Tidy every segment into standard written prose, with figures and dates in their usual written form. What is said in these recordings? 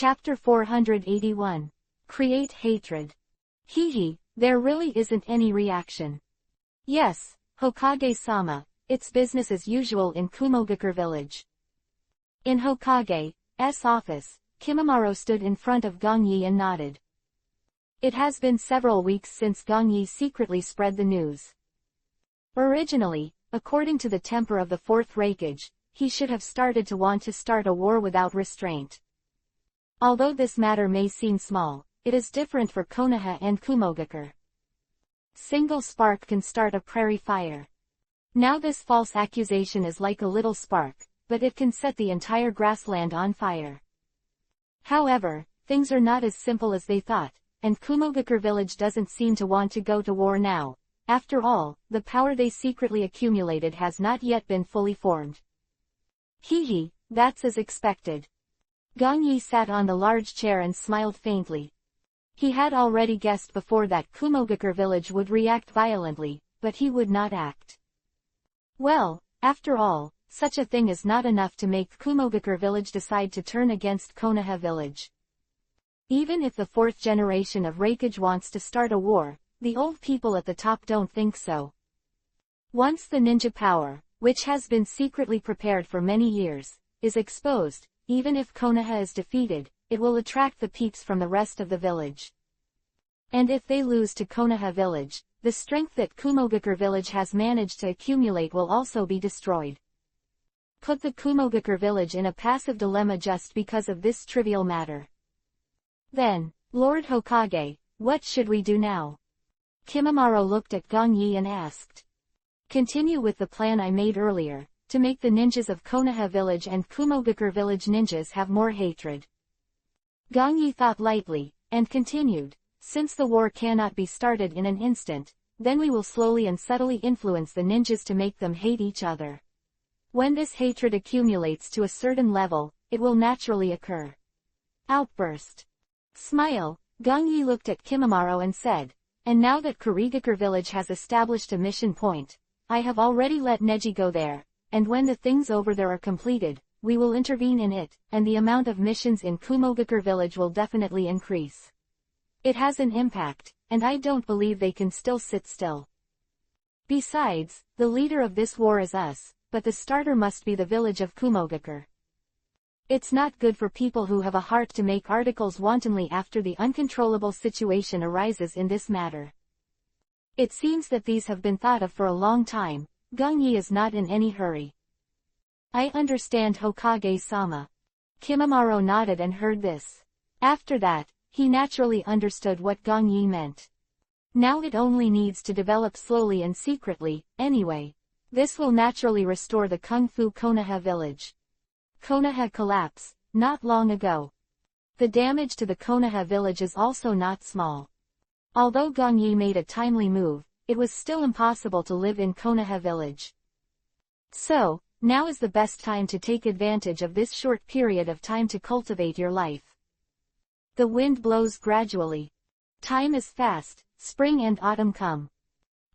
Chapter 481. Create Hatred. Hehe, there really isn't any reaction. Yes, Hokage-sama, it's business as usual in Kumogakure village. In Hokage's office, Kimimaro stood in front of Gongyi and nodded. It has been several weeks since Gongyi secretly spread the news. Originally, according to the temper of the fourth Raikage, he should have started to want to start a war without restraint. Although this matter may seem small, it is different for Konoha and Kumogakure. Single spark can start a prairie fire. Now this false accusation is like a little spark, but it can set the entire grassland on fire. However, things are not as simple as they thought, and Kumogakure village doesn't seem to want to go to war now. After all, the power they secretly accumulated has not yet been fully formed. Hehe, that's as expected. Gongyi sat on the large chair and smiled faintly. He had already guessed before that Kumogakure village would react violently, but he would not act. Well, after all, such a thing is not enough to make Kumogakure village decide to turn against Konoha village. Even if the fourth generation of Raikage wants to start a war, the old people at the top don't think so. Once the ninja power, which has been secretly prepared for many years, is exposed, even if Konoha is defeated, it will attract the peeps from the rest of the village. And if they lose to Konoha village, the strength that Kumogakure village has managed to accumulate will also be destroyed. Put the Kumogakure village in a passive dilemma just because of this trivial matter. Then, Lord Hokage, what should we do now? Kimimaro looked at Gongyi and asked. Continue with the plan I made earlier, to make the ninjas of Konoha village and Kumogakure village ninjas have more hatred. Gongyi thought lightly, and continued, since the war cannot be started in an instant, then we will slowly and subtly influence the ninjas to make them hate each other. When this hatred accumulates to a certain level, it will naturally occur. Outburst. Smile, Gongyi looked at Kimimaro and said, and now that Kurigakure village has established a mission point, I have already let Neji go there, and when the things over there are completed, we will intervene in it, and the amount of missions in Kumogakure village will definitely increase. It has an impact, and I don't believe they can still sit still. Besides, the leader of this war is us, but the starter must be the village of Kumogakure. It's not good for people who have a heart to make articles wantonly after the uncontrollable situation arises in this matter. It seems that these have been thought of for a long time. Gongyi is not in any hurry. I understand, Hokage-sama. Kimimaro nodded and heard this. After that, he naturally understood what Gongyi meant. Now it only needs to develop slowly and secretly, anyway. This will naturally restore the Kung Fu Konoha village. Konoha collapse, not long ago. The damage to the Konoha village is also not small. Although Gongyi made a timely move, it was still impossible to live in Konoha village. So, now is the best time to take advantage of this short period of time to cultivate your life. The wind blows gradually. Time is fast, spring and autumn come.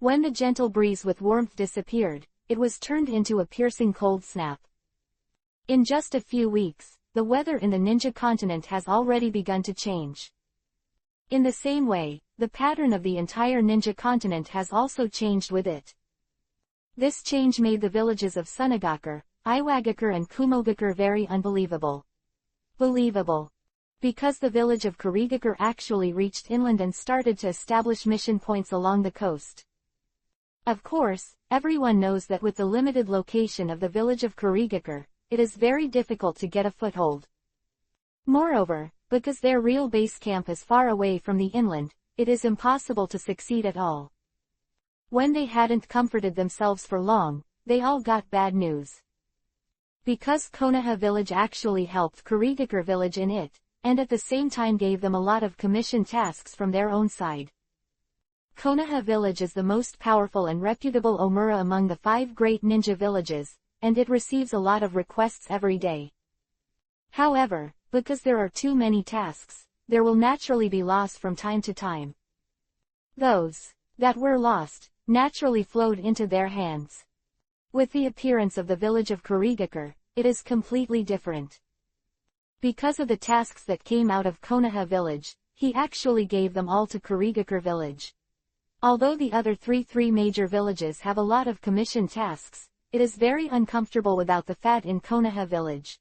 When the gentle breeze with warmth disappeared, it was turned into a piercing cold snap. In just a few weeks, the weather in the ninja continent has already begun to change. In the same way, the pattern of the entire ninja continent has also changed with it. This change made the villages of Sunagakure, Iwagakure and Kumogakure very unbelievable. Believable. Because the village of Kurigakure actually reached inland and started to establish mission points along the coast. Of course, everyone knows that with the limited location of the village of Kurigakure, it is very difficult to get a foothold. Moreover, because their real base camp is far away from the inland, it is impossible to succeed at all. When they hadn't comforted themselves for long, they all got bad news. Because Konoha village actually helped Kurigakure village in it, and at the same time gave them a lot of commission tasks from their own side. Konoha village is the most powerful and reputable Omura among the 5 great ninja villages, and it receives a lot of requests every day. However, because there are too many tasks, there will naturally be loss from time to time. Those that were lost naturally flowed into their hands. With the appearance of the village of Kurigakure, it is completely different. Because of the tasks that came out of Konoha village, he actually gave them all to Kurigakure village. Although the other three major villages have a lot of commission tasks, it is very uncomfortable without the fat in Konoha village.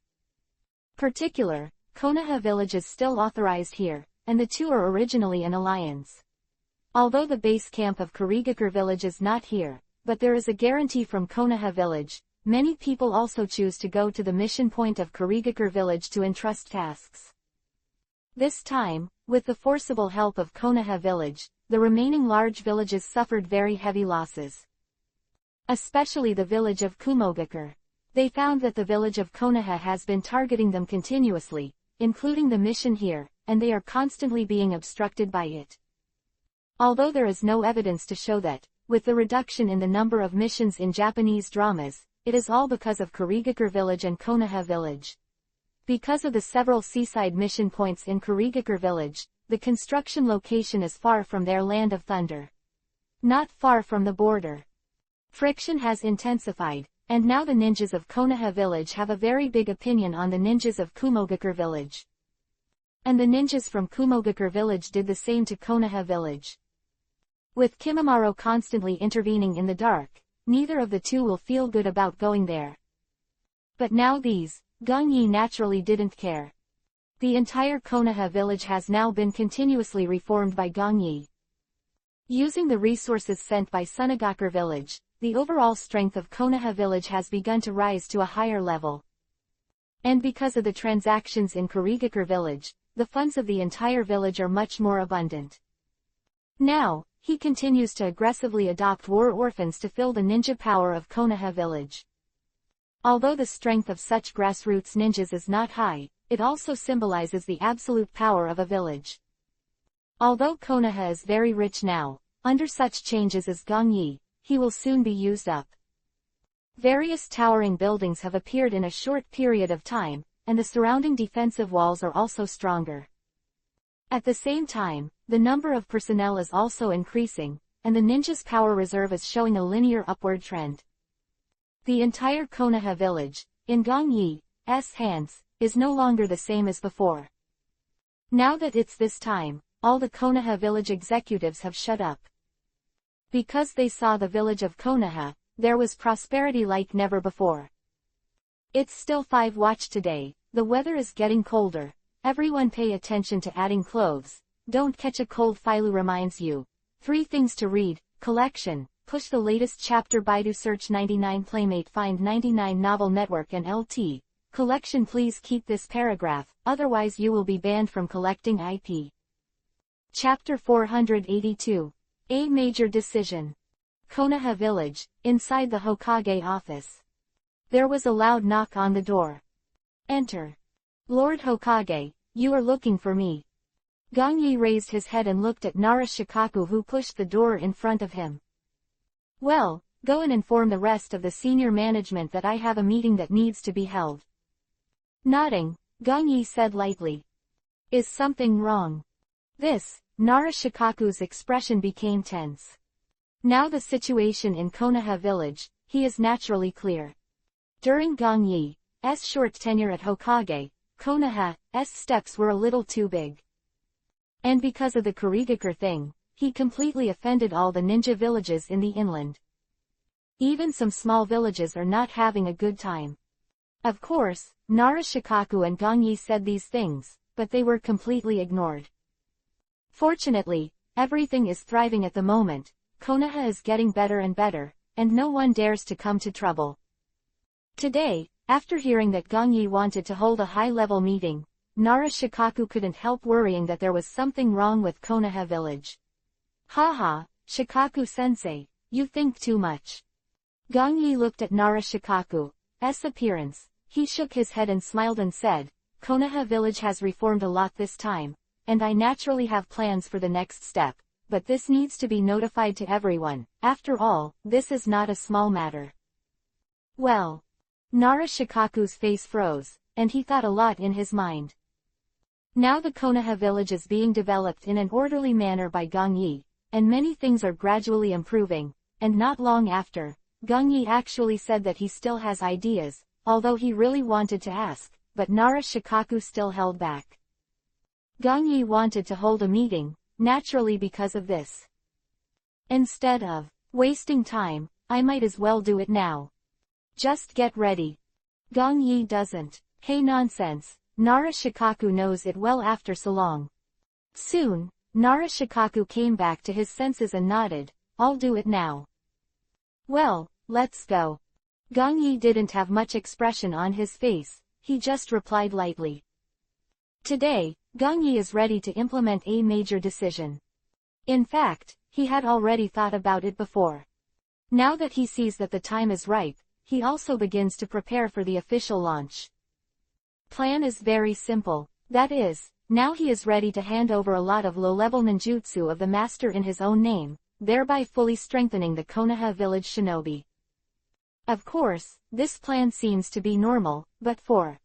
Particular, Konoha village is still authorized here, and the two are originally an alliance. Although the base camp of Kurigakure village is not here, but there is a guarantee from Konoha village, many people also choose to go to the mission point of Kurigakure village to entrust tasks. This time, with the forcible help of Konoha village, the remaining large villages suffered very heavy losses. Especially the village of Kumogakure. They found that the village of Konoha has been targeting them continuously, including the mission here, and they are constantly being obstructed by it. Although there is no evidence to show that, with the reduction in the number of missions in Japanese dramas, it is all because of Kurigakure village and Konoha village. Because of the several seaside mission points in Kurigakure village, the construction location is far from their land of thunder. Not far from the border. Friction has intensified, and now the ninjas of Konoha village have a very big opinion on the ninjas of Kumogakure village. And the ninjas from Kumogakure village did the same to Konoha village. With Kimimaro constantly intervening in the dark, neither of the two will feel good about going there. But now these, Gongyi naturally didn't care. The entire Konoha village has now been continuously reformed by Gongyi. Using the resources sent by Sunagakure village, the overall strength of Konoha village has begun to rise to a higher level. And because of the transactions in Kurigakure village, the funds of the entire village are much more abundant. Now, he continues to aggressively adopt war orphans to fill the ninja power of Konoha village. Although the strength of such grassroots ninjas is not high, it also symbolizes the absolute power of a village. Although Konoha is very rich now, under such changes as Gongyi, he will soon be used up. Various towering buildings have appeared in a short period of time, and the surrounding defensive walls are also stronger. At the same time, the number of personnel is also increasing, and the ninja's power reserve is showing a linear upward trend. The entire Konoha village, in Gongyi's hands, is no longer the same as before. Now that it's this time, all the Konoha village executives have shut up. Because they saw the village of Konoha, there was prosperity like never before. It's still 5 watch today, the weather is getting colder, everyone pay attention to adding clothes, don't catch a cold. Filu reminds you. 3 things to read, collection, push the latest chapter. Baidu search 99 Playmate find 99 Novel Network and LT. Collection. Please keep this paragraph, otherwise you will be banned from collecting IP. Chapter 482. A major decision. Konoha village, inside the Hokage office. There was a loud knock on the door. Enter. Lord Hokage, you are looking for me. Gongyi raised his head and looked at Nara Shikaku, who pushed the door in front of him. Well, go and inform the rest of the senior management that I have a meeting that needs to be held. Nodding, Gongyi said lightly. Is something wrong? This, Nara Shikaku's expression became tense. Now the situation in Konoha village, he is naturally clear. During Gongyi's short tenure at Hokage, Konoha's steps were a little too big. And because of the Kurigakure thing, he completely offended all the ninja villages in the inland. Even some small villages are not having a good time. Of course, Nara Shikaku and Gongyi said these things, but they were completely ignored. Fortunately, everything is thriving at the moment, Konoha is getting better and better, and no one dares to come to trouble. Today, after hearing that Gongyi wanted to hold a high-level meeting, Nara Shikaku couldn't help worrying that there was something wrong with Konoha village. Haha, Shikaku-sensei, you think too much. Gongyi looked at Nara Shikaku's appearance, he shook his head and smiled and said, Konoha village has reformed a lot this time, and I naturally have plans for the next step, but this needs to be notified to everyone. After all, this is not a small matter. Well. Nara Shikaku's face froze, and he thought a lot in his mind. Now the Konoha village is being developed in an orderly manner by Gongyi, and many things are gradually improving, and not long after, Gongyi actually said that he still has ideas, although he really wanted to ask, but Nara Shikaku still held back. Gong Yi wanted to hold a meeting, naturally because of this. Instead of wasting time, I might as well do it now. Just get ready. Gong Yi doesn't. Hey, nonsense. Nara Shikaku knows it well after so long. Soon, Nara Shikaku came back to his senses and nodded. I'll do it now. Well, let's go. Gong Yi didn't have much expression on his face, he just replied lightly. Today, Gong Yi is ready to implement a major decision. In fact, he had already thought about it before. Now that he sees that the time is ripe, he also begins to prepare for the official launch. Plan is very simple, that is, now he is ready to hand over a lot of low-level ninjutsu of the master in his own name, thereby fully strengthening the Konoha village shinobi. Of course, this plan seems to be normal, but for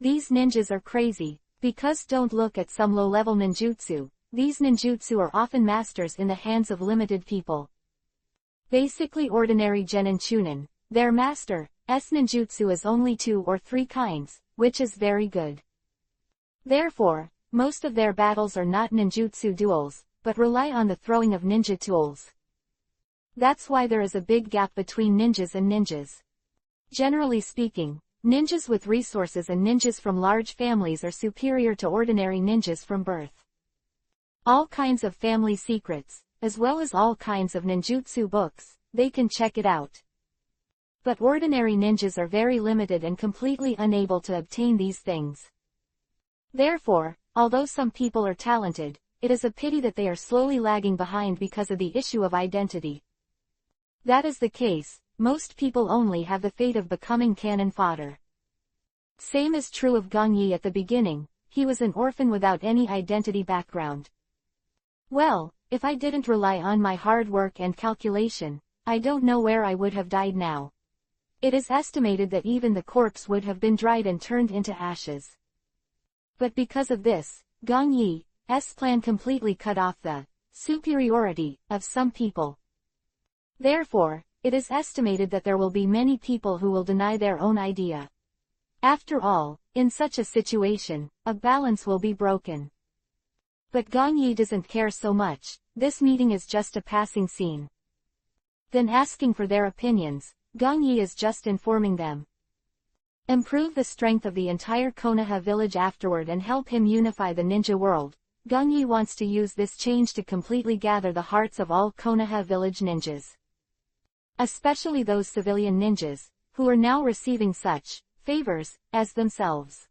these ninjas are crazy, because don't look at some low-level ninjutsu, these ninjutsu are often masters in the hands of limited people. Basically ordinary genin chunin, their master's ninjutsu is only 2 or 3 kinds, which is very good. Therefore, most of their battles are not ninjutsu duels, but rely on the throwing of ninja tools. That's why there is a big gap between ninjas and ninjas. Generally speaking, ninjas with resources and ninjas from large families are superior to ordinary ninjas from birth. All kinds of family secrets, as well as all kinds of ninjutsu books, they can check it out. But ordinary ninjas are very limited and completely unable to obtain these things. Therefore, although some people are talented, it is a pity that they are slowly lagging behind because of the issue of identity. That is the case, most people only have the fate of becoming cannon fodder. Same is true of Gong Yi at the beginning, he was an orphan without any identity background. Well, if I didn't rely on my hard work and calculation, I don't know where I would have died now. It is estimated that even the corpse would have been dried and turned into ashes. But because of this, Gong Yi's plan completely cut off the superiority of some people. Therefore, it is estimated that there will be many people who will deny their own idea. After all, in such a situation, a balance will be broken. But Gong Yi doesn't care so much, this meeting is just a passing scene. Then asking for their opinions, Gong Yi is just informing them. Improve the strength of the entire Konoha village afterward and help him unify the ninja world. Gong Yi wants to use this change to completely gather the hearts of all Konoha village ninjas. Especially those civilian ninjas, who are now receiving such favors as themselves.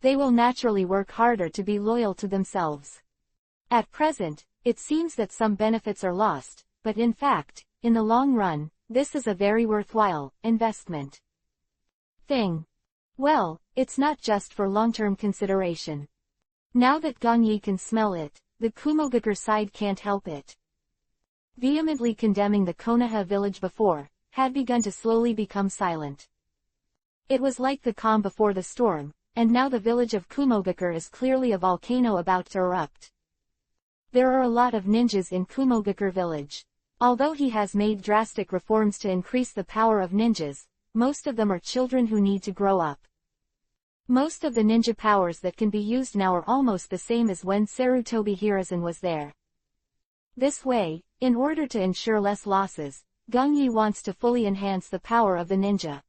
They will naturally work harder to be loyal to themselves. At present, it seems that some benefits are lost, but in fact, in the long run, this is a very worthwhile investment thing. Well, it's not just for long-term consideration. Now that Gong Yi can smell it, the Kumogakure side can't help it. Vehemently condemning the Konoha village before, had begun to slowly become silent. It was like the calm before the storm, and now the village of Kumogakure is clearly a volcano about to erupt. There are a lot of ninjas in Kumogakure village. Although he has made drastic reforms to increase the power of ninjas, most of them are children who need to grow up. Most of the ninja powers that can be used now are almost the same as when Sarutobi Hiruzen was there. This way, in order to ensure less losses, Gong Yi wants to fully enhance the power of the ninja.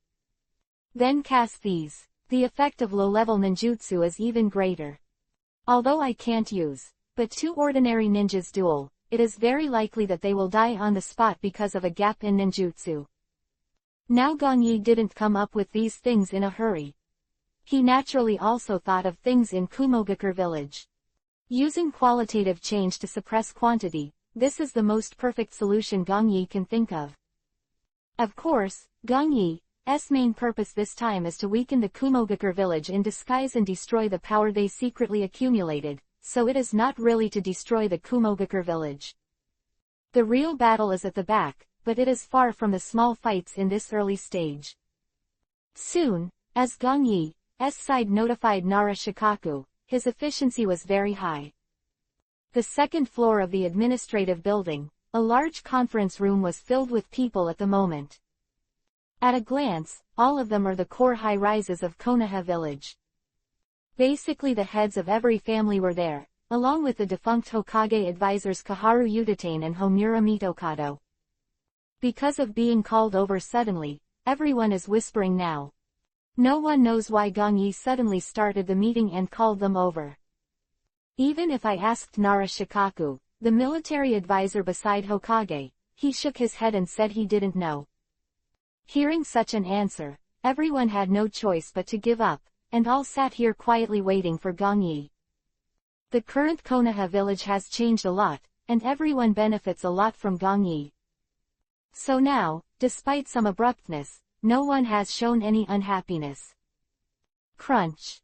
Then cast these. The effect of low-level ninjutsu is even greater. Although I can't use but 2 ordinary ninjas duel, it is very likely that they will die on the spot because of a gap in ninjutsu. Now Gong Yi didn't come up with these things in a hurry. He naturally also thought of things in Kumogakure village. Using qualitative change to suppress quantity, this is the most perfect solution Gong Yi can think of. Of course, Gong Yi's main purpose this time is to weaken the Kumogakure village in disguise and destroy the power they secretly accumulated, so it is not really to destroy the Kumogakure village. The real battle is at the back, but it is far from the small fights in this early stage. Soon, as Gong Yi's side notified Nara Shikaku, his efficiency was very high. The second floor of the administrative building, a large conference room was filled with people at the moment. At a glance, all of them are the core high-rises of Konoha village. Basically the heads of every family were there, along with the defunct Hokage advisors Kaharu Udatane and Homura Mitokado. Because of being called over suddenly, everyone is whispering now. No one knows why Gong Yi suddenly started the meeting and called them over. Even if I asked Nara Shikaku, the military advisor beside Hokage, he shook his head and said he didn't know. Hearing such an answer, everyone had no choice but to give up, and all sat here quietly waiting for Gong Yi. The current Konoha village has changed a lot, and everyone benefits a lot from Gong Yi. So now, despite some abruptness, no one has shown any unhappiness. Crunch.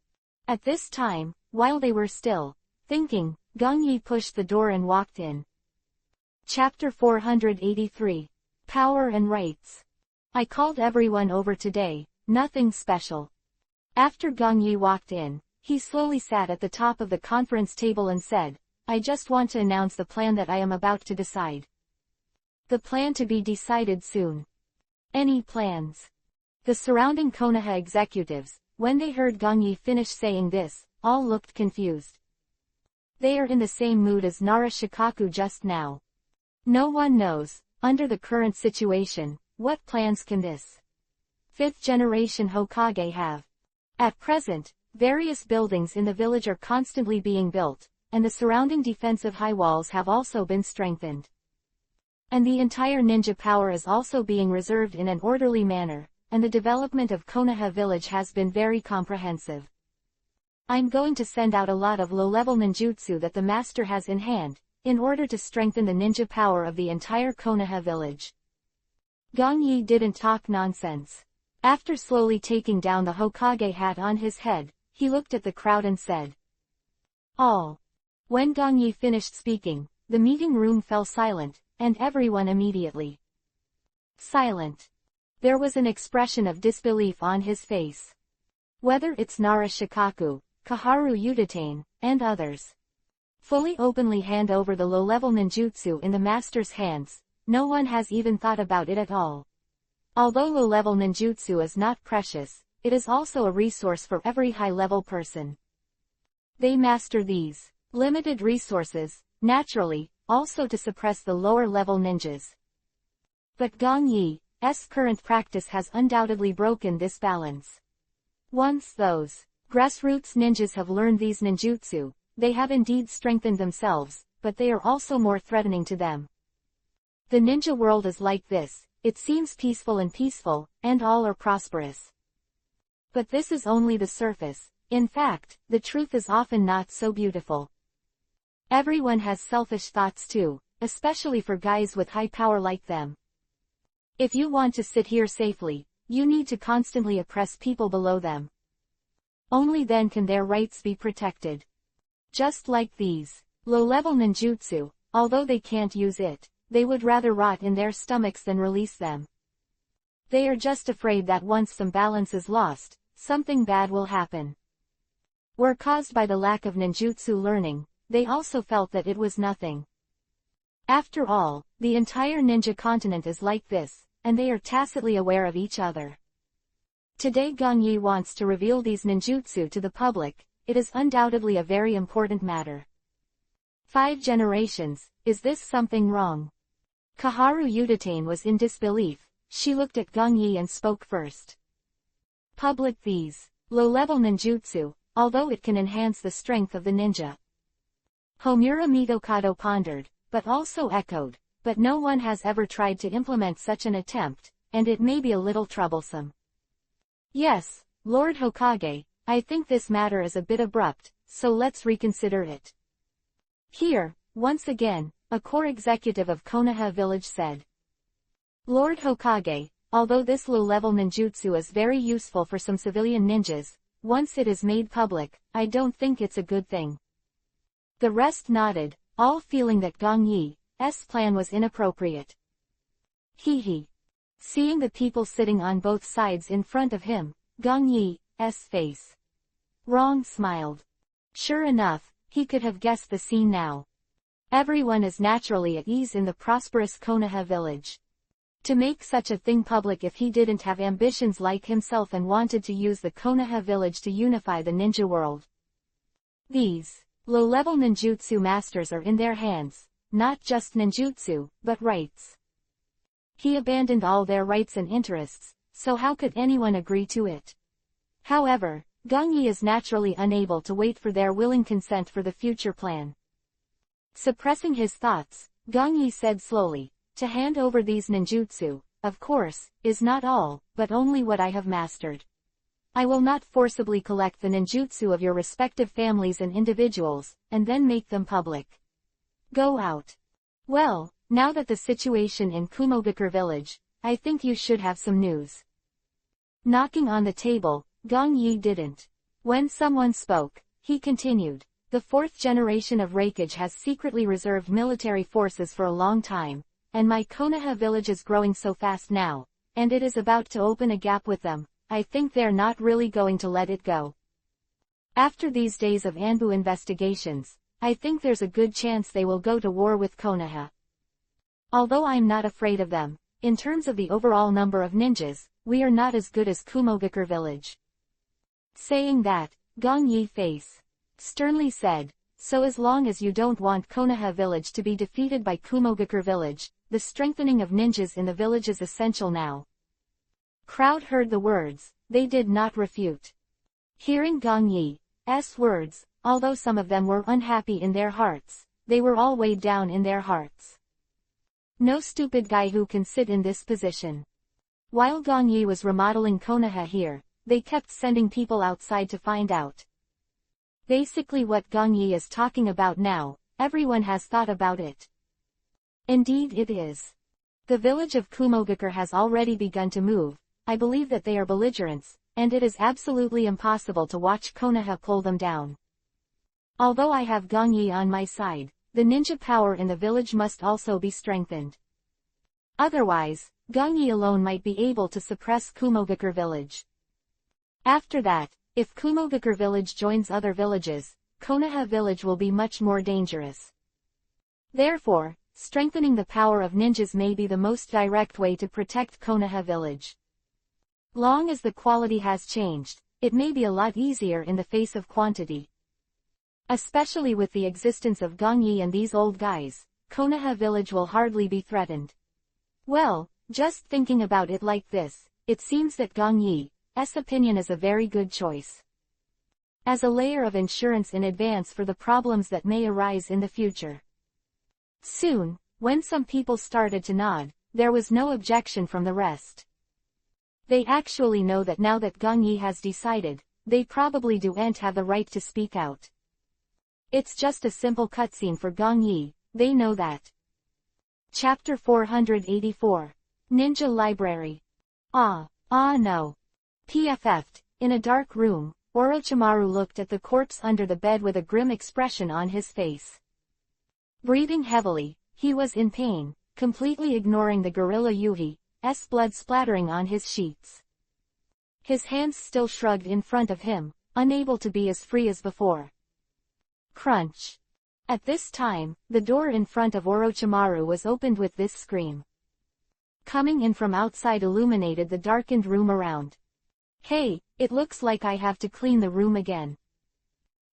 At this time, while they were still thinking, Gong Yi pushed the door and walked in. Chapter 483. Power and Rights. I called everyone over today, nothing special. After Gong Yi walked in, he slowly sat at the top of the conference table and said, I just want to announce the plan that I am about to decide. The plan to be decided soon. Any plans? The surrounding Konoha executives, when they heard Gong Yi finish saying this, all looked confused. They are in the same mood as Nara Shikaku just now. No one knows, under the current situation, what plans can this fifth-generation Hokage have. At present, various buildings in the village are constantly being built, and the surrounding defensive high walls have also been strengthened. And the entire ninja power is also being reserved in an orderly manner, and the development of Konoha village has been very comprehensive. I'm going to send out a lot of low-level ninjutsu that the master has in hand, in order to strengthen the ninja power of the entire Konoha village. Gong Yi didn't talk nonsense. After slowly taking down the Hokage hat on his head, he looked at the crowd and said, all. When Gong Yi finished speaking, the meeting room fell silent, and everyone immediately silent. There was an expression of disbelief on his face. Whether it's Nara Shikaku, Kaharu Udatane, and others fully openly hand over the low-level ninjutsu in the master's hands, no one has even thought about it at all. Although low-level ninjutsu is not precious, it is also a resource for every high-level person. They master these limited resources, naturally, also to suppress the lower-level ninjas. But Gong Yi's current practice has undoubtedly broken this balance. Once those grassroots ninjas have learned these ninjutsu, they have indeed strengthened themselves, but they are also more threatening to them. The ninja world is like this, it seems peaceful, and all are prosperous. But this is only the surface. In fact, the truth is often not so beautiful. Everyone has selfish thoughts too, especially for guys with high power like them. If you want to sit here safely, you need to constantly oppress people below them. Only then can their rights be protected. Just like these low-level ninjutsu, although they can't use it, they would rather rot in their stomachs than release them. They are just afraid that once some balance is lost, something bad will happen. Were caused by the lack of ninjutsu learning, they also felt that it was nothing. After all, the entire ninja continent is like this, and they are tacitly aware of each other. Today Gong Yi wants to reveal these ninjutsu to the public. It is undoubtedly a very important matter. 5 generations, is this something wrong? Kaharu Udatane was in disbelief. She looked at Gong Yi and spoke first. Public these low-level ninjutsu, although it can enhance the strength of the ninja. Homura Mitokado pondered, but also echoed, but no one has ever tried to implement such an attempt, and it may be a little troublesome. Yes, Lord Hokage, I think this matter is a bit abrupt, so let's reconsider it. Here, once again, a core executive of Konoha village said. Lord Hokage, although this low-level ninjutsu is very useful for some civilian ninjas, once it is made public, I don't think it's a good thing. The rest nodded, all feeling that Gong Yi's plan was inappropriate. Hee. Seeing the people sitting on both sides in front of him, Gong Yi's face wrong smiled. Sure enough, he could have guessed the scene now. Everyone is naturally at ease in the prosperous Konoha village. To make such a thing public if he didn't have ambitions like himself and wanted to use the Konoha village to unify the ninja world. These low-level ninjutsu masters are in their hands, not just ninjutsu, but rights. He abandoned all their rights and interests, so how could anyone agree to it? However, Gongyi is naturally unable to wait for their willing consent for the future plan. Suppressing his thoughts, Gongyi said slowly, to hand over these ninjutsu, of course, is not all, but only what I have mastered. I will not forcibly collect the ninjutsu of your respective families and individuals, and then make them public. Go out. Well, now that the situation in Kumogakure village, I think you should have some news. Knocking on the table, Gongyi didn't. When someone spoke, he continued, the fourth generation of Reikage has secretly reserved military forces for a long time, and my Konoha village is growing so fast now, and it is about to open a gap with them. I think they're not really going to let it go. After these days of Anbu investigations, I think there's a good chance they will go to war with Konoha. Although I'm not afraid of them, in terms of the overall number of ninjas, we are not as good as Kumogakure village. Saying that, Gongyi face sternly said, so as long as you don't want Konoha village to be defeated by Kumogakure village, the strengthening of ninjas in the village is essential now. Crowd heard the words, they did not refute. Hearing Gongyi's words, although some of them were unhappy in their hearts, they were all weighed down in their hearts. No stupid guy who can sit in this position. While Gongyi was remodeling Konoha here, they kept sending people outside to find out. Basically what Gongyi is talking about now, everyone has thought about it. Indeed it is. The village of Kumogakure has already begun to move. I believe that they are belligerents, and it is absolutely impossible to watch Konoha pull them down. Although I have Gongyi on my side, the ninja power in the village must also be strengthened. Otherwise, Gongyi alone might be able to suppress Kumogakure village. After that, if Kumogakure village joins other villages, Konoha village will be much more dangerous. Therefore, strengthening the power of ninjas may be the most direct way to protect Konoha village. Long as the quality has changed, it may be a lot easier in the face of quantity. Especially with the existence of Gongyi and these old guys, Konoha village will hardly be threatened. Well, just thinking about it like this, it seems that Gongyi's opinion is a very good choice. As a layer of insurance in advance for the problems that may arise in the future. Soon, when some people started to nod, there was no objection from the rest. They actually know that now that Gongyi has decided, they probably don't have the right to speak out. It's just a simple cutscene for Gongyi, they know that. Chapter 484. Ninja Library. No. PFF'd, in a dark room, Orochimaru looked at the corpse under the bed with a grim expression on his face. Breathing heavily, he was in pain, completely ignoring the gorilla Yuhi's blood splattering on his sheets. His hands still shrugged in front of him, unable to be as free as before. Crunch. At this time, the door in front of Orochimaru was opened with this scream. Coming in from outside illuminated the darkened room around. Hey, it looks like I have to clean the room again.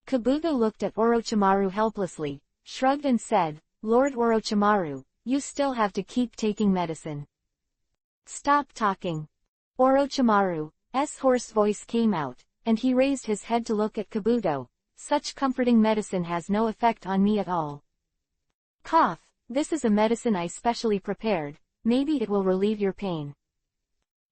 Kabuto looked at Orochimaru helplessly, shrugged and said, Lord Orochimaru, you still have to keep taking medicine. Stop talking. Orochimaru's hoarse voice came out, and he raised his head to look at Kabuto. Such comforting medicine has no effect on me at all. Cough, this is a medicine I specially prepared, maybe it will relieve your pain.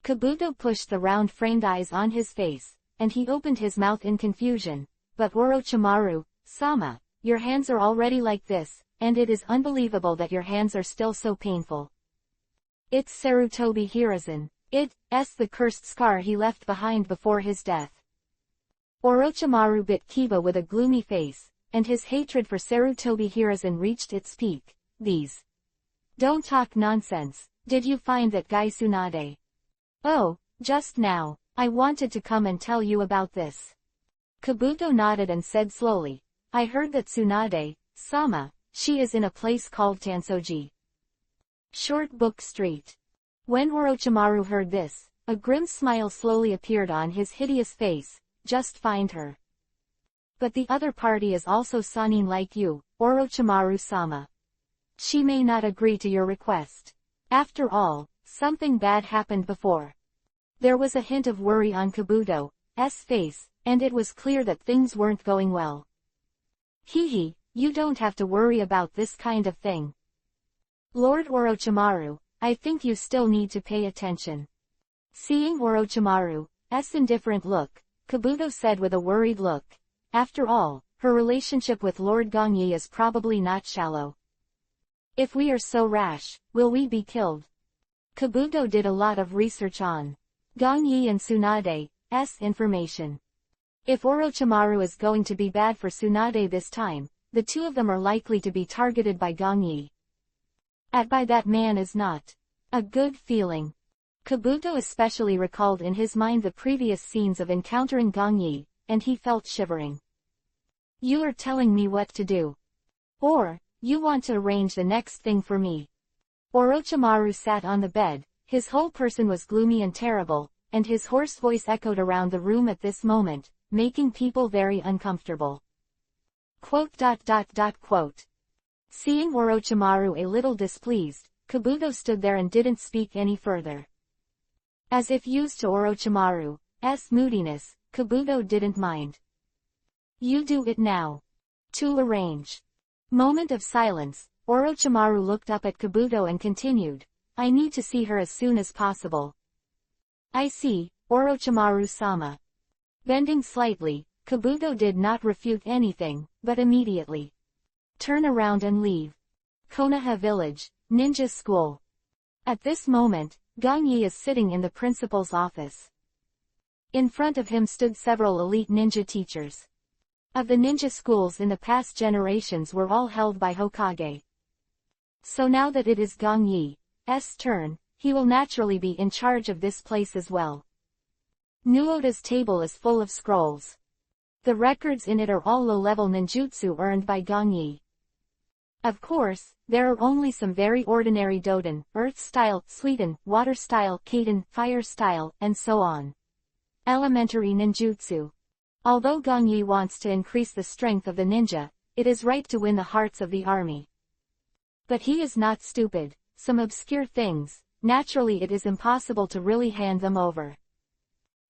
Kabuto pushed the round-framed eyes on his face, and he opened his mouth in confusion, but Orochimaru-sama, your hands are already like this, and it is unbelievable that your hands are still so painful. It's Sarutobi Hiruzen, it's the cursed scar he left behind before his death. Orochimaru bit Kiba with a gloomy face, and his hatred for Sarutobi Hiruzen reached its peak. These. Don't talk nonsense, did you find that guy Tsunade? Oh, just now, I wanted to come and tell you about this. Kabuto nodded and said slowly, I heard that Tsunade-sama, she is in a place called Tansoji. Short Book Street. When Orochimaru heard this, a grim smile slowly appeared on his hideous face. Just find her. But the other party is also Sanin like you, Orochimaru-sama. She may not agree to your request. After all, something bad happened before. There was a hint of worry on Kabuto's face, and it was clear that things weren't going well. Hehe, you don't have to worry about this kind of thing. Lord Orochimaru, I think you still need to pay attention. Seeing Orochimaru's indifferent look, Kabuto said with a worried look. After all, her relationship with Lord Gongyi is probably not shallow. If we are so rash, will we be killed? Kabuto did a lot of research on Gongyi and Tsunade's information. If Orochimaru is going to be bad for Tsunade this time, the two of them are likely to be targeted by Gongyi. By that man is not a good feeling. Kabuto especially recalled in his mind the previous scenes of encountering Gongyi, and he felt shivering. You are telling me what to do. Or, you want to arrange the next thing for me. Orochimaru sat on the bed, his whole person was gloomy and terrible, and his hoarse voice echoed around the room at this moment, making people very uncomfortable. Seeing Orochimaru a little displeased, Kabuto stood there and didn't speak any further. As if used to Orochimaru's moodiness, Kabuto didn't mind. You do it now. To arrange. Moment of silence, Orochimaru looked up at Kabuto and continued, I need to see her as soon as possible. I see, Orochimaru-sama. Bending slightly, Kabuto did not refute anything, but immediately turn around and leave. Konoha Village, Ninja School. At this moment, Gongyi is sitting in the principal's office. In front of him stood several elite ninja teachers. Of the ninja schools in the past generations were all held by Hokage. So now that it is Gongyi's turn, he will naturally be in charge of this place as well. Nuota's table is full of scrolls. The records in it are all low-level ninjutsu earned by Gongyi. Of course, there are only some very ordinary Doden, Earth-style, Suiten, Water-style, Kaiden, Fire-style, and so on. Elementary ninjutsu. Although Gongyi wants to increase the strength of the ninja, it is right to win the hearts of the army. But he is not stupid. Some obscure things, naturally it is impossible to really hand them over.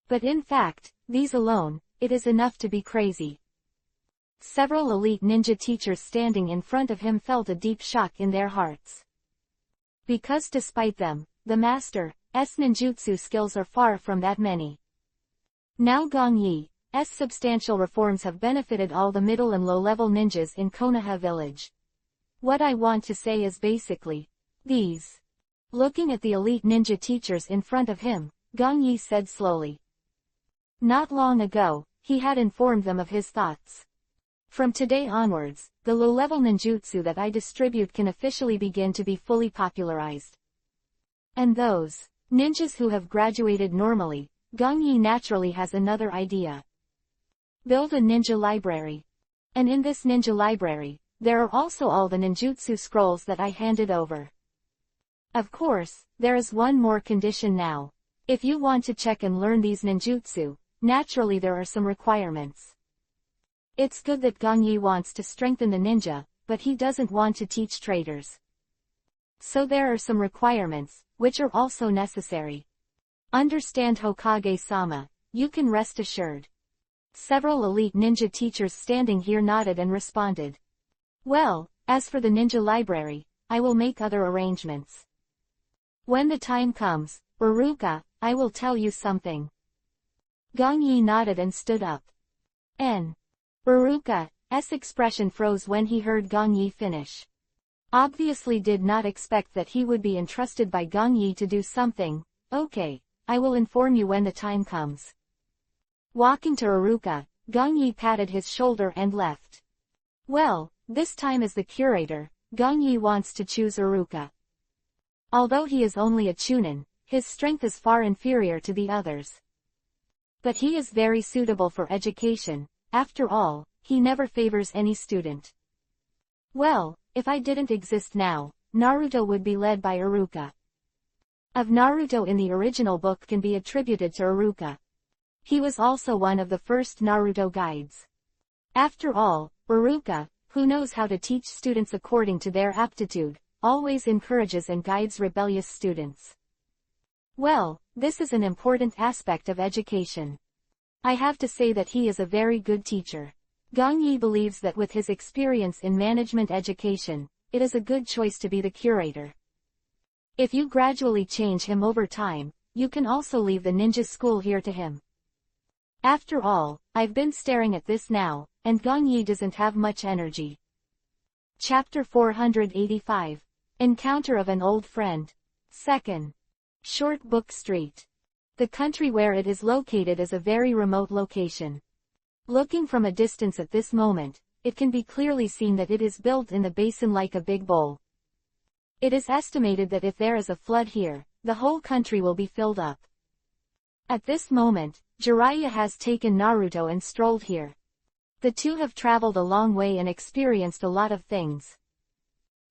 But in fact, these alone, it is enough to be crazy. Several elite ninja teachers standing in front of him felt a deep shock in their hearts. Because despite them, the master's ninjutsu skills are far from that many. Now Gongyi's substantial reforms have benefited all the middle and low-level ninjas in Konoha Village. What I want to say is basically, these. Looking at the elite ninja teachers in front of him, Gongyi said slowly. Not long ago, he had informed them of his thoughts. From today onwards, the low-level ninjutsu that I distribute can officially begin to be fully popularized. And those ninjas who have graduated normally, Gongyi naturally has another idea. Build a ninja library. And in this ninja library, there are also all the ninjutsu scrolls that I handed over. Of course, there is one more condition now. If you want to check and learn these ninjutsu, naturally there are some requirements. It's good that Gongyi wants to strengthen the ninja, but he doesn't want to teach traitors. So there are some requirements, which are also necessary. Understand Hokage-sama, you can rest assured. Several elite ninja teachers standing here nodded and responded. Well, as for the ninja library, I will make other arrangements. When the time comes, Iruka, I will tell you something. Gongyi nodded and stood up. Iruka's expression froze when he heard Gongyi finish. Obviously did not expect that he would be entrusted by Gongyi to do something. Okay, I will inform you when the time comes. Walking to Iruka, Gongyi patted his shoulder and left. Well, this time as the curator, Gongyi wants to choose Iruka. Although he is only a chunin, his strength is far inferior to the others. But he is very suitable for education. After all, he never favors any student. Well, if I didn't exist now, Naruto would be led by Iruka. of Naruto in the original book can be attributed to Iruka. He was also one of the first Naruto guides. After all, Iruka, who knows how to teach students according to their aptitude, always encourages and guides rebellious students. Well, this is an important aspect of education. I have to say that he is a very good teacher. Gong Yi believes that with his experience in management education, it is a good choice to be the curator. If you gradually change him over time, you can also leave the ninja school here to him. After all, I've been staring at this now, and Gong Yi doesn't have much energy. Chapter 485. Encounter of an Old Friend. 2nd. Short Book Street. The country where it is located is a very remote location. Looking from a distance at this moment, it can be clearly seen that it is built in the basin like a big bowl. It is estimated that if there is a flood here, the whole country will be filled up. At this moment, Jiraiya has taken Naruto and strolled here. The two have traveled a long way and experienced a lot of things.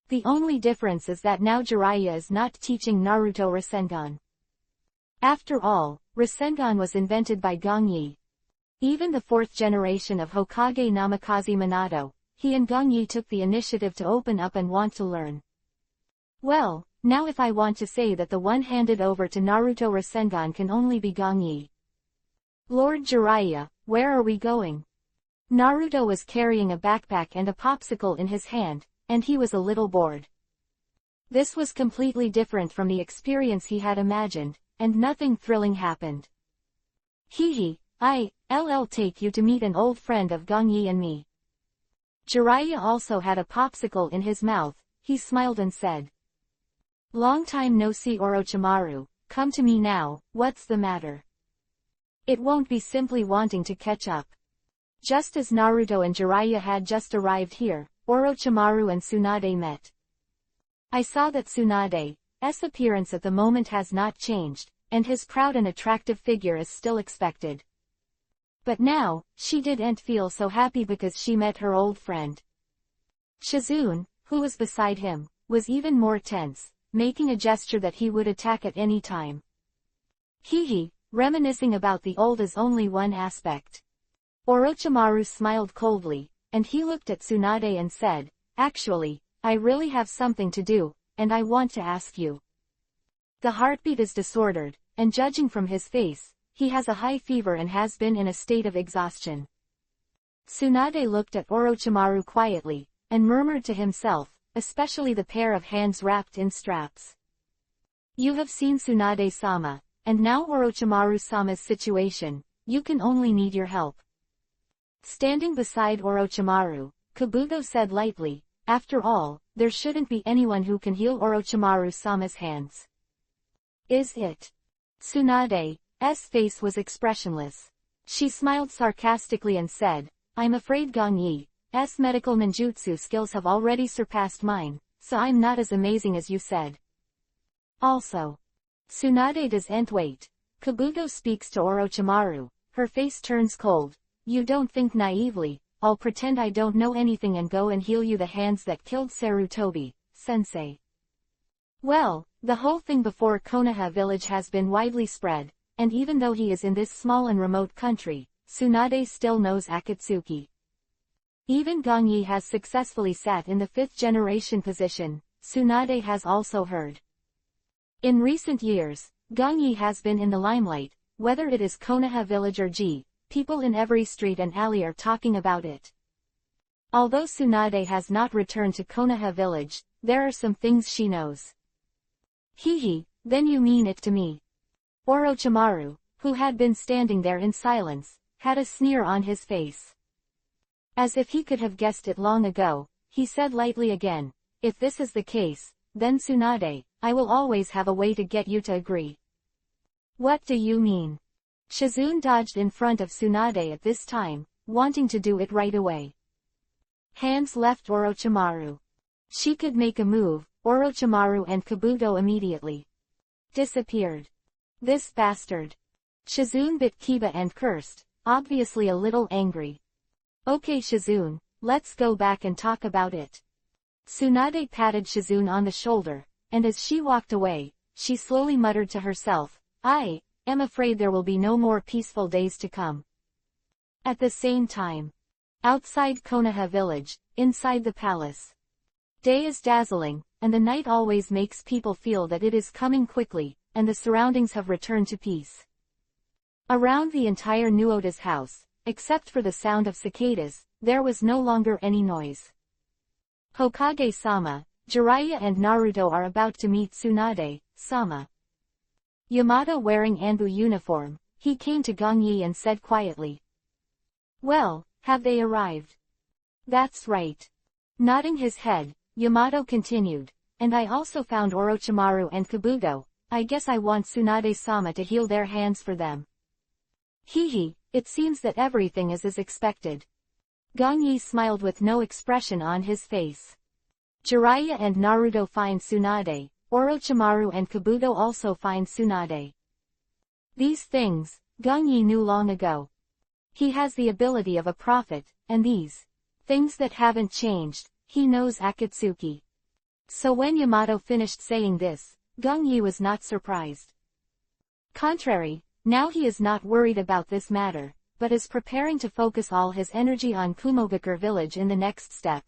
The only difference is that now Jiraiya is not teaching Naruto Rasengan. After all, Rasengan was invented by Gong Yi. Even the 4th generation of Hokage Namikaze Minato, he and Gong Yi took the initiative to open up and want to learn. Well, now if I want to say that the one handed over to Naruto Rasengan can only be Gong Yi. Lord Jiraiya, where are we going? Naruto was carrying a backpack and a popsicle in his hand, and he was a little bored. This was completely different from the experience he had imagined, and nothing thrilling happened. I'll take you to meet an old friend of Gong Yi and me. Jiraiya also had a popsicle in his mouth. He smiled and said, "Long time no see Orochimaru, come to me now, what's the matter?" It won't be simply wanting to catch up. Just as Naruto and Jiraiya had just arrived here, Orochimaru and Tsunade met. I saw that Tsunade's appearance at the moment has not changed, and his proud and attractive figure is still expected. But now, she didn't feel so happy because she met her old friend. Shizune, who was beside him, was even more tense, making a gesture that he would attack at any time. Reminiscing about the old is only one aspect. Orochimaru smiled coldly, and he looked at Tsunade and said, "Actually, I really have something to do, and I want to ask you." The heartbeat is disordered, and judging from his face, he has a high fever and has been in a state of exhaustion. Tsunade looked at Orochimaru quietly, and murmured to himself, especially the pair of hands wrapped in straps. "You have seen Tsunade-sama, and now Orochimaru-sama's situation, you can only need your help." Standing beside Orochimaru, Kabuto said lightly, "After all, there shouldn't be anyone who can heal Orochimaru-sama's hands." "Is it?" Tsunade's face was expressionless. She smiled sarcastically and said, "I'm afraid Gong Yi's medical ninjutsu skills have already surpassed mine, so I'm not as amazing as you said." Also, Tsunade doesn't wait. Kabuto speaks to Orochimaru, her face turns cold. "You don't think naively, I'll pretend I don't know anything and go and heal you the hands that killed Sarutobi, sensei." Well, the whole thing before Konoha village has been widely spread, and even though he is in this small and remote country, Tsunade still knows Akatsuki. Even Gong Yi has successfully sat in the 5th generation position, Tsunade has also heard. In recent years, Gong Yi has been in the limelight, whether it is Konoha village or people in every street and alley are talking about it. Although Tsunade has not returned to Konoha village, there are some things she knows. Then you mean it to me. Orochimaru, who had been standing there in silence, had a sneer on his face. As if he could have guessed it long ago, he said lightly again, "If this is the case, then Tsunade, I will always have a way to get you to agree." "What do you mean?" Shizune dodged in front of Tsunade at this time, wanting to do it right away. Hands left Orochimaru. She could make a move, Orochimaru and Kabuto immediately disappeared. "This bastard." Shizune bit Kiba and cursed, obviously a little angry. "Okay Shizune, let's go back and talk about it." Tsunade patted Shizune on the shoulder, and as she walked away, she slowly muttered to herself, I am afraid there will be no more peaceful days to come. At the same time, outside Konoha village, inside the palace. Day is dazzling, and the night always makes people feel that it is coming quickly, and the surroundings have returned to peace. Around the entire Nuota's house, except for the sound of cicadas, there was no longer any noise. Hokage-sama, Jiraiya and Naruto are about to meet Tsunade-sama. Yamato wearing Anbu uniform, he came to Gongyi and said quietly. Well, have they arrived? That's right. Nodding his head, Yamato continued, and I also found Orochimaru and Kabuto. I guess I want Tsunade-sama to heal their hands for them. Hehe, it seems that everything is as expected. Gongyi smiled with no expression on his face. Jiraiya and Naruto find Tsunade, Orochimaru and Kabuto also find Tsunade. These things, Gongyi knew long ago. He has the ability of a prophet, and these things that haven't changed, he knows Akatsuki. So when Yamato finished saying this, Gongyi was not surprised. Contrary, now he is not worried about this matter, but is preparing to focus all his energy on Kumogakure village in the next step.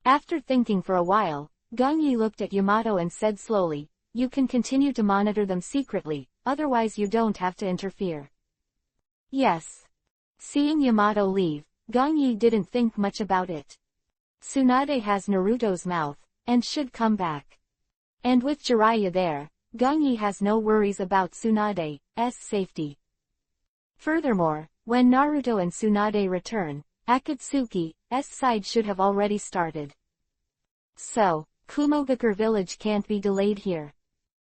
After thinking for a while, Gongyi looked at Yamato and said slowly, you can continue to monitor them secretly, otherwise you don't have to interfere. Yes. Seeing Yamato leave, Gongyi didn't think much about it. Tsunade has Naruto's mouth, and should come back. And with Jiraiya there, Gongyi has no worries about Tsunade's safety. Furthermore, when Naruto and Tsunade return, Akatsuki's side should have already started. So, Kumogakure village can't be delayed here.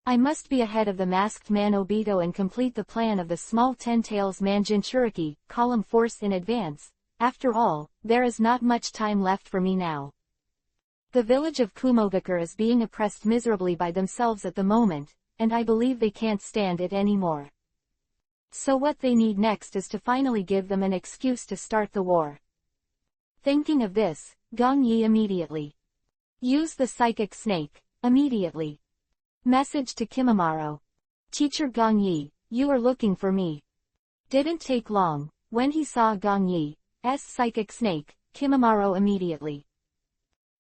I must be ahead of the masked man Obito and complete the plan of the small Ten-Tails man Jinchuriki, column force in advance. After all, there is not much time left for me now. The village of Kumogakure is being oppressed miserably by themselves at the moment, and I believe they can't stand it anymore. So what they need next is to finally give them an excuse to start the war. Thinking of this, Gongyi immediately use the psychic snake, immediately. Message to Kimimaro. Teacher Gongyi, you are looking for me. Didn't take long, when he saw Gongyi's psychic snake, Kimimaro immediately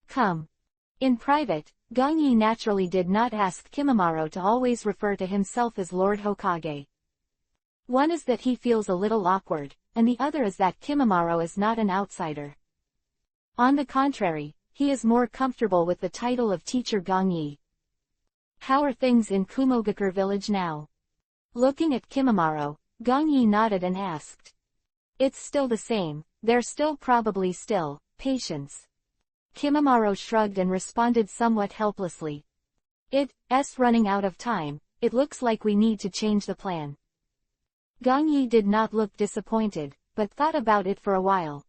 come. In private, Gongyi naturally did not ask Kimimaro to always refer to himself as Lord Hokage. One is that he feels a little awkward, and the other is that Kimimaro is not an outsider. On the contrary, he is more comfortable with the title of Teacher Gongyi. How are things in Kumogakure village now? Looking at Kimimaro, Gongyi nodded and asked. It's still the same, they're still patience. Kimimaro shrugged and responded somewhat helplessly. It's running out of time, it looks like we need to change the plan. Gongyi did not look disappointed, but thought about it for a while.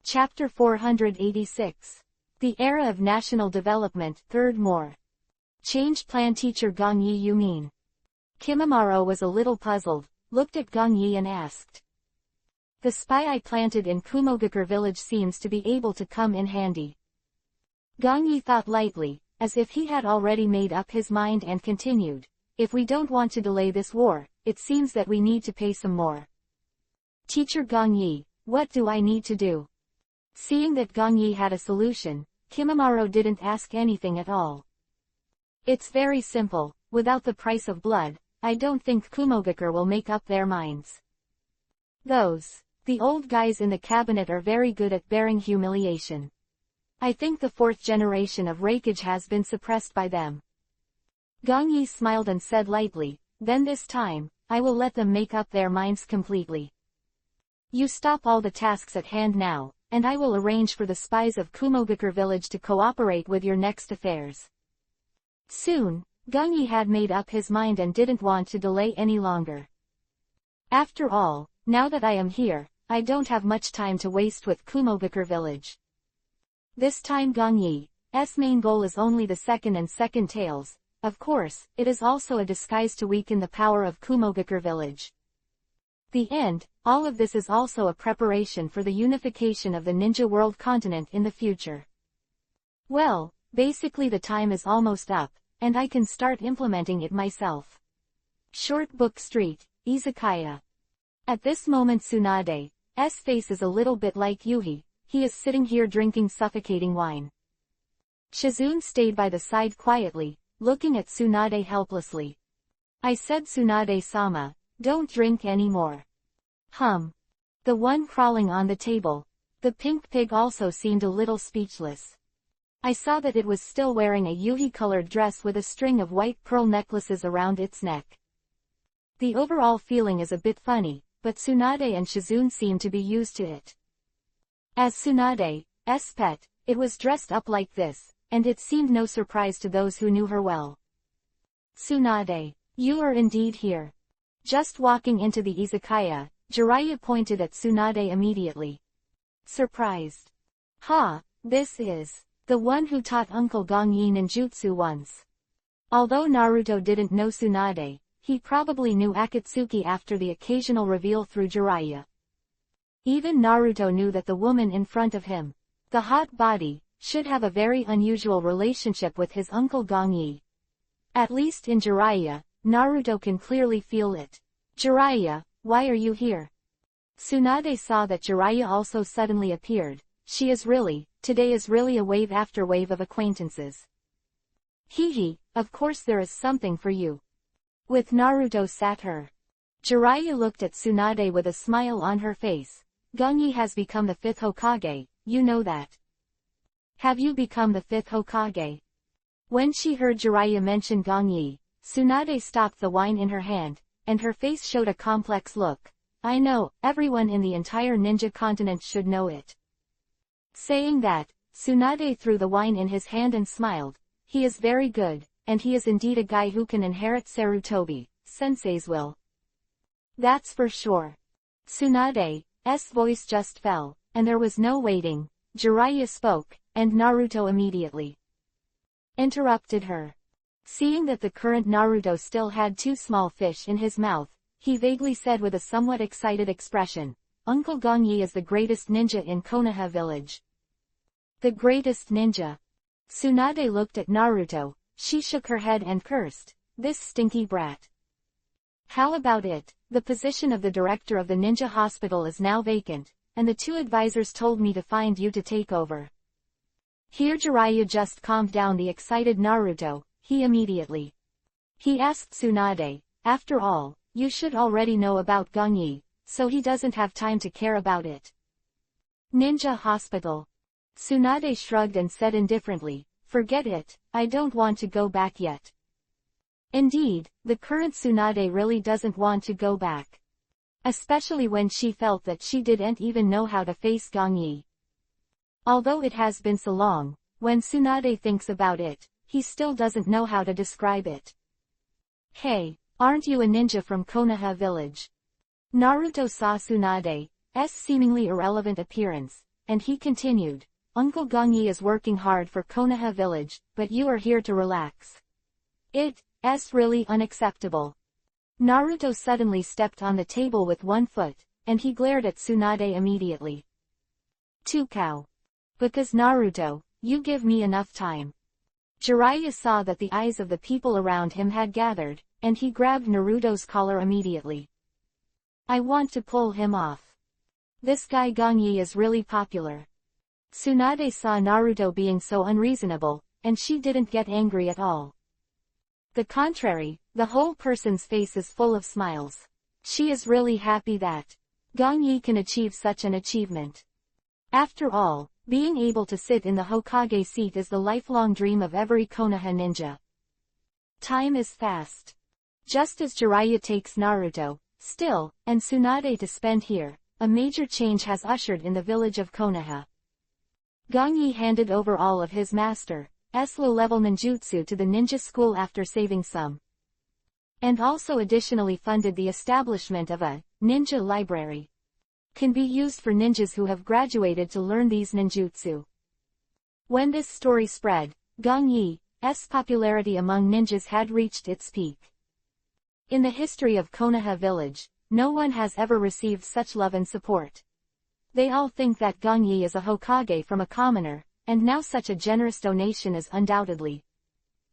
Chapter 486. The Era of National Development, Third More. Change plan Teacher Gongyi you mean? Kimimaro was a little puzzled, looked at Gongyi and asked. The spy I planted in Kumogakure village seems to be able to come in handy. Gongyi thought lightly, as if he had already made up his mind and continued. If we don't want to delay this war, it seems that we need to pay some more. Teacher Gongyi, what do I need to do? Seeing that Gongyi had a solution, Kimimaro didn't ask anything at all. It's very simple, without the price of blood, I don't think Kumogakure will make up their minds. The old guys in the cabinet are very good at bearing humiliation. I think the fourth generation of Raikage has been suppressed by them. Gongyi smiled and said lightly, then this time, I will let them make up their minds completely. You stop all the tasks at hand now, and I will arrange for the spies of Kumogakure village to cooperate with your next affairs. Soon, Gongyi had made up his mind and didn't want to delay any longer. After all, now that I am here, I don't have much time to waste with Kumogakure village. This time Gongyi's main goal is only the second and second tails. Of course, it is also a disguise to weaken the power of Kumogakure village. The end, all of this is also a preparation for the unification of the ninja world continent in the future. Well, basically the time is almost up, and I can start implementing it myself. Short Book Street, Izakaya. At this moment Tsunade's face is a little bit like Yuhi. He is sitting here drinking suffocating wine. Shizune stayed by the side quietly, looking at Tsunade helplessly. I said, Tsunade-sama, don't drink anymore. The one crawling on the table. The pink pig also seemed a little speechless. I saw that it was still wearing a Yuhi-colored dress with a string of white pearl necklaces around its neck. The overall feeling is a bit funny, but Tsunade and Shizune seem to be used to it. As Tsunade's pet, it was dressed up like this, and it seemed no surprise to those who knew her well. Tsunade, you are indeed here. Just walking into the izakaya, Jiraiya pointed at Tsunade immediately. Surprised. This is the one who taught Uncle Gongyi ninjutsu once. Although Naruto didn't know Tsunade, he probably knew Akatsuki after the occasional reveal through Jiraiya. Even Naruto knew that the woman in front of him, the hot body, should have a very unusual relationship with his Uncle Gongyi. At least in Jiraiya, Naruto can clearly feel it. Jiraiya, why are you here? Tsunade saw that Jiraiya also suddenly appeared. Today is really a wave after wave of acquaintances. Of course there is something for you. With Naruto sat her. Jiraiya looked at Tsunade with a smile on her face. Gongyi has become the 5th Hokage, you know that. Have you become the 5th Hokage? When she heard Jiraiya mention Gongyi, Tsunade stopped the wine in her hand, and her face showed a complex look. I know, everyone in the entire ninja continent should know it. Saying that, Tsunade threw the wine in his hand and smiled. He is very good, and he is indeed a guy who can inherit Sarutobi, Sensei's will. That's for sure. Tsunade's voice just fell, and there was no waiting. Jiraiya spoke, and Naruto immediately interrupted her. Seeing that the current Naruto still had 2 small fish in his mouth, he vaguely said with a somewhat excited expression, Uncle Gongyi is the greatest ninja in Konoha village. The greatest ninja. Tsunade looked at Naruto. She shook her head and cursed, this stinky brat. How about it? The position of the director of the ninja hospital is now vacant, and the 2 advisors told me to find you to take over. Here Jiraiya just calmed down the excited Naruto. He asked Tsunade, after all, you should already know about Gongyi, so he doesn't have time to care about it. Ninja hospital. Tsunade shrugged and said indifferently, forget it, I don't want to go back yet. Indeed, the current Tsunade really doesn't want to go back. Especially when she felt that she didn't even know how to face Gongyi. Although it has been so long, when Tsunade thinks about it, he still doesn't know how to describe it. Hey, aren't you a ninja from Konoha village? Naruto saw Tsunade's seemingly irrelevant appearance, and he continued, Uncle Gongyi is working hard for Konoha village, but you are here to relax. It's really unacceptable. Naruto suddenly stepped on the table with 1 foot, and he glared at Tsunade immediately. Tukao. Because Naruto, you give me enough time. Jiraiya saw that the eyes of the people around him had gathered, and he grabbed Naruto's collar immediately. I want to pull him off. This guy Gongyi is really popular. Tsunade saw Naruto being so unreasonable, and she didn't get angry at all. The contrary, the whole person's face is full of smiles. She is really happy that Gongyi can achieve such an achievement. After all, being able to sit in the Hokage seat is the lifelong dream of every Konoha ninja. Time is fast. Just as Jiraiya takes Naruto, still, and Tsunade to spend here, a major change has ushered in the village of Konoha. Gongyi handed over all of his master's low-level ninjutsu to the ninja school after saving some. And also additionally funded the establishment of a ninja library. Can be used for ninjas who have graduated to learn these ninjutsu. When this story spread, Gongyi's popularity among ninjas had reached its peak. In the history of Konoha village, no one has ever received such love and support. They all think that Gongyi is a Hokage from a commoner, and now such a generous donation is undoubtedly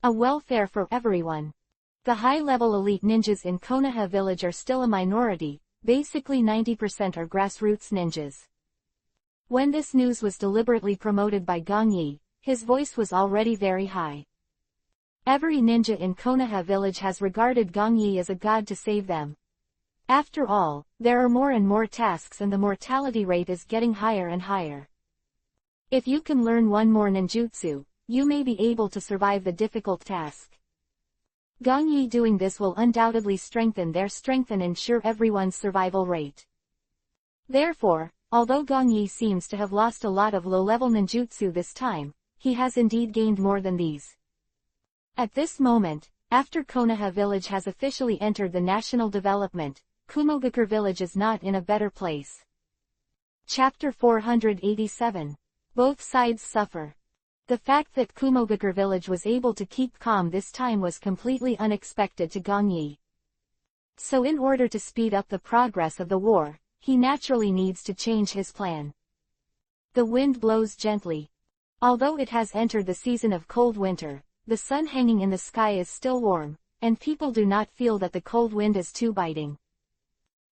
A welfare for everyone. The high-level elite ninjas in Konoha village are still a minority, basically 90% are grassroots ninjas. When this news was deliberately promoted by Gong Yi, his voice was already very high. Every ninja in Konoha village has regarded Gong Yi as a god to save them. After all, there are more and more tasks and the mortality rate is getting higher and higher. If you can learn one more ninjutsu, you may be able to survive the difficult task. Gong Yi doing this will undoubtedly strengthen their strength and ensure everyone's survival rate. Therefore, although Gong Yi seems to have lost a lot of low-level ninjutsu this time, he has indeed gained more than these. At this moment, after Konoha village has officially entered the national development, Kumogakure village is not in a better place. Chapter 487. Both sides suffer. The fact that Kumogakure village was able to keep calm this time was completely unexpected to Gong Yi. So in order to speed up the progress of the war, he naturally needs to change his plan. The wind blows gently. Although it has entered the season of cold winter, the sun hanging in the sky is still warm, and people do not feel that the cold wind is too biting.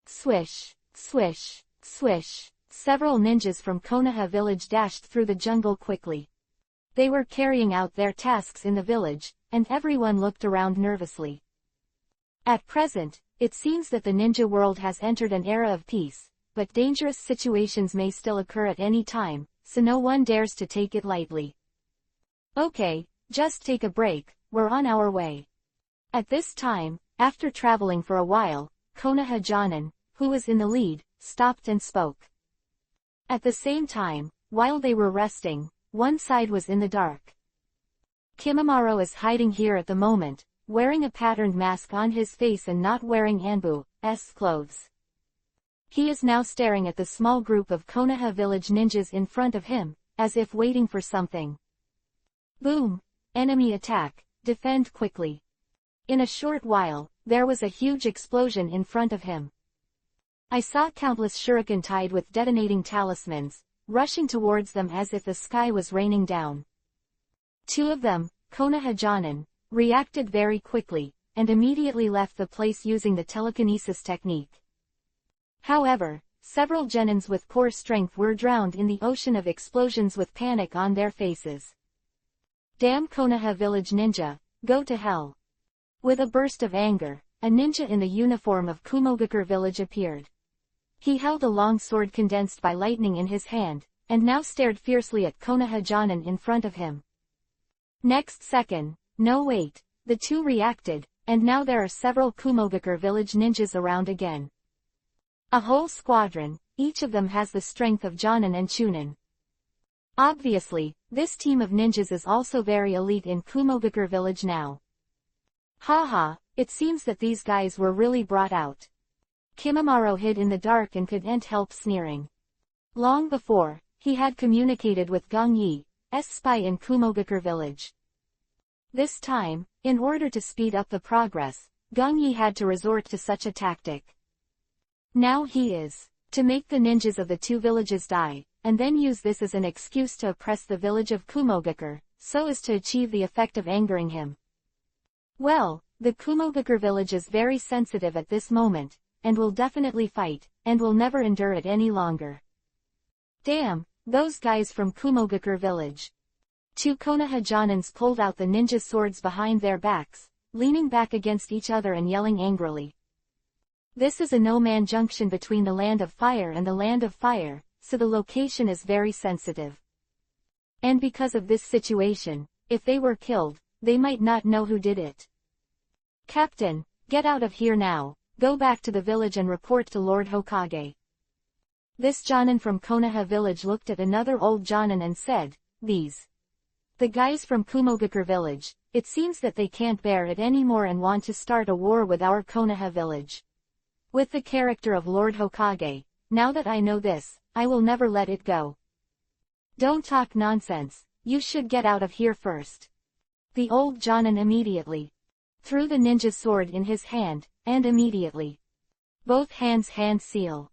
Swish, swish, swish. Several ninjas from Konoha village dashed through the jungle quickly. They were carrying out their tasks in the village, and everyone looked around nervously. At present, it seems that the ninja world has entered an era of peace, but dangerous situations may still occur at any time, so no one dares to take it lightly. Okay, just take a break, we're on our way. At this time, after traveling for a while, Konoha Jonin, who was in the lead, stopped and spoke. At the same time, while they were resting, one side was in the dark. Kimimaro is hiding here at the moment, wearing a patterned mask on his face and not wearing Anbu's clothes. He is now staring at the small group of Konoha village ninjas in front of him, as if waiting for something. Boom! Enemy attack, defend quickly. In a short while, there was a huge explosion in front of him. I saw countless shuriken tied with detonating talismans, rushing towards them as if the sky was raining down. Two of them, Konoha Jonin, reacted very quickly, and immediately left the place using the telekinesis technique. However, several genins with poor strength were drowned in the ocean of explosions with panic on their faces. Damn Konoha village ninja, go to hell. With a burst of anger, a ninja in the uniform of Kumogakure village appeared. He held a long sword condensed by lightning in his hand, and now stared fiercely at Konoha Jonin in front of him. Next second, no wait, the two reacted, and now there are several Kumogakure village ninjas around again. A whole squadron, each of them has the strength of Jonin and Chunin. Obviously, this team of ninjas is also very elite in Kumogakure village now. Haha, it seems that these guys were really brought out. Kimimaro hid in the dark and couldn't help sneering. Long before, he had communicated with Gong Yi's spy in Kumogakure village. This time, in order to speed up the progress, Gong Yi had to resort to such a tactic. Now he is to make the ninjas of the two villages die, and then use this as an excuse to oppress the village of Kumogakure, so as to achieve the effect of angering him. Well, the Kumogakure village is very sensitive at this moment, and will definitely fight, and will never endure it any longer. Damn, those guys from Kumogakure village. Two Konoha Jonins pulled out the ninja swords behind their backs, leaning back against each other and yelling angrily. This is a no-man junction between the land of fire and the land of fire, so the location is very sensitive. And because of this situation, if they were killed, they might not know who did it. Captain, get out of here now. Go back to the village and report to Lord Hokage. This Jonin from Konoha village looked at another old Jonin and said, the guys from Kumogakure village, it seems that they can't bear it anymore and want to start a war with our Konoha village. With the character of Lord Hokage, now that I know this, I will never let it go. Don't talk nonsense, you should get out of here first. The old Jonin immediately threw the ninja sword in his hand, and immediately both hands hand seal.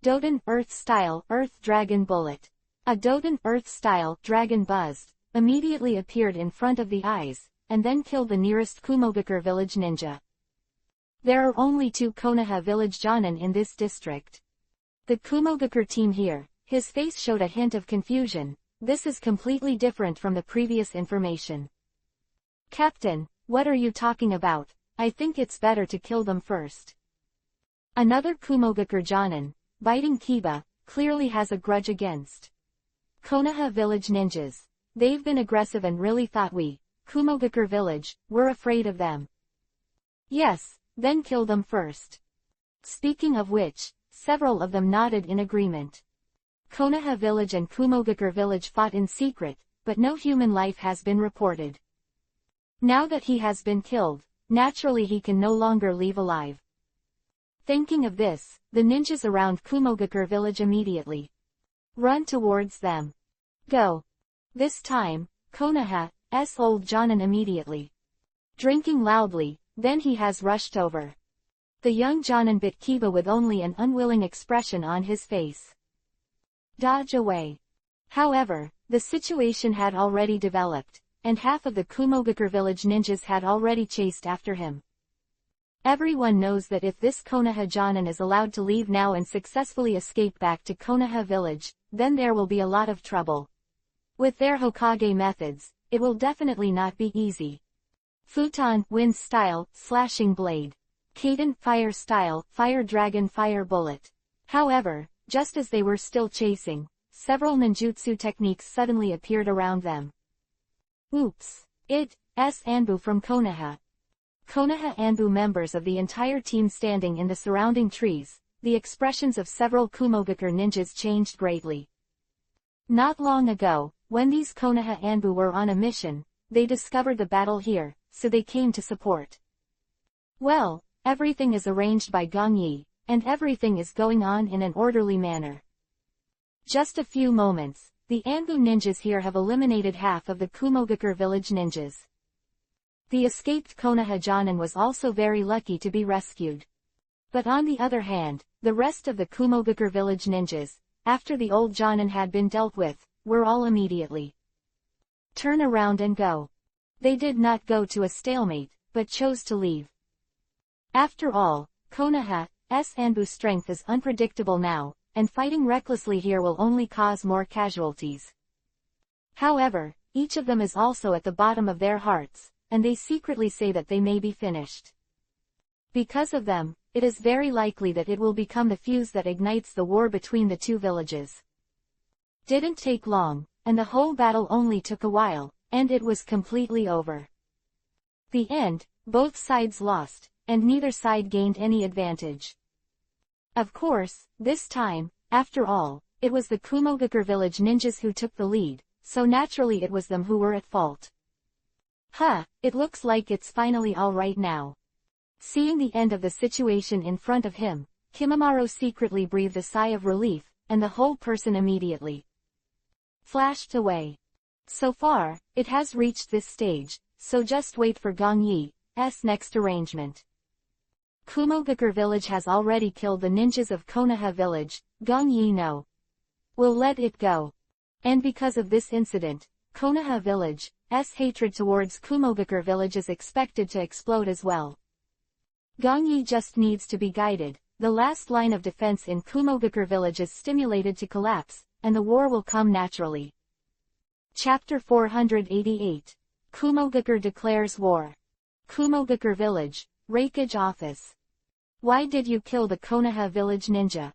Doden Earth Style Earth Dragon Bullet. A Doden Earth Style Dragon buzzed, immediately appeared in front of the eyes, and then kill the nearest Kumogakure village ninja. There are only 2 Konoha village Jonin in this district. The Kumogakure team here, his face showed a hint of confusion. This is completely different from the previous information. Captain, what are you talking about? I think it's better to kill them first. Another Kumogakure Jonin, biting Kiba, clearly has a grudge against Konoha village ninjas. They've been aggressive and really thought we, Kumogakure village, were afraid of them. Yes, then kill them first. Speaking of which, several of them nodded in agreement. Konoha village and Kumogakure village fought in secret, but no human life has been reported. Now that he has been killed, naturally he can no longer leave alive. Thinking of this, the ninjas around Kumogakure village immediately run towards them. Go. This time, Konoha's old Jonin immediately drinking loudly, then he has rushed over. The young Jonin bit Kiba with only an unwilling expression on his face. Dodge away. However, the situation had already developed, and half of the Kumogakure village ninjas had already chased after him. Everyone knows that if this Konoha Jonin is allowed to leave now and successfully escape back to Konoha village, then there will be a lot of trouble. With their Hokage methods, it will definitely not be easy. Futon, wind style, slashing blade. Kaden, fire style, fire dragon, fire bullet. However, just as they were still chasing, several ninjutsu techniques suddenly appeared around them. Oops. It's Anbu from Konoha. Konoha Anbu members of the entire team standing in the surrounding trees, the expressions of several Kumogakure ninjas changed greatly. Not long ago, when these Konoha Anbu were on a mission, they discovered the battle here, so they came to support. Well, everything is arranged by Gong Yi, and everything is going on in an orderly manner. Just a few moments, the Anbu ninjas here have eliminated half of the Kumogakure village ninjas. The escaped Konoha Jonin was also very lucky to be rescued. But on the other hand, the rest of the Kumogakure village ninjas, after the old Jonin had been dealt with, were all immediately turn around and go. They did not go to a stalemate, but chose to leave. After all, Konoha's Anbu strength is unpredictable now, and fighting recklessly here will only cause more casualties. However, each of them is also at the bottom of their hearts, and they secretly say that they may be finished. Because of them, it is very likely that it will become the fuse that ignites the war between the 2 villages. Didn't take long, and the whole battle only took a while, and it was completely over. The end, both sides lost, and neither side gained any advantage. Of course, this time, after all, it was the Kumogakure village ninjas who took the lead, so naturally it was them who were at fault. It looks like it's finally all right now. Seeing the end of the situation in front of him, Kimimaro secretly breathed a sigh of relief, and the whole person immediately flashed away. So far, it has reached this stage, so just wait for Gong Yi's next arrangement. Kumogakure village has already killed the ninjas of Konoha village, Gong Yi no will let it go. And because of this incident, Konoha village's hatred towards Kumogakure village is expected to explode as well. Gong Yi just needs to be guided. The last line of defense in Kumogakure village is stimulated to collapse, and the war will come naturally. Chapter 488. Kumogakure declares war. Kumogakure village, Reikage office. Why did you kill the Konoha village ninja?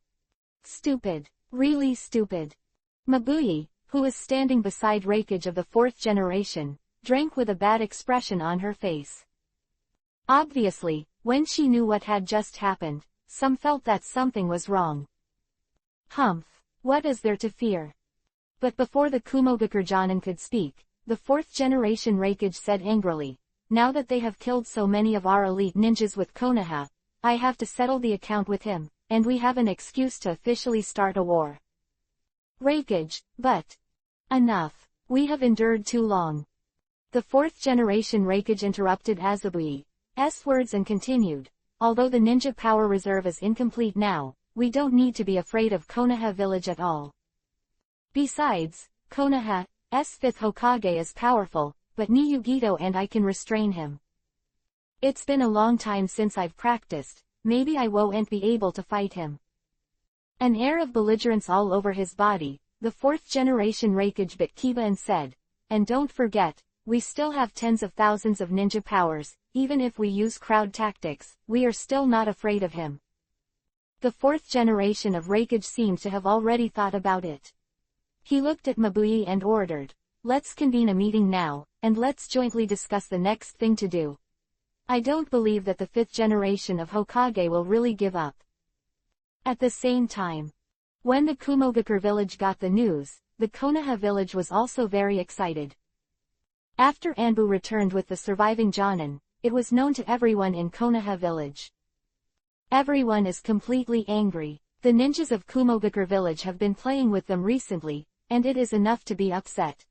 Stupid. Really stupid. Mabuyi, who is standing beside Reikage of the 4th generation, drank with a bad expression on her face. Obviously, when she knew what had just happened, some felt that something was wrong. Humph. What is there to fear? But before the Kumogakure Jonin could speak, the 4th generation Reikage said angrily, now that they have killed so many of our elite ninjas with Konoha, I have to settle the account with him, and we have an excuse to officially start a war. Reikage, but enough. We have endured too long. The 4th generation Reikage interrupted Azabui's words and continued, although the ninja power reserve is incomplete now, we don't need to be afraid of Konoha village at all. Besides, Konoha's 5th Hokage is powerful, but Niyugito and I can restrain him. It's been a long time since I've practiced, maybe I won't be able to fight him. An air of belligerence all over his body, the fourth-generation Reikage bit Kiba and said, and don't forget, we still have tens of thousands of ninja powers, even if we use crowd tactics, we are still not afraid of him. The fourth generation of Reikage seemed to have already thought about it. He looked at Mabui and ordered, let's convene a meeting now, and let's jointly discuss the next thing to do. I don't believe that the fifth generation of Hokage will really give up. At the same time, when the Kumogakure village got the news, the Konoha village was also very excited. After Anbu returned with the surviving Jonin, it was known to everyone in Konoha village. Everyone is completely angry. The ninjas of Kumogakure village have been playing with them recently, and it is enough to be upset.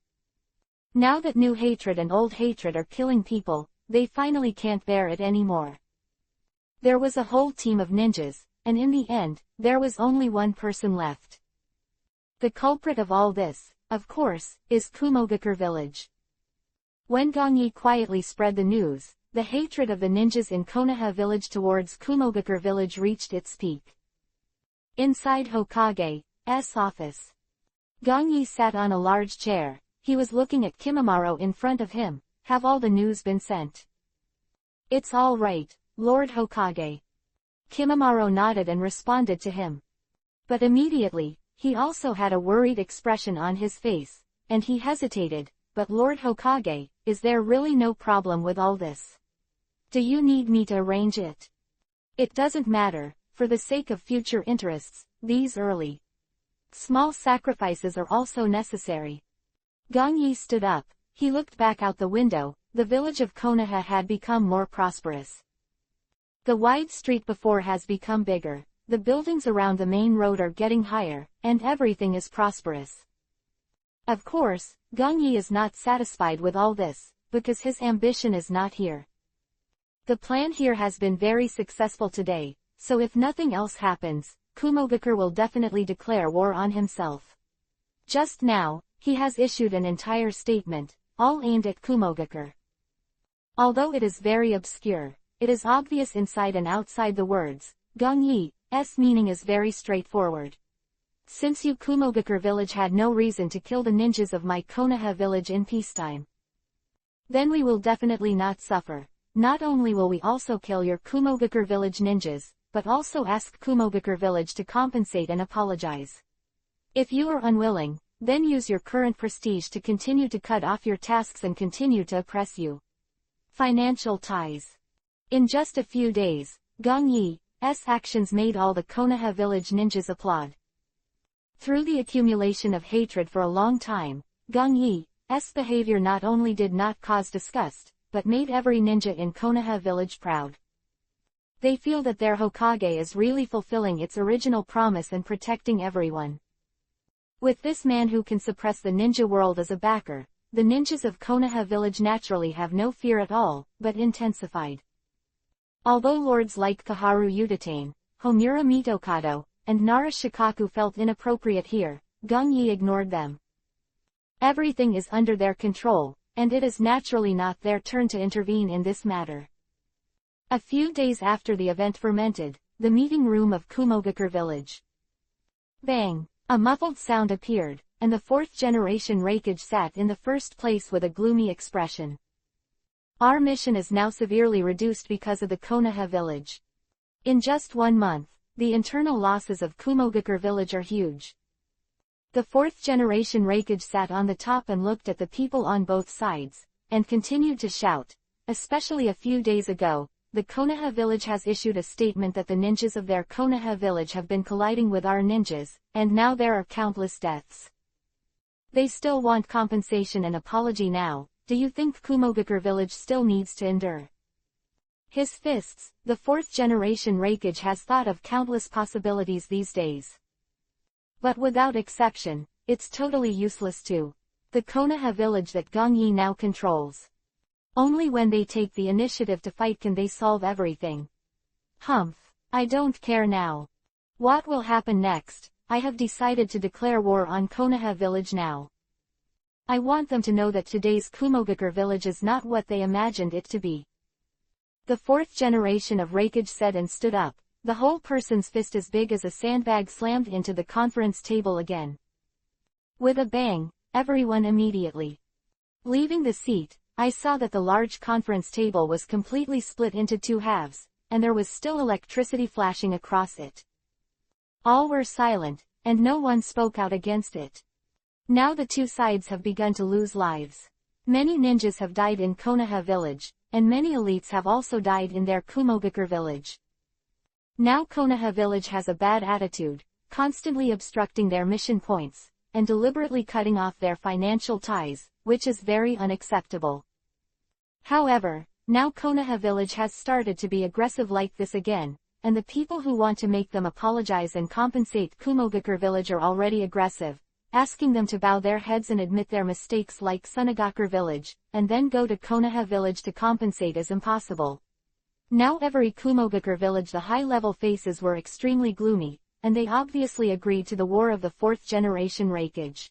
Now that new hatred and old hatred are killing people, they finally can't bear it anymore. There was a whole team of ninjas, and in the end, there was only one person left. The culprit of all this, of course, is Kumogakure village. When Gongyi quietly spread the news, the hatred of the ninjas in Konoha village towards Kumogakure village reached its peak. Inside Hokage's office, Gongyi sat on a large chair. He was looking at Kimimaro in front of him. Have all the news been sent? It's all right, Lord Hokage. Kimimaro nodded and responded to him. But immediately, he also had a worried expression on his face, and he hesitated. But Lord Hokage, is there really no problem with all this? Do you need me to arrange it? It doesn't matter, for the sake of future interests, these early small sacrifices are also necessary. Gongyi stood up. He looked back out the window. The village of Konoha had become more prosperous. The wide street before has become bigger. The buildings around the main road are getting higher, and everything is prosperous. Of course, Gongyi is not satisfied with all this, because his ambition is not here. The plan here has been very successful today, so if nothing else happens, Kumogakure will definitely declare war on himself. Just now, he has issued an entire statement, all aimed at Kumogakure. Although it is very obscure, it is obvious inside and outside the words. Gongyi's meaning is very straightforward. Since you Kumogakure village had no reason to kill the ninjas of my Konoha village in peacetime, then we will definitely not suffer. Not only will we also kill your Kumogakure village ninjas, but also ask Kumogakure village to compensate and apologize. If you are unwilling, then use your current prestige to continue to cut off your tasks and continue to oppress you. Financial ties. In just a few days, Gongyi's actions made all the Konoha village ninjas applaud. Through the accumulation of hatred for a long time, Gongyi's behavior not only did not cause disgust, but made every ninja in Konoha village proud. They feel that their Hokage is really fulfilling its original promise and protecting everyone. With this man who can suppress the ninja world as a backer, the ninjas of Konoha village naturally have no fear at all, but intensified. Although lords like Kaharu Udatane, Homura Mitokado, and Nara Shikaku felt inappropriate here, Gongyi ignored them. Everything is under their control, and it is naturally not their turn to intervene in this matter. A few days after the event fermented, the meeting room of Kumogakure village. Bang! A muffled sound appeared, and the fourth-generation Reikage sat in the first place with a gloomy expression. Our mission is now severely reduced because of the Konoha village. In just 1 month, the internal losses of Kumogakure village are huge. The fourth-generation Reikage sat on the top and looked at the people on both sides, and continued to shout. Especially a few days ago, the Konoha village has issued a statement that the ninjas of their Konoha village have been colliding with our ninjas, and now there are countless deaths. They still want compensation and apology now. Do you think Kumogakure village still needs to endure? His fists, the fourth-generation Reikage has thought of countless possibilities these days. But without exception, it's totally useless to the Konoha village that Gongyi now controls. Only when they take the initiative to fight can they solve everything. Humph. I don't care now. What will happen next? I have decided to declare war on Konoha village now. I want them to know that today's Kumogakure village is not what they imagined it to be. The fourth generation of Rakage said and stood up, the whole person's fist as big as a sandbag slammed into the conference table again. With a bang, everyone immediately leaving the seat, I saw that the large conference table was completely split into two halves, and there was still electricity flashing across it. All were silent, and no one spoke out against it. Now the two sides have begun to lose lives. Many ninjas have died in Konoha village, and many elites have also died in their Kumogakure village. Now Konoha village has a bad attitude, constantly obstructing their mission points, and deliberately cutting off their financial ties, which is very unacceptable. However, now Konoha village has started to be aggressive like this again, and the people who want to make them apologize and compensate Kumogakure village are already aggressive, asking them to bow their heads and admit their mistakes like Sunagakure village, and then go to Konoha village to compensate is impossible. Now every Kumogakure village the high-level faces were extremely gloomy, and they obviously agreed to the war of the fourth generation Rakage.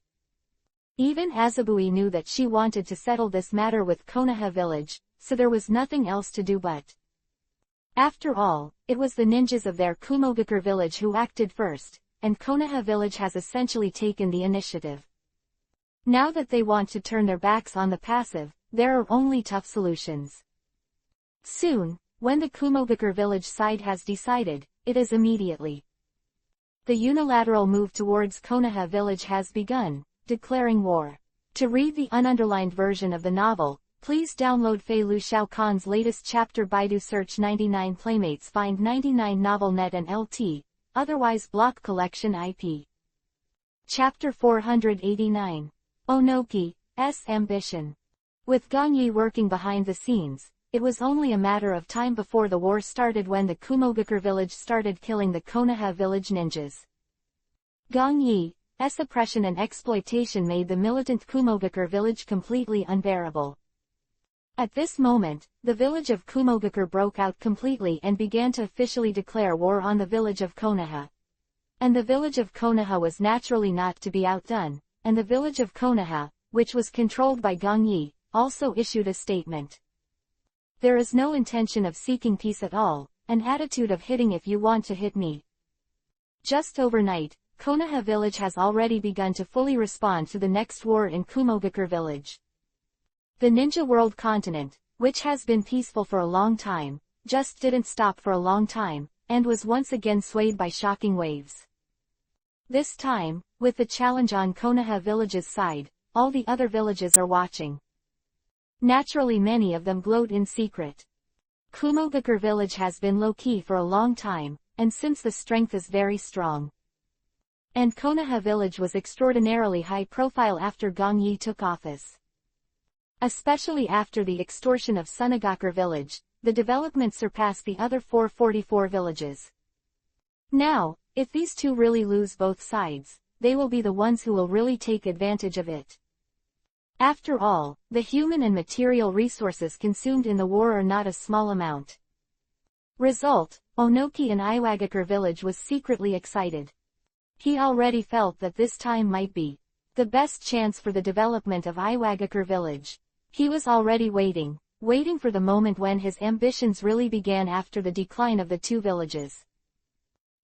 Even Azabui knew that she wanted to settle this matter with Konoha village, so there was nothing else to do but. After all, it was the ninjas of their Kumogakure village who acted first, and Konoha village has essentially taken the initiative. Now that they want to turn their backs on the passive, there are only tough solutions. Soon, when the Kumogakure village side has decided, it is immediately. The unilateral move towards Konoha village has begun, declaring war. To read the ununderlined version of the novel, please download Fei Lu Xiao Khan's latest chapter. Baidu search 99 Playmates, find 99 NovelNet and LT, otherwise block collection IP. Chapter 489. Onoki's Ambition. With Gongyi working behind the scenes, it was only a matter of time before the war started when the Kumogakure village started killing the Konoha village ninjas. Gongyi's oppression and exploitation made the militant Kumogakure village completely unbearable. At this moment, the village of Kumogakure broke out completely and began to officially declare war on the village of Konoha. And the village of Konoha was naturally not to be outdone, and the village of Konoha, which was controlled by Gongyi, also issued a statement. There is no intention of seeking peace at all, an attitude of hitting if you want to hit me. Just overnight, Konoha village has already begun to fully respond to the next war in Kumogakure village. The Ninja World continent, which has been peaceful for a long time, just didn't stop for a long time, and was once again swayed by shocking waves. This time, with the challenge on Konoha village's side, all the other villages are watching. Naturally many of them gloat in secret. Kumogakure village has been low-key for a long time, and since the strength is very strong. And Konoha village was extraordinarily high-profile after Gongyi took office. Especially after the extortion of Sunagakure village, the development surpassed the other 444 villages. Now, if these two really lose both sides, they will be the ones who will really take advantage of it. After all, the human and material resources consumed in the war are not a small amount. Result, Onoki in Iwagakure village was secretly excited. He already felt that this time might be the best chance for the development of Iwagakure village. He was already waiting for the moment when his ambitions really began after the decline of the two villages.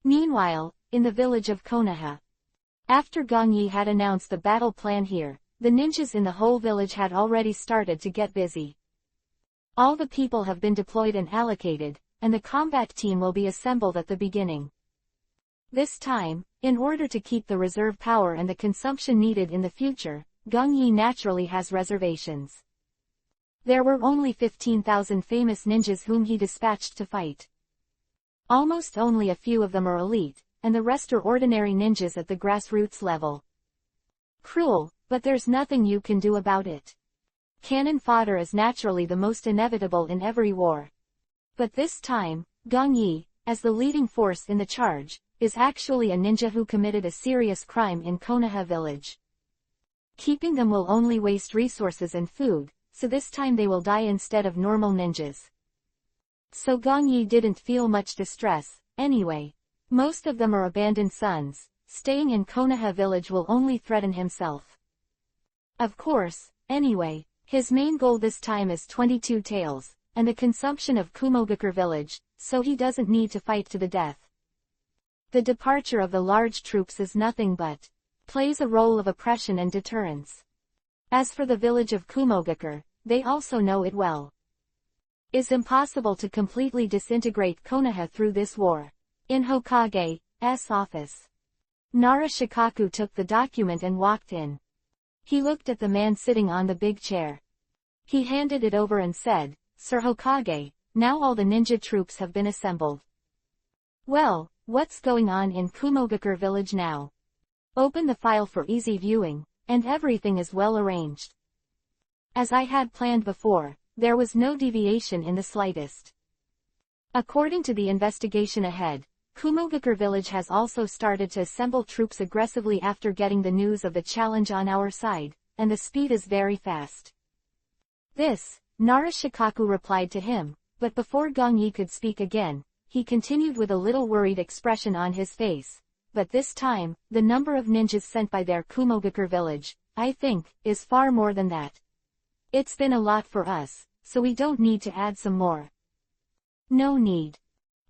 Meanwhile, in the village of Konoha, after Gongyi had announced the battle plan here, the ninjas in the whole village had already started to get busy. All the people have been deployed and allocated, and the combat team will be assembled at the beginning. This time, in order to keep the reserve power and the consumption needed in the future, Gongyi naturally has reservations. There were only 15,000 famous ninjas whom he dispatched to fight. Almost only a few of them are elite, and the rest are ordinary ninjas at the grassroots level. Cruel, but there's nothing you can do about it. Cannon fodder is naturally the most inevitable in every war. But this time, Gongyi, as the leading force in the charge, is actually a ninja who committed a serious crime in Konoha village. Keeping them will only waste resources and food, so this time they will die instead of normal ninjas. So Gongyi didn't feel much distress, anyway. Most of them are abandoned sons, staying in Konoha village will only threaten himself. Of course, anyway, his main goal this time is 22 taels, and the consumption of Kumogakure village, so he doesn't need to fight to the death. The departure of the large troops is nothing but plays a role of oppression and deterrence. As for the village of Kumogakure, they also know it well. It's impossible to completely disintegrate Konoha through this war. In Hokage's office, Nara Shikaku took the document and walked in. He looked at the man sitting on the big chair. He handed it over and said, "Sir Hokage, now all the ninja troops have been assembled. Well, what's going on in Kumogakure village now? Open the file for easy viewing, and everything is well arranged." As I had planned before, there was no deviation in the slightest. According to the investigation ahead, Kumogakure village has also started to assemble troops aggressively after getting the news of the challenge on our side, and the speed is very fast. This, Nara Shikaku replied to him, but before Gong Yi could speak again, he continued with a little worried expression on his face. But this time, the number of ninjas sent by their Kumogakure village, I think, is far more than that. It's been a lot for us, so we don't need to add some more. No need.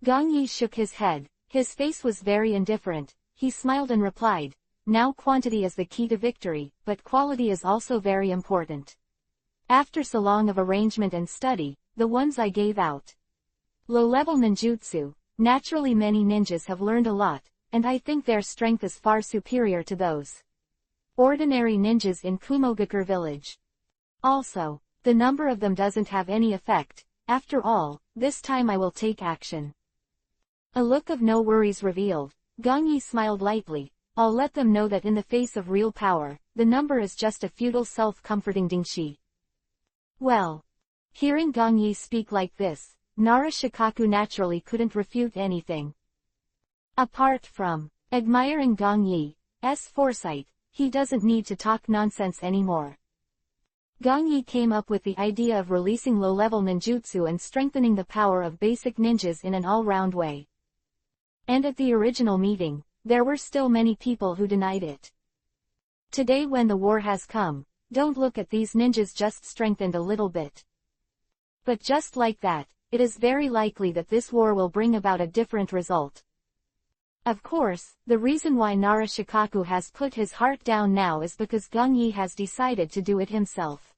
Gong Yi shook his head. His face was very indifferent. He smiled and replied, "Now quantity is the key to victory, but quality is also very important. After so long of arrangement and study, the ones I gave out. Low-level ninjutsu, naturally many ninjas have learned a lot, and I think their strength is far superior to those ordinary ninjas in Kumogakure village. Also, the number of them doesn't have any effect. After all, this time I will take action." A look of no worries revealed. Gong Yi smiled lightly. "I'll let them know that in the face of real power, the number is just a futile self-comforting dingshi." Well, hearing Gong Yi speak like this, Nara Shikaku naturally couldn't refute anything. Apart from admiring Gong Yi's foresight, he doesn't need to talk nonsense anymore. Gong Yi came up with the idea of releasing low-level ninjutsu and strengthening the power of basic ninjas in an all-round way. And at the original meeting, there were still many people who denied it. Today when the war has come, don't look at these ninjas just strengthened a little bit. But just like that, it is very likely that this war will bring about a different result. Of course, the reason why Nara Shikaku has put his heart down now is because Gong Yi has decided to do it himself.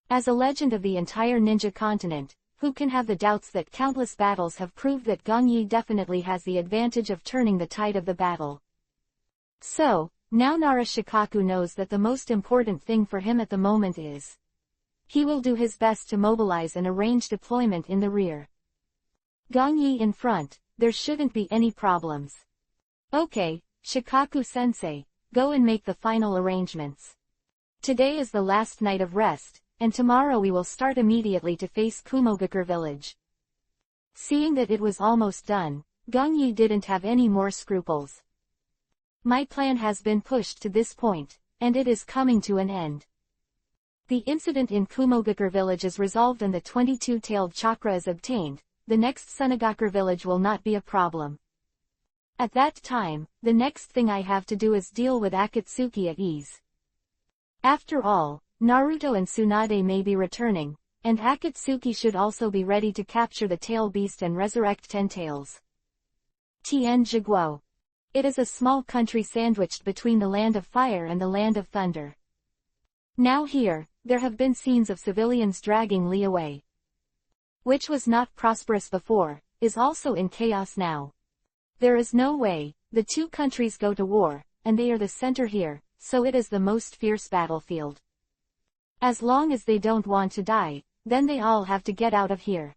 As a legend of the entire ninja continent, who can have the doubts that countless battles have proved that Gong Yi definitely has the advantage of turning the tide of the battle. So, now Nara Shikaku knows that the most important thing for him at the moment is he will do his best to mobilize and arrange deployment in the rear. Gong Yi in front, there shouldn't be any problems. Okay, Shikaku-sensei, go and make the final arrangements. Today is the last night of rest, and tomorrow we will start immediately to face Kumogakure village. Seeing that it was almost done, Gong Yi didn't have any more scruples. My plan has been pushed to this point, and it is coming to an end. The incident in Kumogakure village is resolved and the 22-tailed chakra is obtained. The next Sunagakure village will not be a problem. At that time, the next thing I have to do is deal with Akatsuki at ease. After all, Naruto and Tsunade may be returning, and Akatsuki should also be ready to capture the tail beast and resurrect 10 tails. Tianjiguo. It is a small country sandwiched between the land of fire and the land of thunder. Now here, there have been scenes of civilians dragging Li away. Which was not prosperous before, is also in chaos now. There is no way, the two countries go to war, and they are the center here, so it is the most fierce battlefield. As long as they don't want to die, then they all have to get out of here.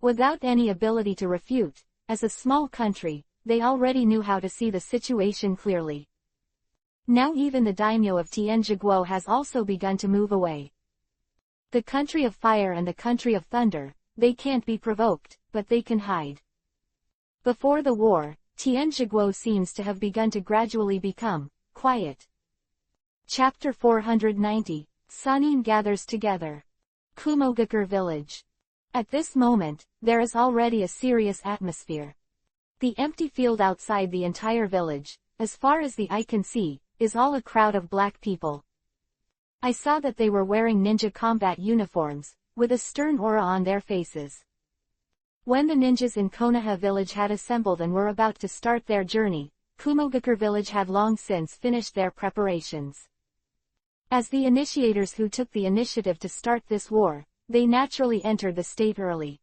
Without any ability to refute, as a small country, they already knew how to see the situation clearly. Now even the daimyo of Tianjiguo has also begun to move away. The country of fire and the country of thunder, they can't be provoked, but they can hide. Before the war, Tianjiguo seems to have begun to gradually become quiet. Chapter 490, Sanin gathers together. Kumogakure village. At this moment, there is already a serious atmosphere. The empty field outside the entire village, as far as the eye can see, is all a crowd of black people. I saw that they were wearing ninja combat uniforms, with a stern aura on their faces. When the ninjas in Konoha village had assembled and were about to start their journey, Kumogakure village had long since finished their preparations. As the initiators who took the initiative to start this war, they naturally entered the state early.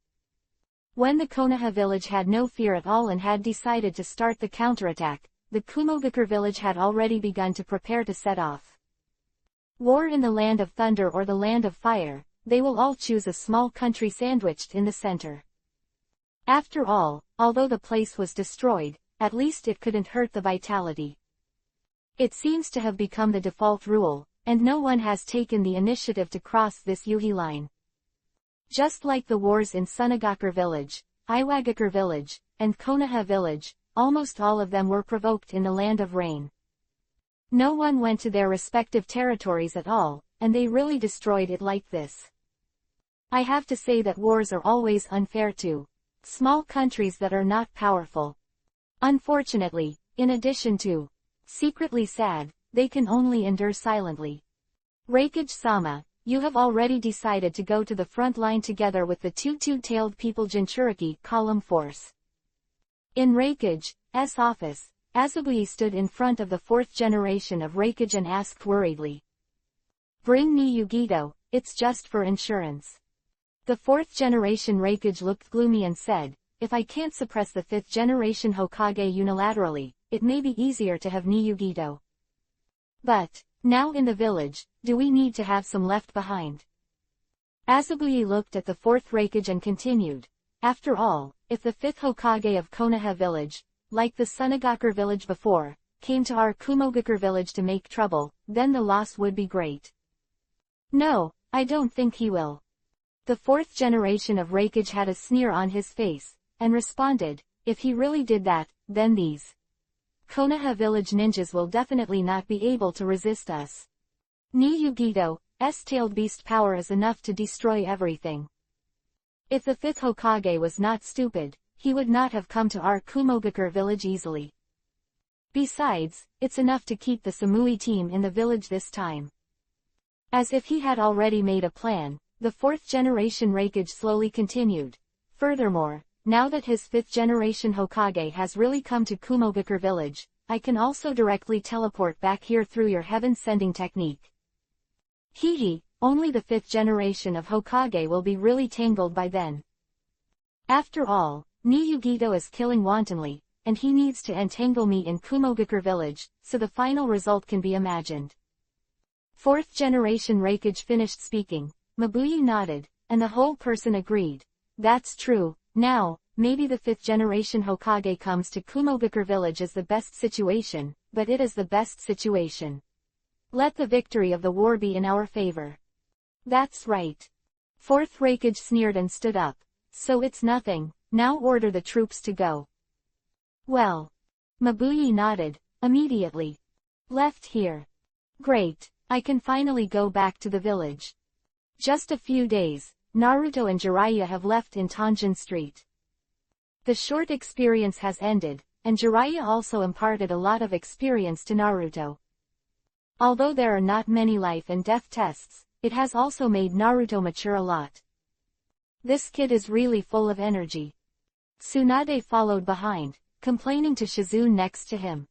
When the Konoha village had no fear at all and had decided to start the counterattack, the Kumogakure village had already begun to prepare to set off. War in the land of thunder or the land of fire, they will all choose a small country sandwiched in the center. After all, although the place was destroyed, at least it couldn't hurt the vitality. It seems to have become the default rule, and no one has taken the initiative to cross this Yuhi line. Just like the wars in Sunagakure village, Iwagakure village, and Konoha village, almost all of them were provoked in the land of rain. No one went to their respective territories at all, and they really destroyed it like this. I have to say that wars are always unfair to small countries that are not powerful. Unfortunately, in addition to secretly sad, they can only endure silently. Reikage-sama, you have already decided to go to the front line together with the two-tailed people Jinchuriki column force. In Reikage's office, Azabui stood in front of the fourth generation of Reikage and asked worriedly. Bring me Yugito, it's just for insurance. The fourth generation Reikage looked gloomy and said, if I can't suppress the fifth generation Hokage unilaterally, it may be easier to have ni Yugito. But, now in the village, do we need to have some left behind? Azabui looked at the fourth Reikage and continued, after all, if the fifth Hokage of Konoha village, like the Sunagakure village before, came to our Kumogakure village to make trouble, then the loss would be great. No, I don't think he will. The fourth generation of Reikage had a sneer on his face, and responded, if he really did that, then these Konoha village ninjas will definitely not be able to resist us. Ni Yugito's tailed beast power is enough to destroy everything. If the fifth Hokage was not stupid, he would not have come to our Kumogakure village easily. Besides, it's enough to keep the Samui team in the village this time. As if he had already made a plan, the fourth generation Reikage slowly continued. Furthermore, now that his fifth generation Hokage has really come to Kumogakure village, I can also directly teleport back here through your heaven-sending technique. Hehe, only the fifth generation of Hokage will be really tangled by then. After all, Ni Yugito is killing wantonly, and he needs to entangle me in Kumogakure village, so the final result can be imagined. Fourth generation Reikage finished speaking, Mabuyu nodded, and the whole person agreed. That's true, now, maybe the fifth generation Hokage comes to Kumogakure village as the best situation, but it is the best situation. Let the victory of the war be in our favor. That's right. Fourth Reikage sneered and stood up. So it's nothing, now order the troops to go. Well. Mabuyu nodded, immediately. Left here. Great, I can finally go back to the village. Just a few days, Naruto and Jiraiya have left in Tonjin Street. The short experience has ended, and Jiraiya also imparted a lot of experience to Naruto. Although there are not many life and death tests, it has also made Naruto mature a lot. This kid is really full of energy. Tsunade followed behind, complaining to Shizune next to him.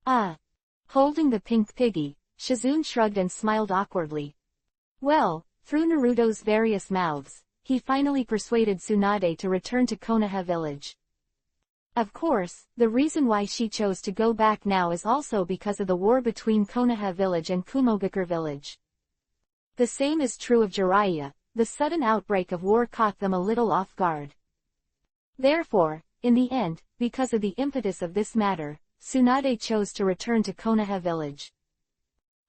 Ah. Holding the pink piggy, Shizune shrugged and smiled awkwardly. Well, through Naruto's various mouths, he finally persuaded Tsunade to return to Konoha village. Of course, the reason why she chose to go back now is also because of the war between Konoha village and Kumogakure village. The same is true of Jiraiya. The sudden outbreak of war caught them a little off guard. Therefore, in the end, because of the impetus of this matter, Tsunade chose to return to Konoha village.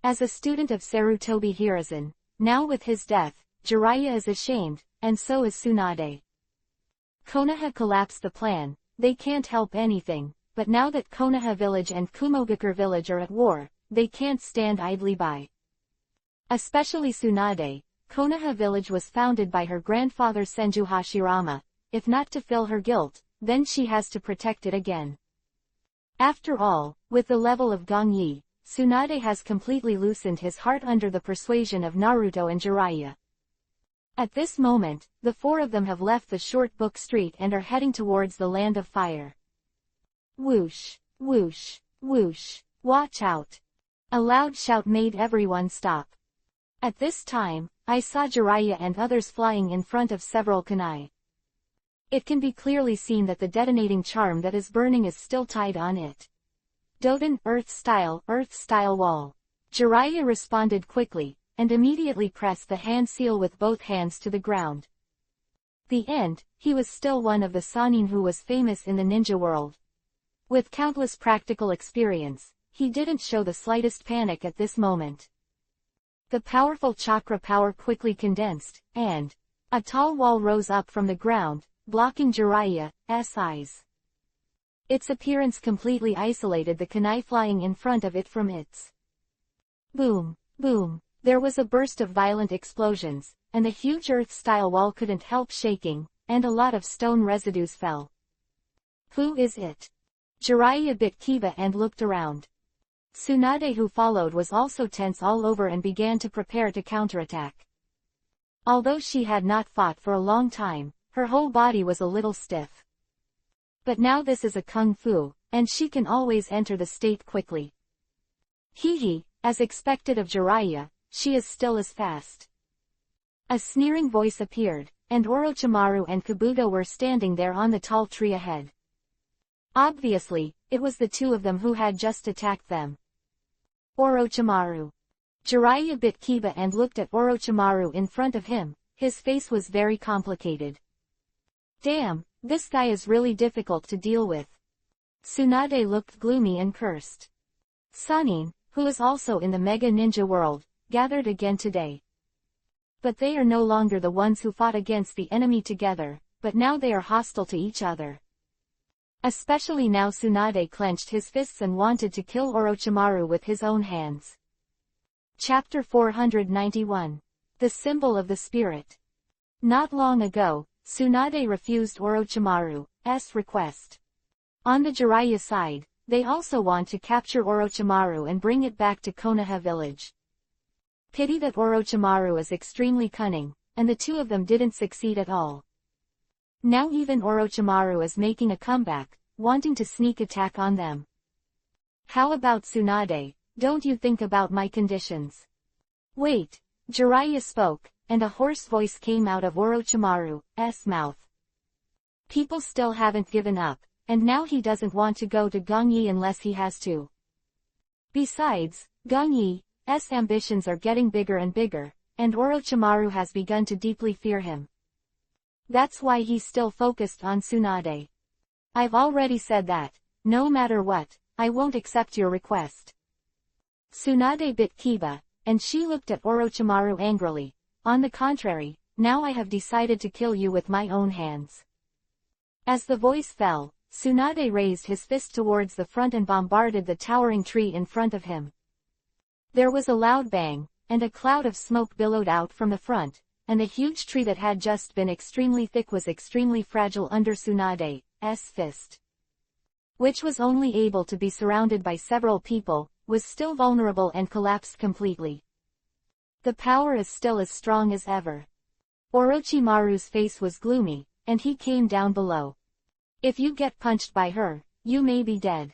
As a student of Sarutobi Hiruzen, now with his death, Jiraiya is ashamed, and so is Tsunade. Konoha collapsed the plan, they can't help anything, but now that Konoha village and Kumogakure village are at war, they can't stand idly by. Especially Tsunade. Konoha village was founded by her grandfather Senju Hashirama. If not to fill her guilt, then she has to protect it again. After all, with the level of Gongyi, Tsunade has completely loosened his heart under the persuasion of Naruto and Jiraiya. At this moment, the four of them have left the short book street and are heading towards the land of fire. Whoosh, whoosh, whoosh, watch out. A loud shout made everyone stop. At this time, I saw Jiraiya and others flying in front of several kunai. It can be clearly seen that the detonating charm that is burning is still tied on it. Doden, Earth style wall. Jiraiya responded quickly, and immediately pressed the hand seal with both hands to the ground. The end, he was still one of the Sannin who was famous in the ninja world. With countless practical experience, he didn't show the slightest panic at this moment. The powerful chakra power quickly condensed, and a tall wall rose up from the ground, blocking Jiraiya's eyes. Its appearance completely isolated the kunai flying in front of it from its. Boom, boom. There was a burst of violent explosions, and the huge Earth-style wall couldn't help shaking, and a lot of stone residues fell. Who is it? Jiraiya bit Kiba and looked around. Tsunade, who followed, was also tense all over and began to prepare to counterattack. Although she had not fought for a long time, her whole body was a little stiff. But now this is a kung fu, and she can always enter the state quickly. Hee, as expected of Jiraiya, she is still as fast. A sneering voice appeared, and Orochimaru and Kabuto were standing there on the tall tree ahead. Obviously, it was the two of them who had just attacked them. Orochimaru. Jiraiya bit Kiba and looked at Orochimaru in front of him. His face was very complicated. Damn, this guy is really difficult to deal with. Tsunade looked gloomy and cursed. Sannin, who is also in the Mega Ninja world, gathered again today. But they are no longer the ones who fought against the enemy together, but now they are hostile to each other. Especially now Tsunade clenched his fists and wanted to kill Orochimaru with his own hands. Chapter 491. The Symbol of the Spirit. Not long ago, Tsunade refused Orochimaru's request. On the Jiraiya side, they also want to capture Orochimaru and bring it back to Konoha village. Pity that Orochimaru is extremely cunning, and the two of them didn't succeed at all. Now even Orochimaru is making a comeback, wanting to sneak attack on them. How about Tsunade, don't you think about my conditions? Wait, Jiraiya spoke, and a hoarse voice came out of Orochimaru's mouth. People still haven't given up, and now he doesn't want to go to Gongyi unless he has to. Besides, Gongyi's ambitions are getting bigger and bigger, and Orochimaru has begun to deeply fear him. That's why he's still focused on Tsunade. I've already said that, no matter what, I won't accept your request. Tsunade bit Kiba, and she looked at Orochimaru angrily. On the contrary, now I have decided to kill you with my own hands. As the voice fell, Tsunade raised his fist towards the front and bombarded the towering tree in front of him. There was a loud bang, and a cloud of smoke billowed out from the front, and the huge tree that had just been extremely thick was extremely fragile under Tsunade's fist. Which was only able to be surrounded by several people, was still vulnerable and collapsed completely. The power is still as strong as ever. Orochimaru's face was gloomy, and he came down below. If you get punched by her, you may be dead.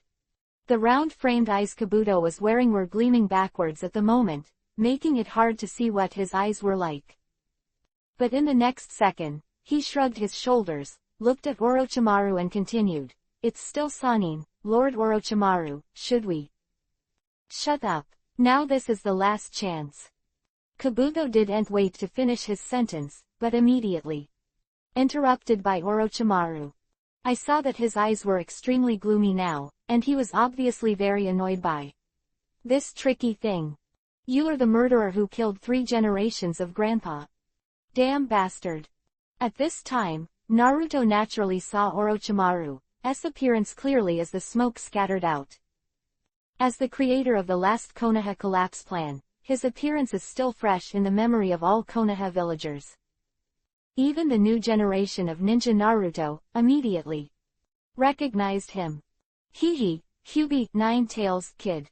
The round-framed eyes Kabuto was wearing were gleaming backwards at the moment, making it hard to see what his eyes were like. But in the next second, he shrugged his shoulders, looked at Orochimaru and continued, "It's still Sannin, Lord Orochimaru, should we?" "Shut up. Now this is the last chance." Kabuto didn't wait to finish his sentence, but immediately interrupted by Orochimaru. I saw that his eyes were extremely gloomy now, and he was obviously very annoyed by this tricky thing. "You are the murderer who killed 3 generations of Grandpa. Damn bastard." At this time, Naruto naturally saw Orochimaru's appearance clearly as the smoke scattered out. As the creator of the last Konoha collapse plan, his appearance is still fresh in the memory of all Konoha villagers. Even the new generation of ninja Naruto immediately recognized him. Hee, Kyuubi, Nine-Tails Kid.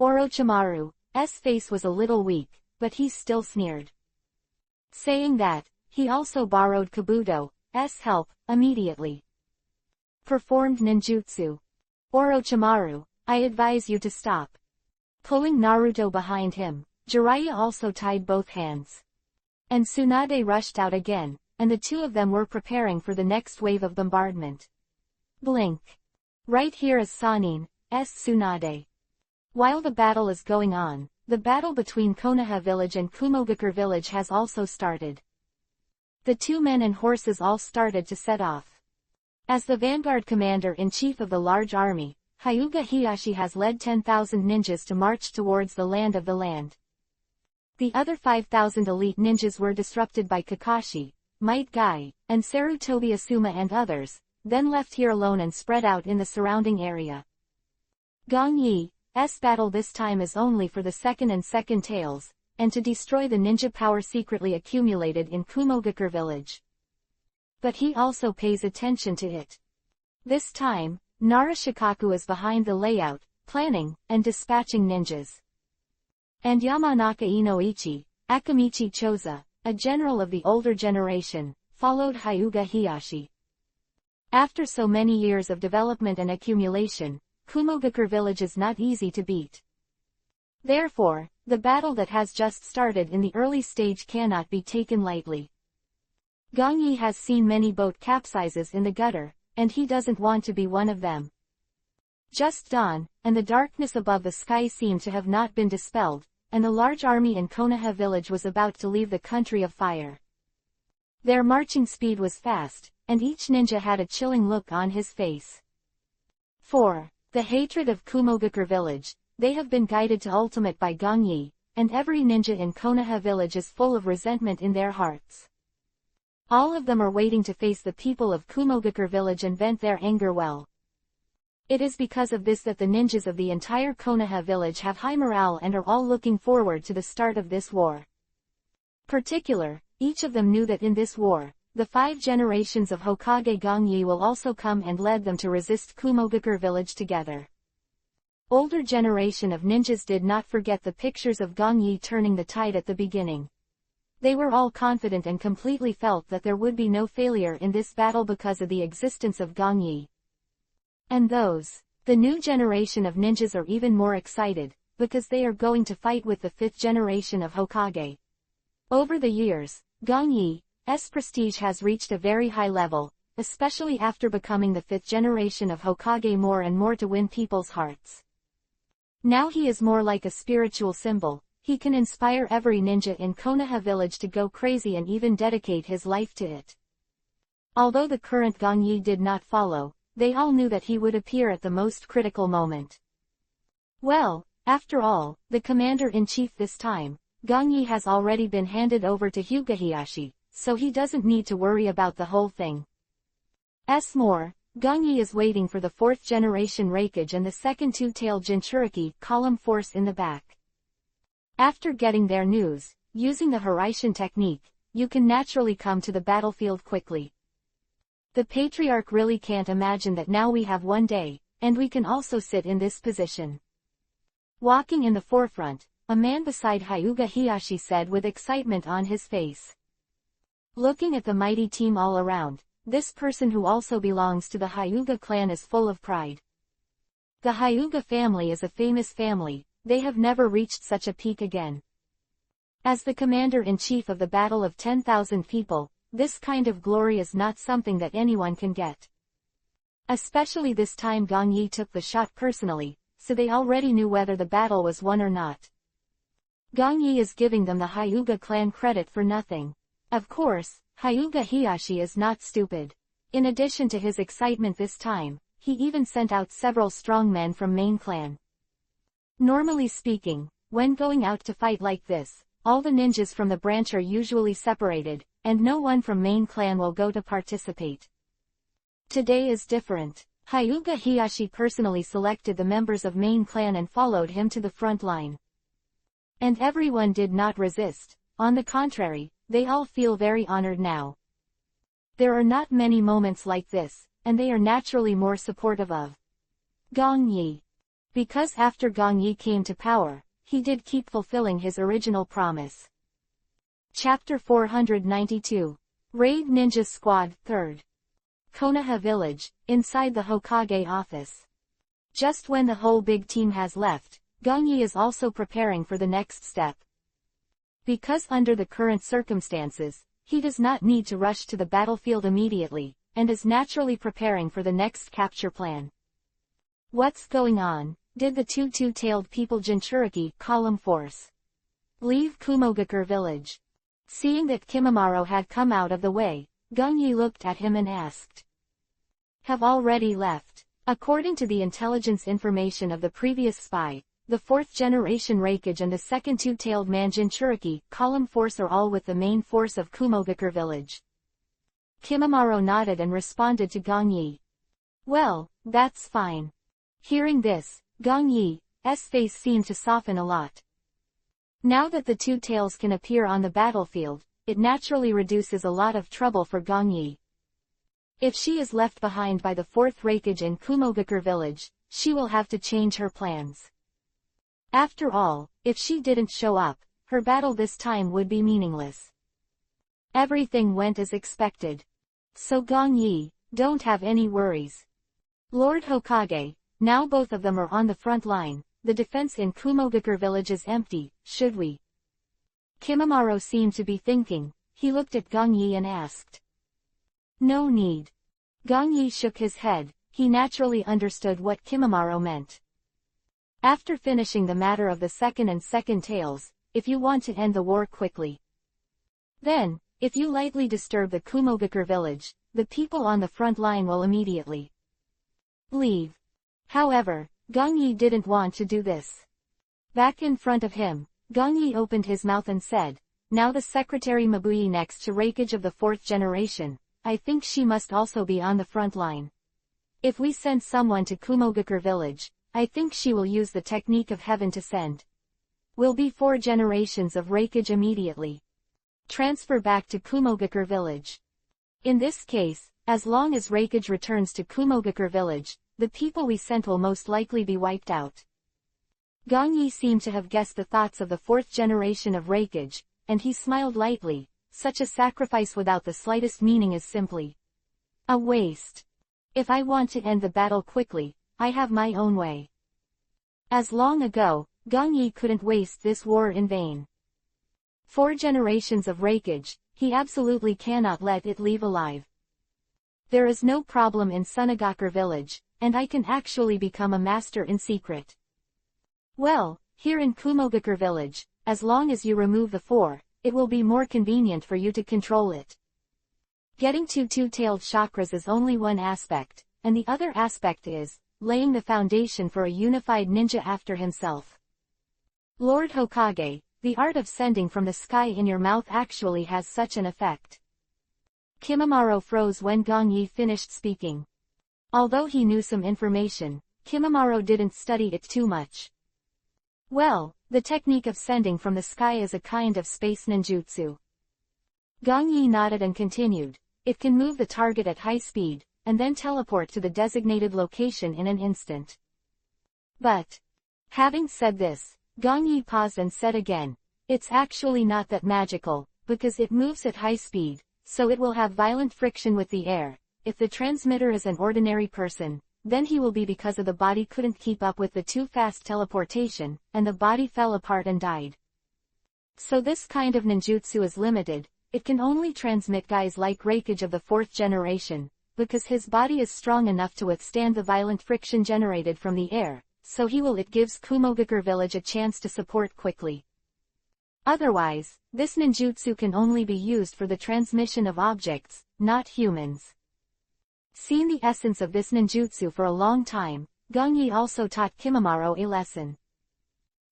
Orochimaru's face was a little weak, but he still sneered. Saying that, he also borrowed Kabuto's help, immediately. Performed ninjutsu. Orochimaru, I advise you to stop. Pulling Naruto behind him, Jiraiya also tied both hands. And Tsunade rushed out again, and the two of them were preparing for the next wave of bombardment. Blink. Right here is Sannin's Tsunade. While the battle is going on, the battle between Konoha village and Kumogakure village has also started. The two men and horses all started to set off. As the vanguard commander-in-chief of the large army, Hyuga Heihachi has led 10,000 ninjas to march towards the land of the land. The other 5,000 elite ninjas were disrupted by Kakashi, Might Guy, and Sarutobi Asuma and others, then left here alone and spread out in the surrounding area. Gong Yi's battle this time is only for the second tails, and to destroy the ninja power secretly accumulated in Kumogakure village. But he also pays attention to it. This time, Nara Shikaku is behind the layout, planning, and dispatching ninjas. And Yamanaka Inoichi, Akamichi Choza, a general of the older generation, followed Hyuga Heihachi. After so many years of development and accumulation, Kumogakure village is not easy to beat. Therefore, the battle that has just started in the early stage cannot be taken lightly. Gong Yi has seen many boat capsizes in the gutter, and he doesn't want to be one of them. Just dawn, and the darkness above the sky seemed to have not been dispelled, and the large army in Konoha village was about to leave the country of fire. Their marching speed was fast, and each ninja had a chilling look on his face. For the hatred of Kumogakure village, they have been guided to ultimate by Gong Yi, and every ninja in Konoha village is full of resentment in their hearts. All of them are waiting to face the people of Kumogakure village and vent their anger well. It is because of this that the ninjas of the entire Konoha village have high morale and are all looking forward to the start of this war. Each of them knew that in this war, the 5 generations of Hokage Gong Yi will also come and lead them to resist Kumogakure village together. Older generation of ninjas did not forget the pictures of Gong Yi turning the tide at the beginning. They were all confident and completely felt that there would be no failure in this battle because of the existence of Gong Yi. And the new generation of ninjas are even more excited, because they are going to fight with the 5th generation of Hokage. Over the years, Gong Yi's prestige has reached a very high level, especially after becoming the 5th generation of Hokage more and more to win people's hearts. Now he is more like a spiritual symbol. He can inspire every ninja in Konoha village to go crazy and even dedicate his life to it. Although the current Gong Yi did not follow, they all knew that he would appear at the most critical moment. Well, after all, the commander-in-chief this time, Gong Yi has already been handed over to Hyuga Heihachi, so he doesn't need to worry about the whole thing. More, Gong Yi is waiting for the 4th generation Raikage and the second two-tailed Jinchuriki column force in the back. After getting their news, using the Hiraishin technique, you can naturally come to the battlefield quickly. The Patriarch really can't imagine that now we have 1 day, and we can also sit in this position. Walking in the forefront, a man beside Hyuga Heihachi said with excitement on his face. Looking at the mighty team all around, this person who also belongs to the Hyuga clan is full of pride. The Hyuga family is a famous family. They have never reached such a peak again. As the commander-in-chief of the battle of 10,000 people, this kind of glory is not something that anyone can get. Especially this time Gong Yi took the shot personally, so they already knew whether the battle was won or not. Gong Yi is giving them the Hyuga clan credit for nothing. Of course, Hyuga Heihachi is not stupid. In addition to his excitement this time, he even sent out several strong men from main clan. Normally speaking, when going out to fight like this, all the ninjas from the branch are usually separated, and no one from main clan will go to participate. Today is different. Hyuga Heihachi personally selected the members of main clan and followed him to the front line. And everyone did not resist. On the contrary, they all feel very honored now. There are not many moments like this, and they are naturally more supportive of Gong Yi. Because after Gong Yi came to power, he did keep fulfilling his original promise. Chapter 492. Raid Ninja Squad 3rd. Konoha Village, inside the Hokage office. Just when the whole big team has left, Gong Yi is also preparing for the next step. Because under the current circumstances, he does not need to rush to the battlefield immediately, and is naturally preparing for the next capture plan. What's going on? Did the two-tailed people Jinchuriki column force leave Kumogakure village? Seeing that Kimimaro had come out of the way, Gong Yi looked at him and asked. Have already left. According to the intelligence information of the previous spy, the 4th generation Reikage and the second two-tailed man Jinchuriki column force are all with the main force of Kumogakure village. Kimimaro nodded and responded to Gong Yi. Well, that's fine. Hearing this, Gong Yi's face seemed to soften a lot. Now that the two tails can appear on the battlefield, it naturally reduces a lot of trouble for Gong Yi. If she is left behind by the 4th Reikage in Kumogakure village, she will have to change her plans. After all, if she didn't show up, her battle this time would be meaningless. Everything went as expected. So Gong Yi, don't have any worries. Lord Hokage, now both of them are on the front line, the defense in Kumogakure village is empty, should we? Kimimaro seemed to be thinking. He looked at Gong Yi and asked. No need. Gong Yi shook his head. He naturally understood what Kimimaro meant. After finishing the matter of the second and second tails, if you want to end the war quickly, then, if you lightly disturb the Kumogakure village, the people on the front line will immediately leave. However, Gong Yi didn't want to do this. Back in front of him, Gong Yi opened his mouth and said, now the Secretary Mabuyi next to Reikage of the 4th generation, I think she must also be on the front line. If we send someone to Kumogakure village, I think she will use the technique of heaven to send. Will be 4 generations of Reikage immediately. Transfer back to Kumogakure village. In this case, as long as Reikage returns to Kumogakure village, the people we sent will most likely be wiped out. Gong Yi seemed to have guessed the thoughts of the 4th generation of Reikage, and he smiled lightly. Such a sacrifice without the slightest meaning is simply a waste. If I want to end the battle quickly, I have my own way. As long ago, Gong Yi couldn't waste this war in vain. 4 generations of Reikage, he absolutely cannot let it leave alive. There is no problem in Sunagakure village, and I can actually become a master in secret. Well, here in Kumogakure village, as long as you remove the 4, it will be more convenient for you to control it. Getting two-tailed chakras is only one aspect, and the other aspect is laying the foundation for a unified ninja after himself. Lord Hokage, the art of sending from the sky in your mouth actually has such an effect. Kimimaro froze when Gong Yi finished speaking. Although he knew some information, Kimimaro didn't study it too much. Well, the technique of sending from the sky is a kind of space ninjutsu. Gong Yi nodded and continued. It can move the target at high speed, and then teleport to the designated location in an instant. But, having said this, Gong Yi paused and said again, it's actually not that magical, because it moves at high speed, so it will have violent friction with the air. If the transmitter is an ordinary person, then he will be because of the body couldn't keep up with the too fast teleportation, and the body fell apart and died. So this kind of ninjutsu is limited. It can only transmit guys like Reikage of the 4th generation, because his body is strong enough to withstand the violent friction generated from the air, so it gives Kumogakure village a chance to support quickly. Otherwise, this ninjutsu can only be used for the transmission of objects, not humans. Seeing the essence of this ninjutsu for a long time, Gong Yi also taught Kimimaro a lesson.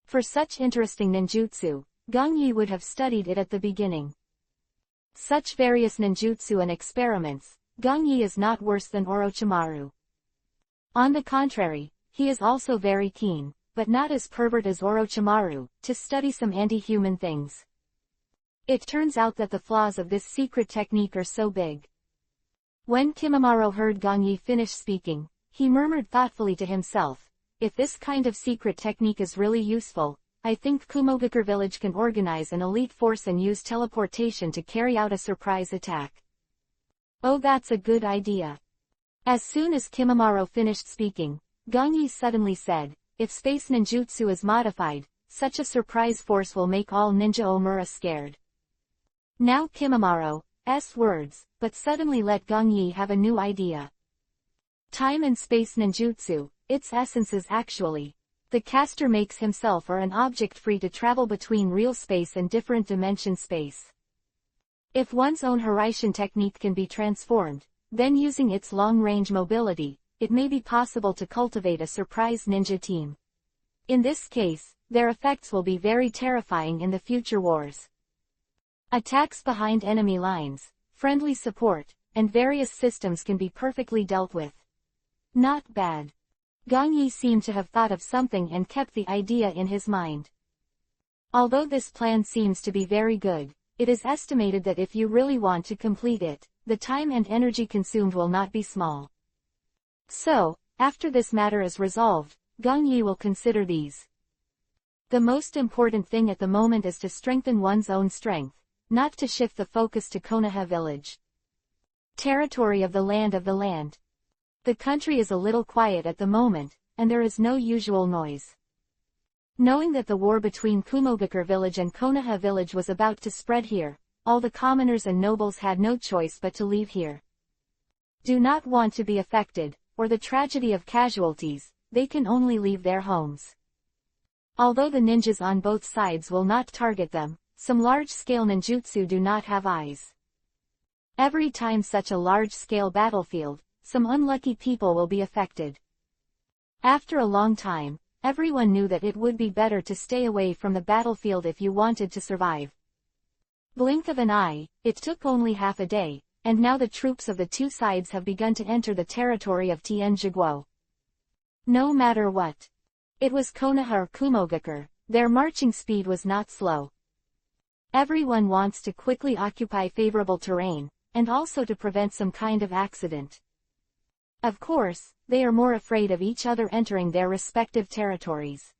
For such interesting ninjutsu, Gong Yi would have studied it at the beginning. Such various ninjutsu and experiments, Gong Yi is not worse than Orochimaru. On the contrary, he is also very keen, but not as pervert as Orochimaru, to study some anti-human things. It turns out that the flaws of this secret technique are so big. When Kimimaro heard Gong Yi finish speaking, he murmured thoughtfully to himself, if this kind of secret technique is really useful, I think Kumogakure village can organize an elite force and use teleportation to carry out a surprise attack. Oh, that's a good idea. As soon as Kimimaro finished speaking, Gongyi suddenly said, if space ninjutsu is modified, such a surprise force will make all ninja Omura scared. Now Kimimaro's words, but suddenly let Gongyi have a new idea. Time and space ninjutsu, its essence is actually, the caster makes himself or an object free to travel between real space and different dimension space. If one's own Hiraishin technique can be transformed, then using its long-range mobility, it may be possible to cultivate a surprise ninja team. In this case, their effects will be very terrifying in the future wars. Attacks behind enemy lines, friendly support, and various systems can be perfectly dealt with. Not bad. Gongyi seemed to have thought of something and kept the idea in his mind. Although this plan seems to be very good, it is estimated that if you really want to complete it, the time and energy consumed will not be small. So, after this matter is resolved, Gongyi will consider these. The most important thing at the moment is to strengthen one's own strength, not to shift the focus to Konoha village. Territory of the land of the land. The country is a little quiet at the moment, and there is no usual noise. Knowing that the war between Kumogakure village and Konoha village was about to spread here, all the commoners and nobles had no choice but to leave here. Do not want to be affected, or the tragedy of casualties, they can only leave their homes. Although the ninjas on both sides will not target them, some large-scale ninjutsu do not have eyes. Every time such a large-scale battlefield, some unlucky people will be affected. After a long time, everyone knew that it would be better to stay away from the battlefield if you wanted to survive. Blink of an eye, it took only half a day, and now the troops of the two sides have begun to enter the territory of Tianjiguo. No matter what. It was Konoha or Kumogakure, their marching speed was not slow. Everyone wants to quickly occupy favorable terrain, and also to prevent some kind of accident. Of course, they are more afraid of each other entering their respective territories.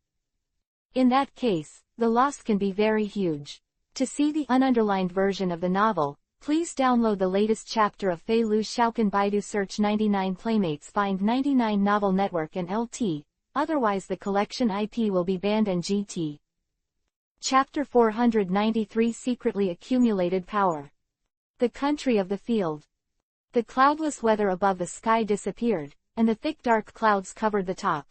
In that case, the loss can be very huge. To see the ununderlined version of the novel, please download the latest chapter of Fei Lu's Shaokan Baidu Search 99 Playmates Find 99 Novel Network and LT, otherwise the collection IP will be banned and GT. Chapter 493 Secretly Accumulated Power. The Country of the Field. The cloudless weather above the sky disappeared, and the thick dark clouds covered the top.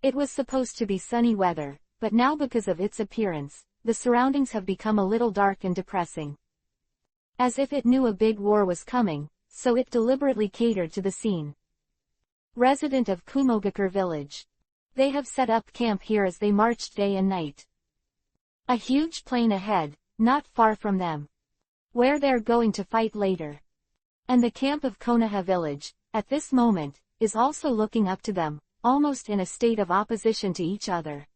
It was supposed to be sunny weather, but now because of its appearance, the surroundings have become a little dark and depressing. As if it knew a big war was coming, so it deliberately catered to the scene. Resident of Kumogakure village. They have set up camp here as they marched day and night. A huge plain ahead, not far from them. Where they're going to fight later. And the camp of Konoha village, at this moment, is also looking up to them, almost in a state of opposition to each other.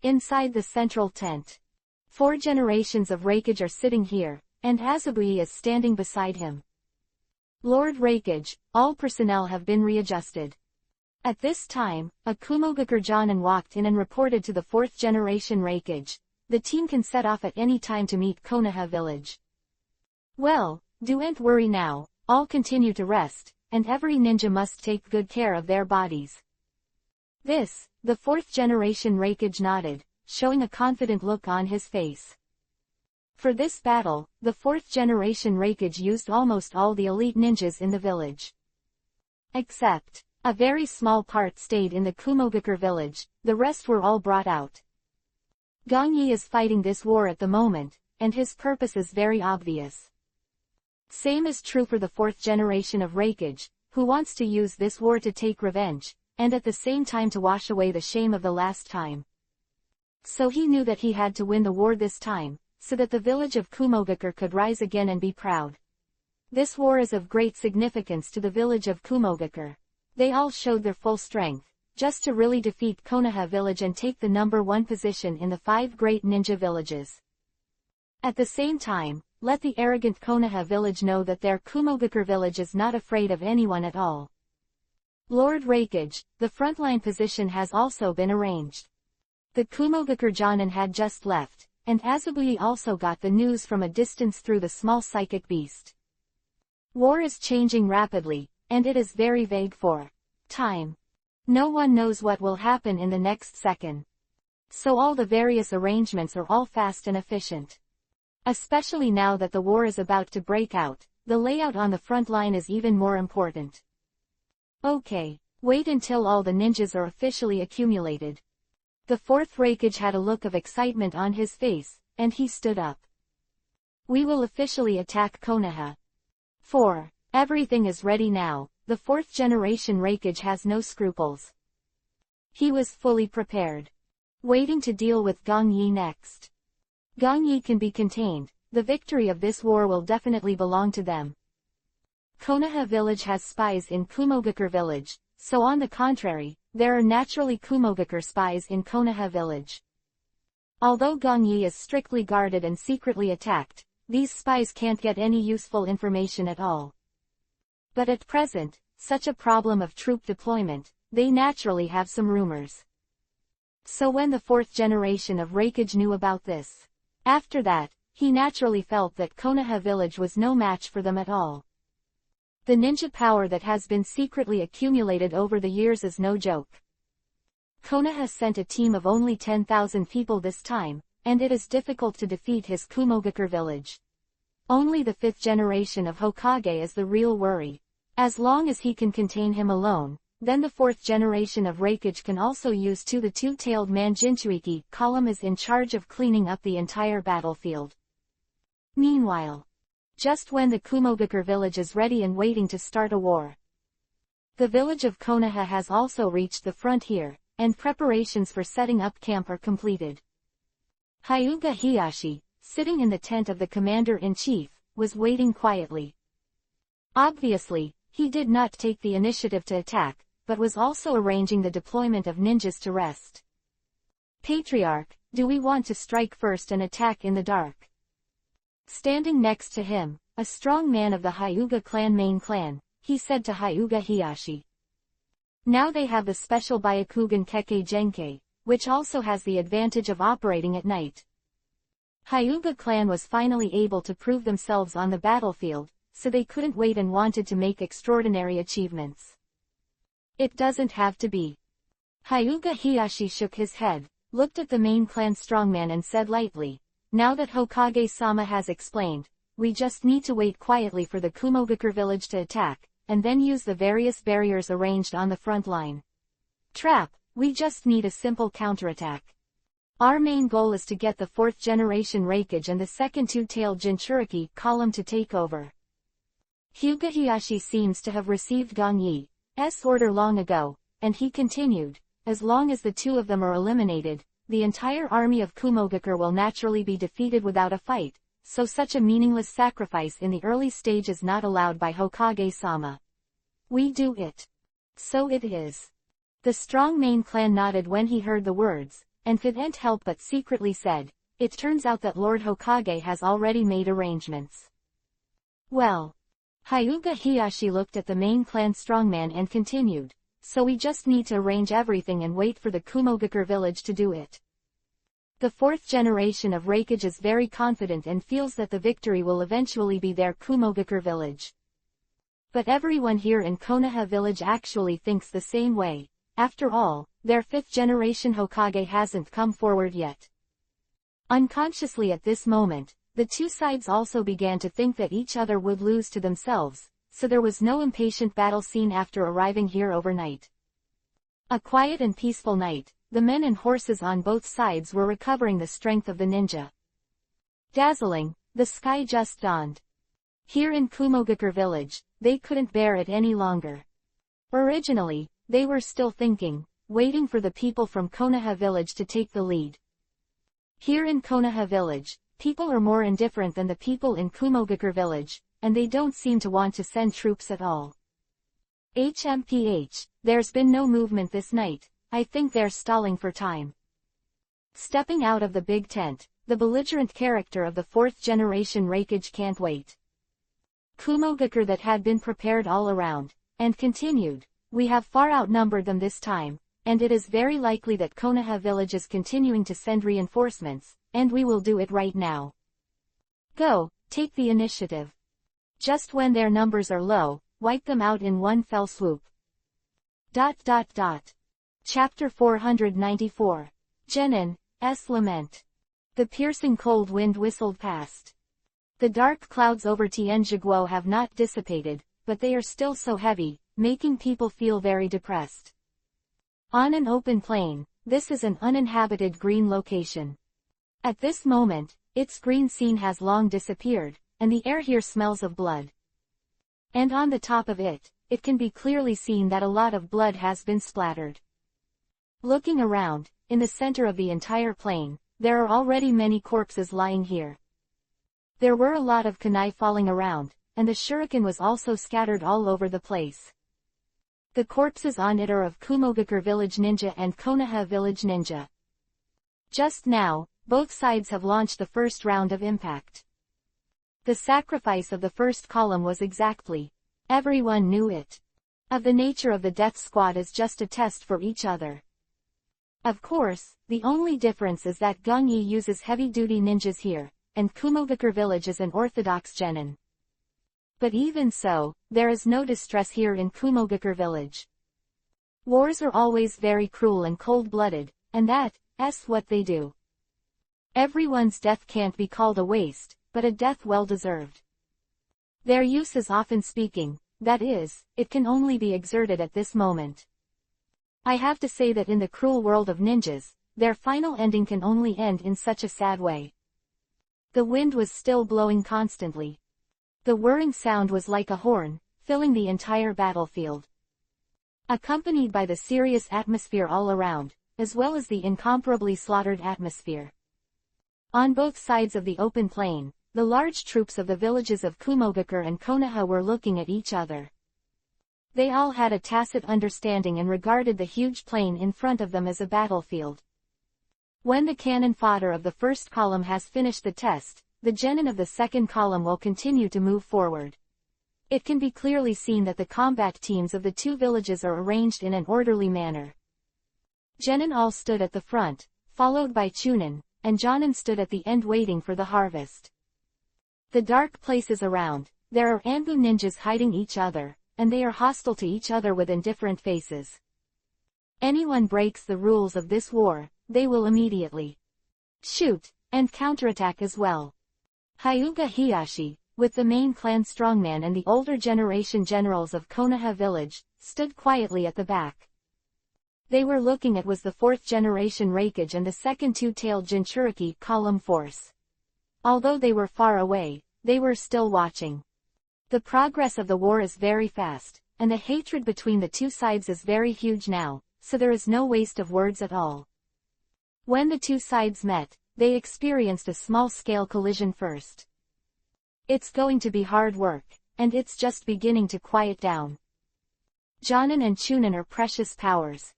Inside the central tent. 4 generations of Reikage are sitting here, and Azabui is standing beside him. Lord Reikage, all personnel have been readjusted. At this time, a Kumogakure Jonin walked in and reported to the 4th generation Reikage. The team can set off at any time to meet Konoha village. Well, don't worry now, all continue to rest, and every ninja must take good care of their bodies. This, the 4th generation Reikage nodded, showing a confident look on his face. For this battle, the 4th generation Reikage used almost all the elite ninjas in the village. Except, a very small part stayed in the Kumogakure village, the rest were all brought out. Gongyi is fighting this war at the moment, and his purpose is very obvious. Same is true for the 4th generation of Reikage, who wants to use this war to take revenge, and at the same time to wash away the shame of the last time. So he knew that he had to win the war this time, so that the village of Kumogakure could rise again and be proud. This war is of great significance to the village of Kumogakure. They all showed their full strength, just to really defeat Konoha village and take the #1 position in the 5 great ninja villages. At the same time, let the arrogant Konoha village know that their Kumogakure village is not afraid of anyone at all. Lord Raikage, the frontline position has also been arranged. The Kumogakure Jonin had just left, and Azubuyi also got the news from a distance through the small psychic beast. War is changing rapidly, and it is very vague for time. No one knows what will happen in the next second. So all the various arrangements are all fast and efficient. Especially now that the war is about to break out, the layout on the front line is even more important. Okay, wait until all the ninjas are officially accumulated. The fourth Raikage had a look of excitement on his face, and he stood up. We will officially attack Konoha. 4. Everything is ready now. The fourth generation Raikage has no scruples. He was fully prepared. Waiting to deal with Gongyi next. Gongyi can be contained, the victory of this war will definitely belong to them. Konoha village has spies in Kumogakure village, so on the contrary, there are naturally Kumogakure spies in Konoha village. Although Gongyi is strictly guarded and secretly attacked, these spies can't get any useful information at all. But at present, such a problem of troop deployment, they naturally have some rumors. So when the fourth generation of Raikage knew about this, after that, he naturally felt that Konoha village was no match for them at all. The ninja power that has been secretly accumulated over the years is no joke. Konoha sent a team of only 10,000 people this time, and it is difficult to defeat his Kumogakure village. Only the fifth generation of Hokage is the real worry. As long as he can contain him alone, then the fourth generation of Raikage can also use the two-tailed man Jinchuiki column is in charge of cleaning up the entire battlefield. Meanwhile, just when the Kumogakure village is ready and waiting to start a war, the village of Konoha has also reached the frontier, and preparations for setting up camp are completed. Hyuga Hiyashi, sitting in the tent of the commander-in-chief, was waiting quietly. Obviously, he did not take the initiative to attack, but was also arranging the deployment of ninjas to rest. Patriarch, do we want to strike first and attack in the dark? Standing next to him, a strong man of the Hyuga clan main clan, he said to Hyuga Hiyashi. Now they have the special Byakugan Kekkei Genkei, which also has the advantage of operating at night. Hyuga clan was finally able to prove themselves on the battlefield, so they couldn't wait and wanted to make extraordinary achievements. It doesn't have to be. Hyuga Hiyashi shook his head, looked at the main clan strongman and said lightly, now that Hokage-sama has explained, we just need to wait quietly for the Kumogakure village to attack, and then use the various barriers arranged on the front line. Trap, we just need a simple counterattack. Our main goal is to get the fourth generation Raikage and the second two-tailed Jinchuriki column to take over. Hyuga Hiyashi seems to have received Gongyi's order long ago, and he continued, as long as the two of them are eliminated, the entire army of Kumogakure will naturally be defeated without a fight, so such a meaningless sacrifice in the early stage is not allowed by Hokage-sama. We do it. So it is. The strong main clan nodded when he heard the words, and couldn't help but secretly said, it turns out that Lord Hokage has already made arrangements. Well. Hyuga Hiyashi looked at the main clan strongman and continued, so we just need to arrange everything and wait for the Kumogakure village to do it. The fourth generation of Raikage is very confident and feels that the victory will eventually be their Kumogakure village. But everyone here in Konoha village actually thinks the same way. After all, their fifth generation Hokage hasn't come forward yet. Unconsciously at this moment, the two sides also began to think that each other would lose to themselves, so there was no impatient battle scene after arriving here overnight. A quiet and peaceful night, the men and horses on both sides were recovering the strength of the ninja. Dazzling, the sky just dawned. Here in Kumogakure village, they couldn't bear it any longer. Originally, they were still thinking, waiting for the people from Konoha village to take the lead. Here in Konoha village, people are more indifferent than the people in Kumogakure village, and they don't seem to want to send troops at all. HMPH, there's been no movement this night, I think they're stalling for time. Stepping out of the big tent, the belligerent character of the fourth generation Raikage can't wait. Kumogakure that had been prepared all around, and continued, We have far outnumbered them this time, and it is very likely that Konoha village is continuing to send reinforcements, and we will do it right now. Go, take the initiative. Just when their numbers are low, wipe them out in one fell swoop. Chapter 494. Genin's Lament. The piercing cold wind whistled past. The dark clouds over Tianjiguo have not dissipated, but they are still so heavy, making people feel very depressed. On an open plain, this is an uninhabited green location. At this moment, its green scene has long disappeared, and the air here smells of blood. And on the top of it, it can be clearly seen that a lot of blood has been splattered. Looking around, in the center of the entire plain, there are already many corpses lying here. There were a lot of kunai falling around, and the shuriken was also scattered all over the place. The corpses on it are of Kumogakure village ninja and Konoha village ninja. Just now, both sides have launched the first round of impact. The sacrifice of the first column was exactly. Everyone knew it. Of the nature of the death squad is just a test for each other. Of course, the only difference is that Gongyi uses heavy-duty ninjas here, and Kumogakure village is an orthodox genin. But even so, there is no distress here in Kumogakure village. Wars are always very cruel and cold-blooded, and that's what they do. Everyone's death can't be called a waste, but a death well-deserved. Their use is often speaking, that is, it can only be exerted at this moment. I have to say that in the cruel world of ninjas, their final ending can only end in such a sad way. The wind was still blowing constantly. The whirring sound was like a horn, filling the entire battlefield. Accompanied by the serious atmosphere all around, as well as the incomparably slaughtered atmosphere. On both sides of the open plain, the large troops of the villages of Kumogakure and Konoha were looking at each other. They all had a tacit understanding and regarded the huge plain in front of them as a battlefield. When the cannon fodder of the first column has finished the test, the genin of the second column will continue to move forward. It can be clearly seen that the combat teams of the two villages are arranged in an orderly manner. Genin all stood at the front, followed by Chunin, and Jonin stood at the end waiting for the harvest. The dark places around, there are Anbu ninjas hiding each other, and they are hostile to each other with indifferent faces. Anyone breaks the rules of this war, they will immediately shoot, and counterattack as well. Hyuga Hiyashi, with the main clan strongman and the older generation generals of Konoha village, stood quietly at the back. They were looking at was the fourth generation Reikage and the second two-tailed Jinchuriki column force. Although they were far away, they were still watching. The progress of the war is very fast, and the hatred between the two sides is very huge now, so there is no waste of words at all. When the two sides met, they experienced a small-scale collision first. It's going to be hard work, and it's just beginning to quiet down. Jonin and Chunin are precious powers.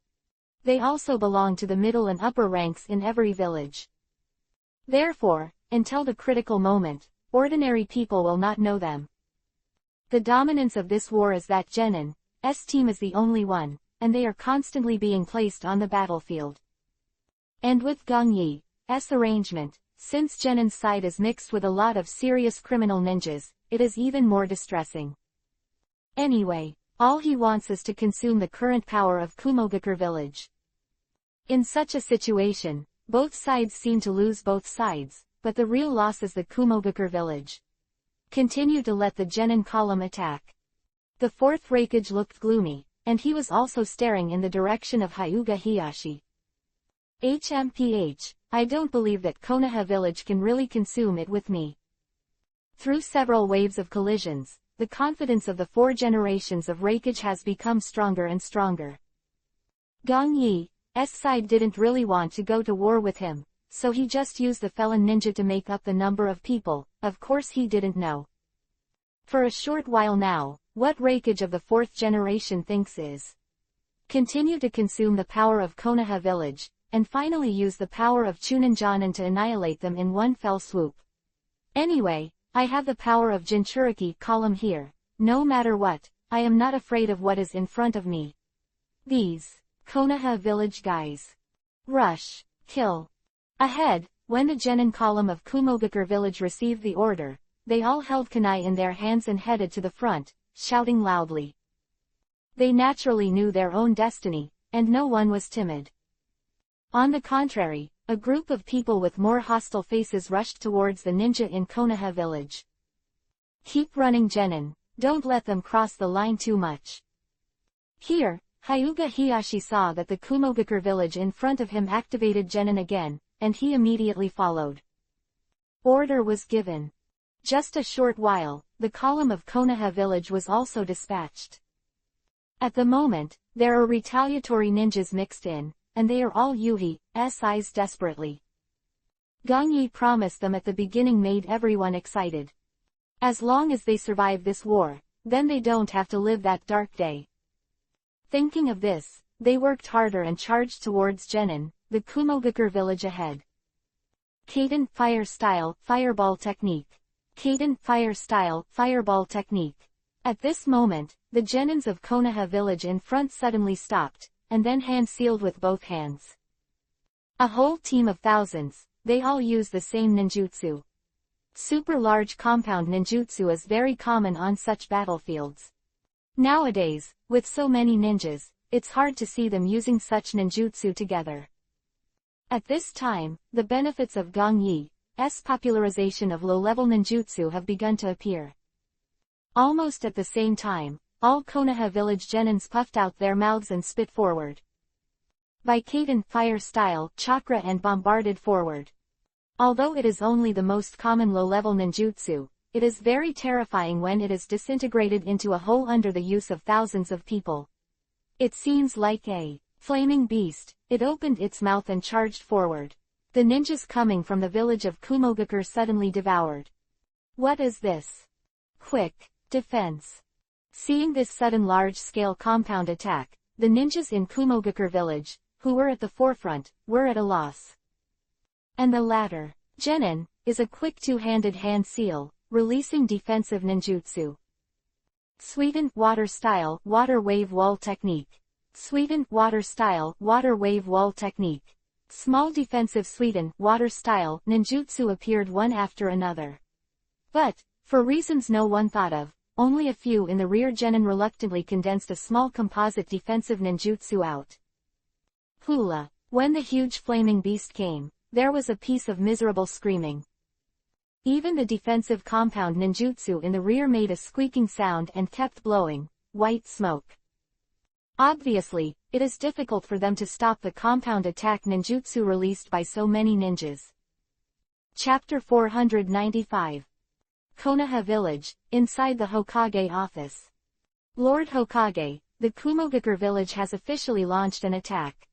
They also belong to the middle and upper ranks in every village. Therefore, until the critical moment, ordinary people will not know them. The dominance of this war is that Genin's team is the only one, and they are constantly being placed on the battlefield. And with Gongyi's arrangement, since Genin's side is mixed with a lot of serious criminal ninjas, it is even more distressing. Anyway, all he wants is to consume the current power of Kumogakure village. In such a situation, both sides seem to lose both sides, but the real loss is the Kumogakure village. Continue to let the Genin column attack. The fourth Reikage looked gloomy, and he was also staring in the direction of Hyuga Hiyashi. I don't believe that Konoha village can really consume it with me. Through several waves of collisions, the confidence of the four generations of Reikage has become stronger and stronger. Gongyi's side didn't really want to go to war with him, so he just used the felon ninja to make up the number of people. Of course he didn't know. For a short while now, what Reikage of the fourth generation thinks is continue to consume the power of Konoha village, and finally use the power of Chunin Jonin to annihilate them in one fell swoop. Anyway, I have the power of Jinchuriki column here. No matter what, I am not afraid of what is in front of me. These Konoha village guys. Rush. Kill. Ahead, when the genin column of Kumogakure village received the order, they all held kunai in their hands and headed to the front, shouting loudly. They naturally knew their own destiny, and no one was timid. On the contrary, a group of people with more hostile faces rushed towards the ninja in Konoha village. Keep running, genin. Don't let them cross the line too much. Here, Hyuga Hiyashi saw that the Kumogakure village in front of him activated genin again, and he immediately followed. Order was given. Just a short while, the column of Konoha village was also dispatched. At the moment, there are retaliatory ninjas mixed in, and they are all Yuhi's eyes desperately. Gangyi promised them at the beginning made everyone excited. As long as they survive this war, then they don't have to live that dark day. Thinking of this, they worked harder and charged towards genin, the Kumogakure village ahead. Kaden fire style, fireball technique. Kaden fire style, fireball technique. At this moment, the genins of Konoha village in front suddenly stopped, and then hand-sealed with both hands. A whole team of thousands, they all use the same ninjutsu. Super large compound ninjutsu is very common on such battlefields. Nowadays, with so many ninjas, it's hard to see them using such ninjutsu together. At this time, the benefits of Gangyi's popularization of low-level ninjutsu have begun to appear. Almost at the same time, all Konoha village genins puffed out their mouths and spit forward. By Kaden fire style, chakra and bombarded forward. Although it is only the most common low-level ninjutsu, it is very terrifying when it is disintegrated into a whole under the use of thousands of people. It seems like a flaming beast. It opened its mouth and charged forward. The ninjas coming from the village of Kumogakure suddenly devoured. What is this? Quick defense. Seeing this sudden large-scale compound attack, the ninjas in Kumogakure village, who were at the forefront, were at a loss. And the latter, genin, is a quick two-handed hand seal, releasing defensive ninjutsu. Sweden water style, water wave wall technique. Sweden water style, water wave wall technique. Small defensive Sweden water style ninjutsu appeared one after another. But, for reasons no one thought of, only a few in the rear genin reluctantly condensed a small composite defensive ninjutsu out. Hula. When the huge flaming beast came, there was a piece of miserable screaming. Even the defensive compound ninjutsu in the rear made a squeaking sound and kept blowing white smoke. Obviously, it is difficult for them to stop the compound attack ninjutsu released by so many ninjas. Chapter 495. Konoha village, inside the Hokage office. Lord Hokage, the Kumogakure village has officially launched an attack.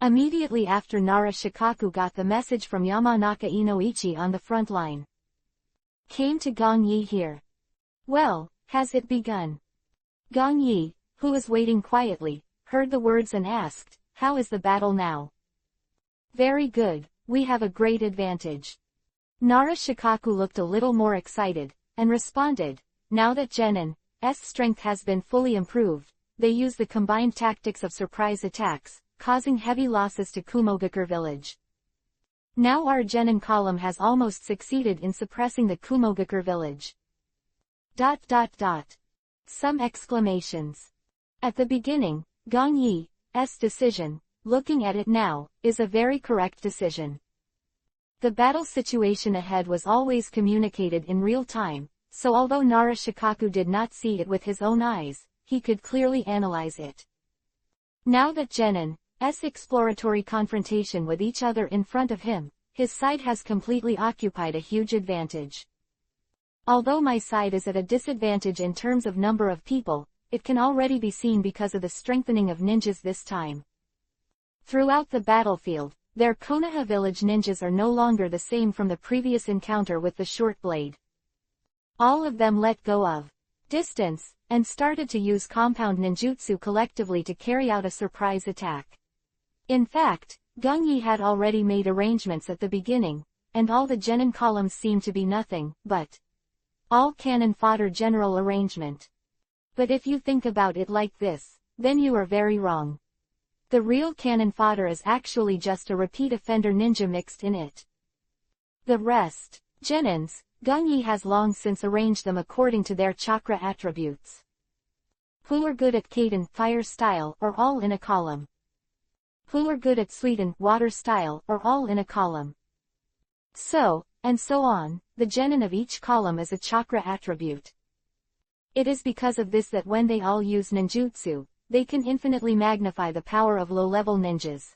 Immediately after Nara Shikaku got the message from Yamanaka Inoichi on the front line. Came to Gangyi here. Well, has it begun? Gangyi, who was waiting quietly, heard the words and asked, how is the battle now? Very good, we have a great advantage. Nara Shikaku looked a little more excited, and responded, now that genin's strength has been fully improved, they use the combined tactics of surprise attacks, causing heavy losses to Kumogakure village. Now our genin column has almost succeeded in suppressing the Kumogakure village. ... Some exclamations. At the beginning, Gangyi's decision, looking at it now, is a very correct decision. The battle situation ahead was always communicated in real time, so although Nara Shikaku did not see it with his own eyes, he could clearly analyze it. Now that genin's exploratory confrontation with each other in front of him, his side has completely occupied a huge advantage. Although my side is at a disadvantage in terms of number of people, it can already be seen because of the strengthening of ninjas this time. Throughout the battlefield, their Konoha village ninjas are no longer the same from the previous encounter with the short blade. All of them let go of distance, and started to use compound ninjutsu collectively to carry out a surprise attack. In fact, Gangyi had already made arrangements at the beginning, and all the genin columns seemed to be nothing but all cannon fodder general arrangement. But if you think about it like this, then you are very wrong. The real cannon fodder is actually just a repeat offender ninja mixed in it. The rest, genins, Gongyi has long since arranged them according to their chakra attributes. Who are good at Kaiden, fire style, or all in a column. Who are good at Suiten, water style, or all in a column. So, and so on, the genin of each column is a chakra attribute. It is because of this that when they all use ninjutsu, they can infinitely magnify the power of low-level ninjas.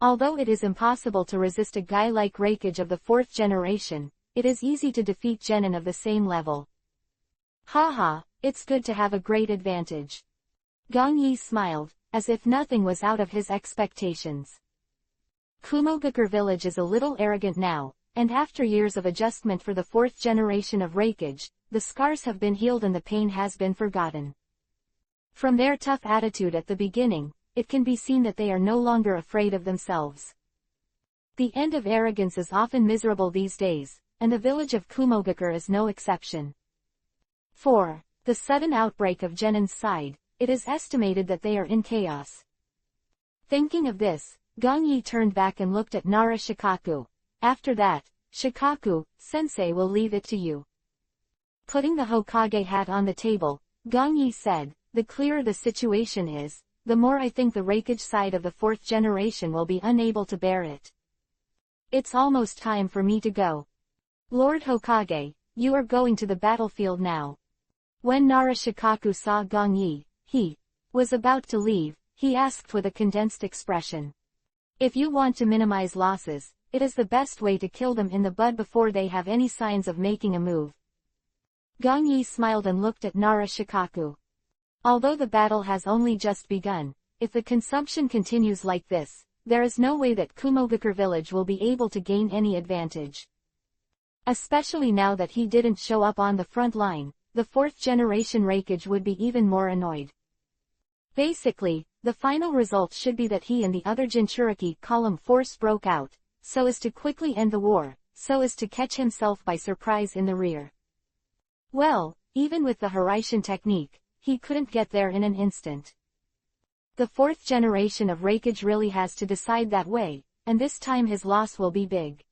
Although it is impossible to resist a guy like Reikage of the 4th generation, it is easy to defeat genin of the same level. Haha, it's good to have a great advantage. Gongyi smiled, as if nothing was out of his expectations. Kumogakure village is a little arrogant now, and after years of adjustment for the 4th generation of Reikage, the scars have been healed and the pain has been forgotten. From their tough attitude at the beginning, it can be seen that they are no longer afraid of themselves. The end of arrogance is often miserable these days, and the village of Kumogakure is no exception. 4. The sudden outbreak of genin's side, it is estimated that they are in chaos. Thinking of this, Gongyi turned back and looked at Nara Shikaku. After that, Shikaku, sensei will leave it to you. Putting the Hokage hat on the table, Gongyi said, the clearer the situation is, the more I think the Reikage side of the 4th generation will be unable to bear it. It's almost time for me to go. Lord Hokage, you are going to the battlefield now. When Nara Shikaku saw Gongyi, he was about to leave, he asked with a condensed expression. If you want to minimize losses, it is the best way to kill them in the bud before they have any signs of making a move. Gongyi smiled and looked at Nara Shikaku. Although the battle has only just begun, if the consumption continues like this, there is no way that Kumogakure village will be able to gain any advantage. Especially now that he didn't show up on the front line, the 4th generation Reikage would be even more annoyed. Basically, the final result should be that he and the other Jinchuriki column force broke out, so as to quickly end the war, so as to catch himself by surprise in the rear. Well, even with the Hiraishin technique, he couldn't get there in an instant. The 4th generation of Reikage really has to decide that way, and this time his loss will be big.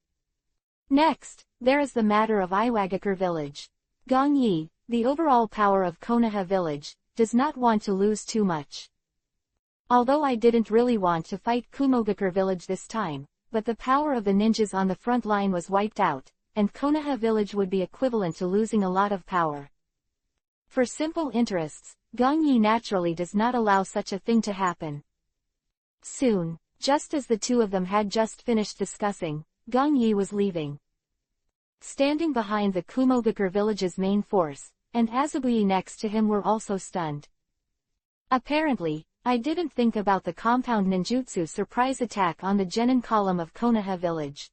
Next, there is the matter of Iwagakure village. Gongyi, the overall power of Konoha village, does not want to lose too much. Although I didn't really want to fight Kumogakure village this time, but the power of the ninjas on the front line was wiped out, and Konoha village would be equivalent to losing a lot of power. For simple interests, Gongyi naturally does not allow such a thing to happen. Soon, just as the two of them had just finished discussing, Gongyi was leaving. Standing behind the Kumogakure village's main force, and Azabui next to him were also stunned. Apparently, I didn't think about the compound ninjutsu surprise attack on the genin column of Konoha village.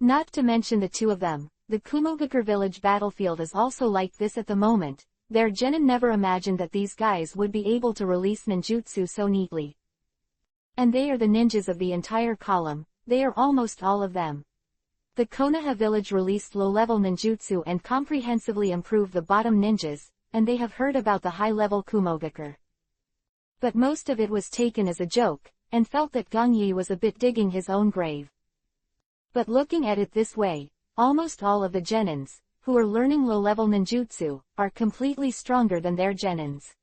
Not to mention the two of them, the Kumogakure village battlefield is also like this at the moment. Their genin never imagined that these guys would be able to release ninjutsu so neatly. And they are the ninjas of the entire column, they are almost all of them. The Konoha village released low-level ninjutsu and comprehensively improved the bottom ninjas, and they have heard about the high-level Kumogakure. But most of it was taken as a joke, and felt that Gongyi was a bit digging his own grave. But looking at it this way, almost all of the genins, who are learning low-level ninjutsu, are completely stronger than their genins.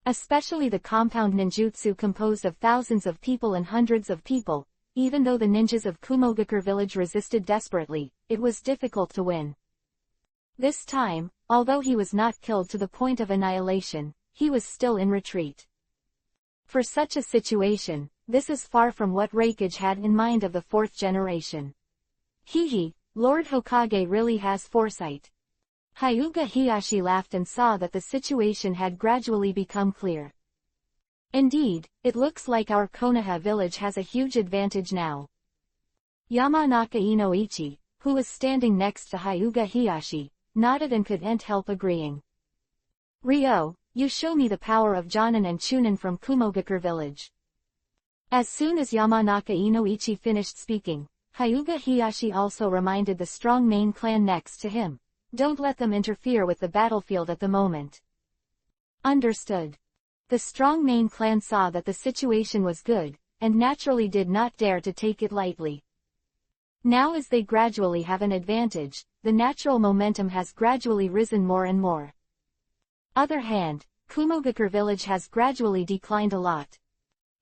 Especially the compound ninjutsu composed of thousands of people and hundreds of people. Even though the ninjas of Kumogakure village resisted desperately, it was difficult to win. This time, although he was not killed to the point of annihilation, he was still in retreat. For such a situation, this is far from what Reikage had in mind of the 4th generation. Hehe, Lord Hokage really has foresight. Hyuga Hiyashi laughed and saw that the situation had gradually become clear. Indeed, it looks like our Konoha village has a huge advantage now. Yamanaka Inoichi, who was standing next to Hyuga Hiyashi, nodded and couldn't help agreeing. Ryo, you show me the power of Jonin and Chunin from Kumogakure village. As soon as Yamanaka Inoichi finished speaking, Hyuga Hiyashi also reminded the strong main clan next to him. Don't let them interfere with the battlefield at the moment. Understood. The strong main clan saw that the situation was good, and naturally did not dare to take it lightly. Now as they gradually have an advantage, the natural momentum has gradually risen more and more. Other hand, Kumogakure village has gradually declined a lot.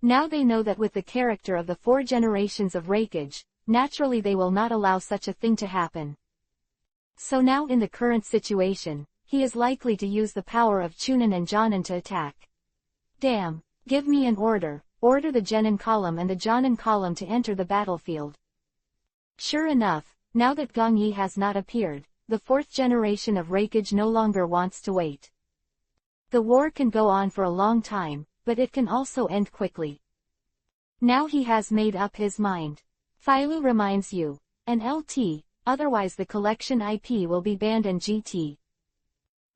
Now they know that with the character of the 4 generations of Reikage, naturally they will not allow such a thing to happen. So now in the current situation, he is likely to use the power of Chunin and Jonin to attack. Damn, give me an order, order the Genin column and the Jonin column to enter the battlefield. Sure enough, now that Gongyi has not appeared, the 4th generation of Reikage no longer wants to wait. The war can go on for a long time, but it can also end quickly. Now he has made up his mind. Phyllu reminds you, an LT, otherwise the collection IP will be banned and GT.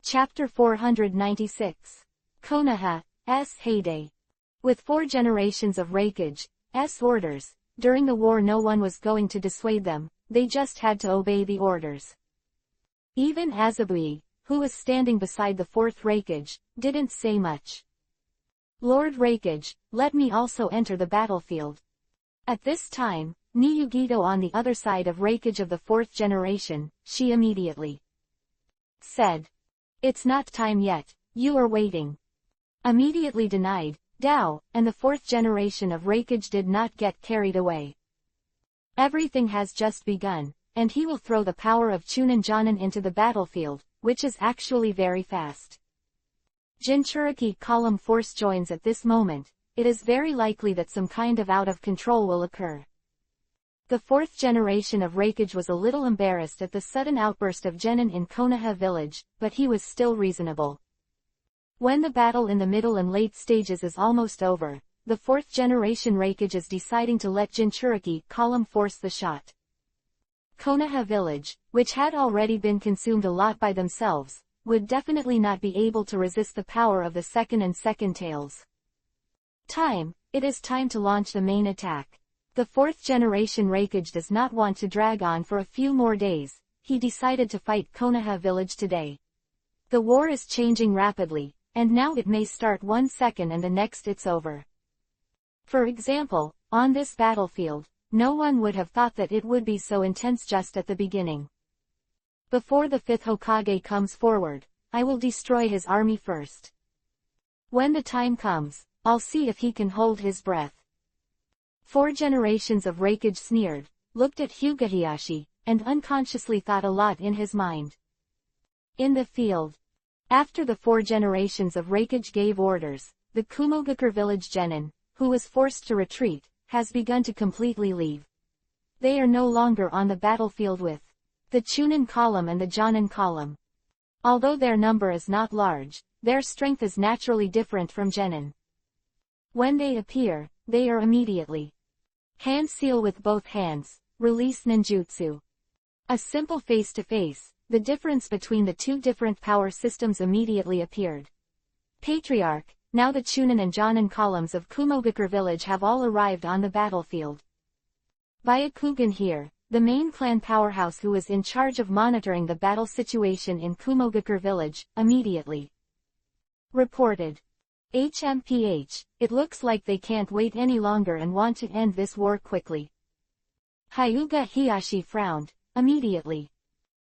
Chapter 496. Konoha's heyday. With 4 generations of Reikage's orders, during the war no one was going to dissuade them, they just had to obey the orders. Even Azabui, who was standing beside the 4th Reikage, didn't say much. Lord Reikage, let me also enter the battlefield. At this time, Niyugito on the other side of Reikage of the 4th generation, she immediately said. It's not time yet, you are waiting. Immediately denied, Dao, and the 4th generation of Reikage did not get carried away. Everything has just begun, and he will throw the power of Chunin Jonin into the battlefield, which is actually very fast. Jinchuriki column force joins at this moment, it is very likely that some kind of out of control will occur. The 4th generation of Reikage was a little embarrassed at the sudden outburst of Genin in Konoha village, but he was still reasonable. When the battle in the middle and late stages is almost over, the 4th generation Reikage is deciding to let Jinchuriki column force the shot. Konoha village, which had already been consumed a lot by themselves, would definitely not be able to resist the power of the second and second tails. It is time to launch the main attack. The 4th generation Reikage does not want to drag on for a few more days, he decided to fight Konoha village today. The war is changing rapidly, and now it may start 1 second and the next it's over. For example, on this battlefield, no one would have thought that it would be so intense just at the beginning. Before the 5th Hokage comes forward, I will destroy his army first. When the time comes, I'll see if he can hold his breath. 4 generations of Reikage sneered, looked at Hyuga and unconsciously thought a lot in his mind. In the field. After the 4 generations of Reikage gave orders, the Kumogakure village genin, who was forced to retreat, has begun to completely leave. They are no longer on the battlefield with the Chunin column and the Jonin column. Although their number is not large, their strength is naturally different from genin. When they appear, they are immediately hand seal with both hands, release ninjutsu. A simple face-to-face, the difference between the 2 different power systems immediately appeared. Patriarch, now the Chunin and Jonin columns of Kumogakure village have all arrived on the battlefield. Byakugan here, the main clan powerhouse who is in charge of monitoring the battle situation in Kumogakure village, immediately reported. HMPH, it looks like they can't wait any longer and want to end this war quickly. Hyuga Hiyashi frowned, immediately.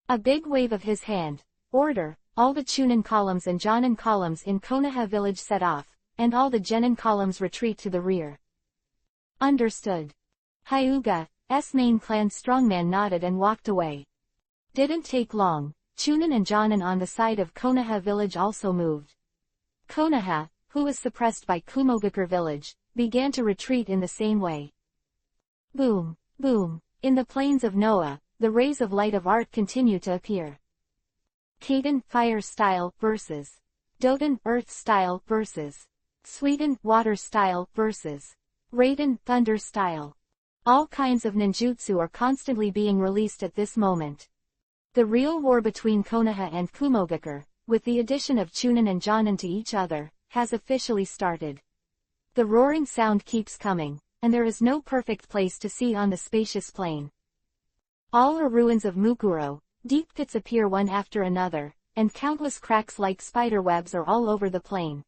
A big wave of his hand, order, all the Chunin columns and Jonin columns in Konoha village set off, and all the Genin columns retreat to the rear. Understood. Hyuga's main clan strongman nodded and walked away. Didn't take long, Chunin and Jonin on the side of Konoha village also moved. Konoha, who was suppressed by Kumogakure village, began to retreat in the same way. Boom, boom, in the plains of Noah, the rays of light of art continue to appear. Kaden, fire style, versus Doden, earth style, versus Sweden, water style, versus Raiden, thunder style. All kinds of ninjutsu are constantly being released at this moment. The real war between Konoha and Kumogakure, with the addition of Chunin and Jonin to each other, has officially started. The roaring sound keeps coming, and there is no perfect place to see on the spacious plain. All are ruins of Mukuro, deep pits appear one after another, and countless cracks like spider webs are all over the plain.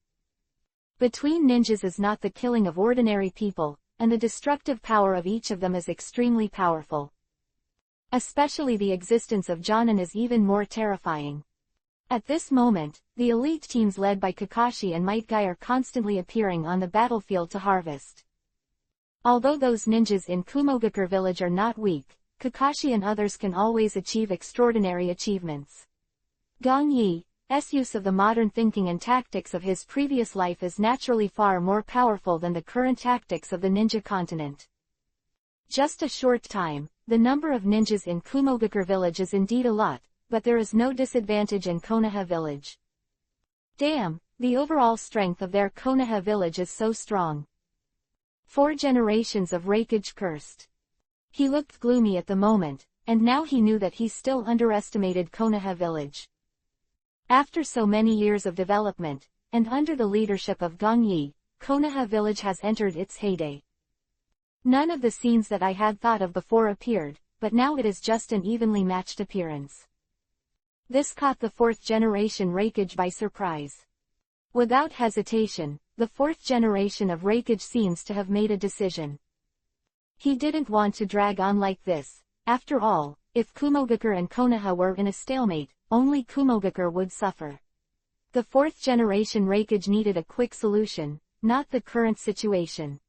Between ninjas is not the killing of ordinary people, and the destructive power of each of them is extremely powerful. Especially the existence of Jonin is even more terrifying. At this moment, the elite teams led by Kakashi and Might Guy are constantly appearing on the battlefield to harvest. Although those ninjas in Kumogakure village are not weak, Kakashi and others can always achieve extraordinary achievements. Gong Yi's use of the modern thinking and tactics of his previous life is naturally far more powerful than the current tactics of the ninja continent. Just a short time, the number of ninjas in Kumogakure village is indeed a lot, but there is no disadvantage in Konoha village. Damn, the overall strength of their Konoha village is so strong. 4 generations of Reikage cursed. He looked gloomy at the moment, and now he knew that he still underestimated Konoha village. After so many years of development, and under the leadership of Gong Yi, Konoha village has entered its heyday. None of the scenes that I had thought of before appeared, but now it is just an evenly matched appearance. This caught the 4th generation Reikage by surprise. Without hesitation, the 4th generation of Reikage seems to have made a decision. He didn't want to drag on like this. After all, if Kumogakure and Konoha were in a stalemate, only Kumogakure would suffer. The 4th generation Reikage needed a quick solution, not the current situation.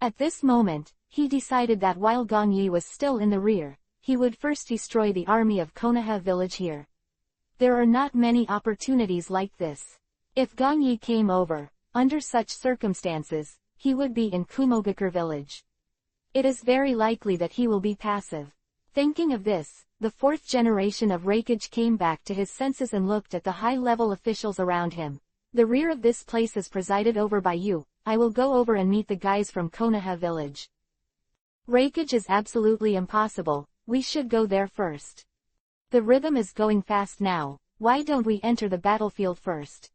At this moment, he decided that while Gong Yi was still in the rear, he would first destroy the army of Konoha village here. There are not many opportunities like this. If Gong Yi came over, under such circumstances, he would be in Kumogakure village. It is very likely that he will be passive. Thinking of this, the 4th generation of Reikage came back to his senses and looked at the high-level officials around him. The rear of this place is presided over by you. I will go over and meet the guys from Konoha village. Reikage is absolutely impossible. We should go there first. The rhythm is going fast now. Why don't we enter the battlefield first?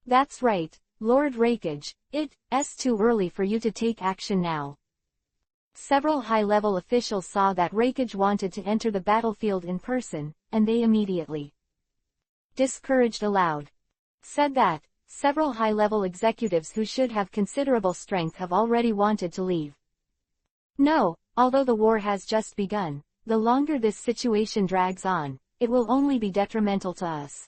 That's right, Lord Reikage. It's too early for you to take action now. Several high-level officials saw that Reikage wanted to enter the battlefield in person, and they immediately discouraged aloud. Said that, several high-level executives who should have considerable strength have already wanted to leave. No, although the war has just begun, the longer this situation drags on, it will only be detrimental to us.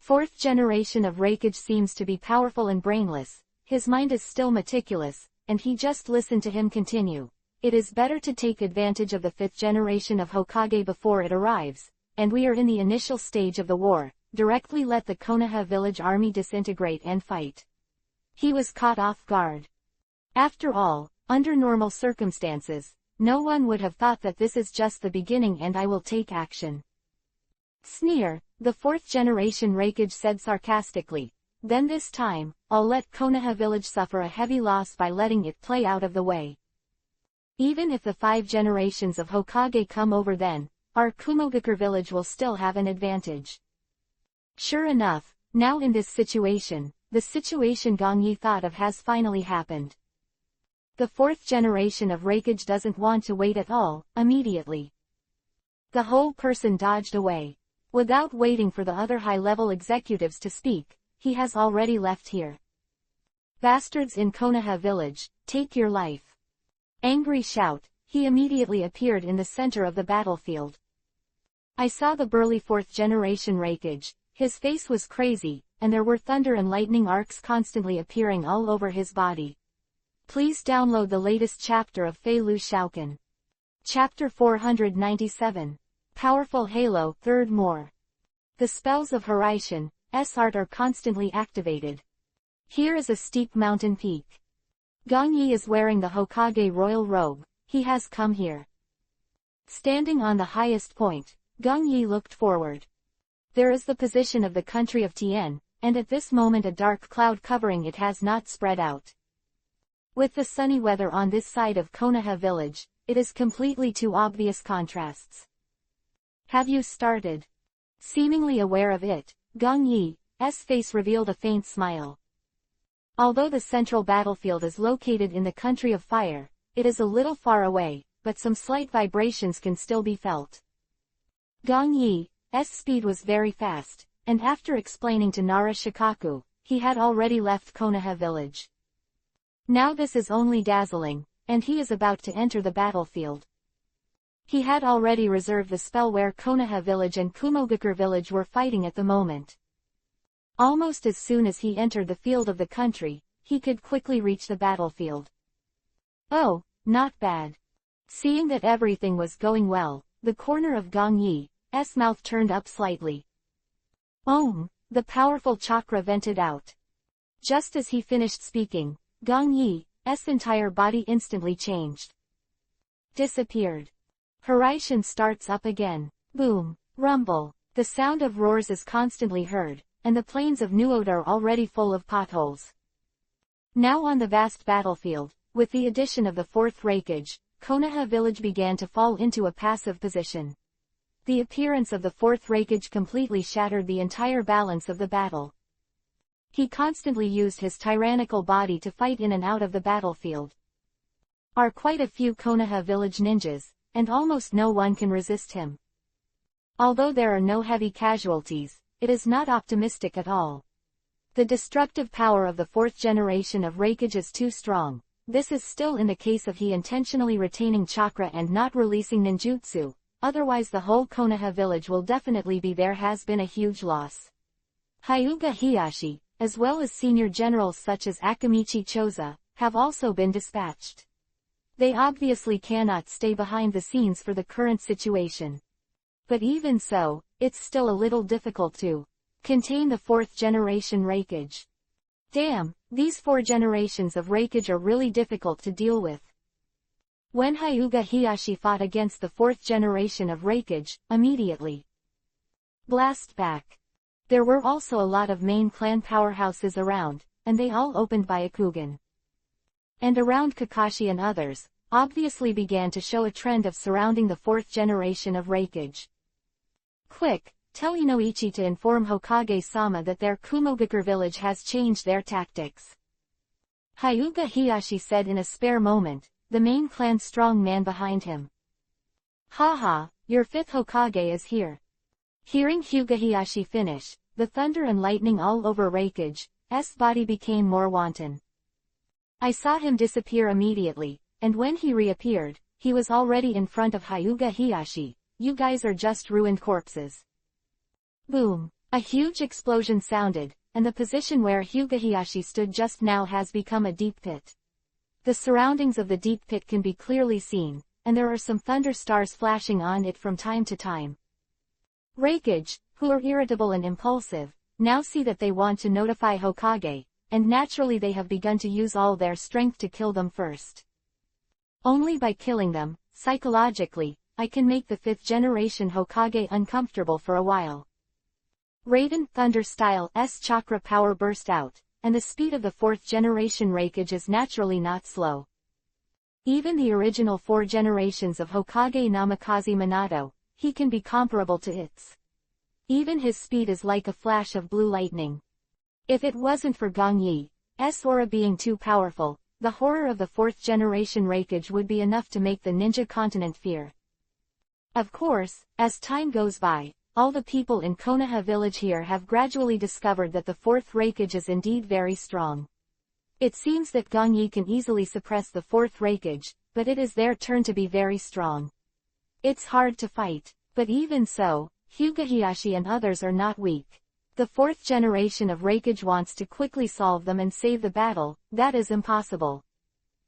4th generation of Reikage seems to be powerful and brainless, his mind is still meticulous, and he just listened to him continue. It is better to take advantage of the 5th generation of Hokage before it arrives, and we are in the initial stage of the war. Directly let the Konoha village army disintegrate and fight. He was caught off guard. After all, under normal circumstances, no one would have thought that this is just the beginning and I will take action. Sneer, the 4th generation Reikage said sarcastically. Then this time, I'll let Konoha village suffer a heavy loss by letting it play out of the way. Even if the 5 generations of Hokage come over then, our Kumogakure village will still have an advantage. Sure enough, now in this situation, the situation Gong Yi thought of has finally happened. The 4th generation of Reikage doesn't want to wait at all. Immediately, the whole person dodged away. Without waiting for the other high-level executives to speak, he has already left here. Bastards in Konoha village, take your life. Angry shout, he immediately appeared in the center of the battlefield. I saw the burly 4th generation Reikage. His face was crazy, and there were thunder and lightning arcs constantly appearing all over his body. Please download the latest chapter of Fei Lu Shaokan. Chapter 497. Powerful Halo, 3rd more. The spells of Horaishin's art are constantly activated. Here is a steep mountain peak. Gong Yi is wearing the Hokage royal robe. He has come here. Standing on the highest point, Gong Yi looked forward. There is the position of the country of Tien, and at this moment a dark cloud covering it has not spread out. With the sunny weather on this side of Konoha village, it is completely two obvious contrasts. Have you started? Seemingly aware of it, Gong Yi's face revealed a faint smile. Although the central battlefield is located in the country of fire, it is a little far away, but some slight vibrations can still be felt. Gong Yi's speed was very fast, and after explaining to Nara Shikaku, he had already left Konoha village. Now this is only dazzling, and he is about to enter the battlefield. He had already reserved the spell where Konoha village and Kumogakure village were fighting at the moment. Almost as soon as he entered the field of the country, he could quickly reach the battlefield. Oh, not bad. Seeing that everything was going well, the corner of Gong Yi's mouth turned up slightly. The powerful chakra vented out. Just as he finished speaking, Gong Yi's entire body instantly changed. Disappeared. Horizon starts up again. Boom, rumble. The sound of roars is constantly heard, and the plains of Nuoda are already full of potholes. Now on the vast battlefield, with the addition of the fourth breakage, Konoha village began to fall into a passive position. The appearance of the fourth breakage completely shattered the entire balance of the battle. He constantly used his tyrannical body to fight in and out of the battlefield. Are quite a few Konoha village ninjas, and almost no one can resist him. Although there are no heavy casualties, it is not optimistic at all. The destructive power of the fourth generation of breakage is too strong. This is still in the case of he intentionally retaining chakra and not releasing ninjutsu, otherwise the whole Konoha village will definitely be there has been a huge loss. Hyuga Hiyashi, as well as senior generals such as Akamichi Choza, have also been dispatched. They obviously cannot stay behind the scenes for the current situation. But even so, it's still a little difficult to contain the fourth generation breakage. Damn, these 4 generations of breakage are really difficult to deal with. When Hyuga Hiyashi fought against the fourth generation of breakage, immediately blast back. There were also a lot of main clan powerhouses around, and they all opened Byakugan. And around Kakashi and others, obviously began to show a trend of surrounding the fourth generation of breakage. Quick, tell Inoichi to inform Hokage-sama that their Kumogakure village has changed their tactics. Hyuga Hiyashi said in a spare moment, the main clan strong man behind him. Haha, your 5th Hokage is here. Hearing Hyuga Hiyashi finish, the thunder and lightning all over Raikage's body became more wanton. I saw him disappear immediately, and when he reappeared, he was already in front of Hyuga Hiyashi. You guys are just ruined corpses. Boom! A huge explosion sounded, and the position where Hyuga Hiyashi stood just now has become a deep pit. The surroundings of the deep pit can be clearly seen, and there are some thunder stars flashing on it from time to time. Raikage, who are irritable and impulsive, now see that they want to notify Hokage, and naturally they have begun to use all their strength to kill them first. Only by killing them, psychologically, I can make the 5th generation Hokage uncomfortable for a while. Raiden Thunder Style's chakra power burst out, and the speed of the 4th generation Raikage is naturally not slow. Even the original 4 generations of Hokage Namikaze Minato, he can be comparable to its. Even his speed is like a flash of blue lightning. If it wasn't for Gong Yi's aura being too powerful, the horror of the 4th generation Raikage would be enough to make the ninja continent fear. Of course, as time goes by, all the people in Konoha village here have gradually discovered that the 4th Raikage is indeed very strong. It seems that Gong Yi can easily suppress the 4th Raikage, but it is their turn to be very strong. It's hard to fight, but even so, Hyuga Hiyashi and others are not weak. The 4th generation of Raikage wants to quickly solve them and save the battle. That is impossible.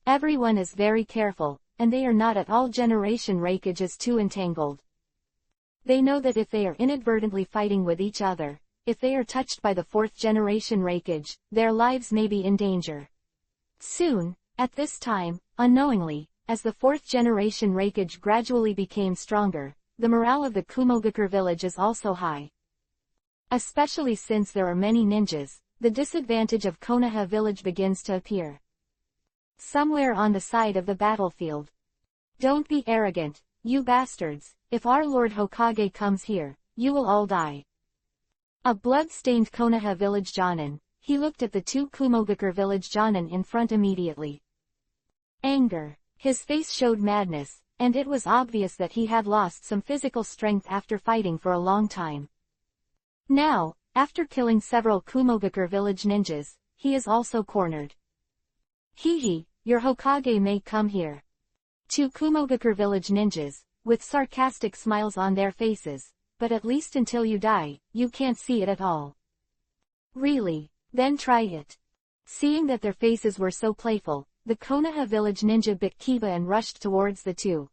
Everyone is very careful, and they are not at all generation Raikages too entangled. They know that if they are inadvertently fighting with each other, if they are touched by the 4th generation Raikage, their lives may be in danger. Soon, at this time, unknowingly, as the 4th generation Raikage gradually became stronger, the morale of the Kumogakure village is also high. Especially since there are many ninjas, the disadvantage of Konoha village begins to appear. Somewhere on the side of the battlefield. Don't be arrogant, you bastards, if our Lord Hokage comes here, you will all die. A blood-stained Konoha village Jonin, he looked at the 2 Kumogakure village Jonin in front immediately. Anger. His face showed madness, and it was obvious that he had lost some physical strength after fighting for a long time. Now, After killing several Kumogakure village ninjas, he is also cornered. Hehe, your Hokage may come here. Two Kumogakure village ninjas, with sarcastic smiles on their faces, but at least until you die, you can't see it at all. Really? Then try it. Seeing that their faces were so playful, the Konoha village ninja bit Kiba and rushed towards the two,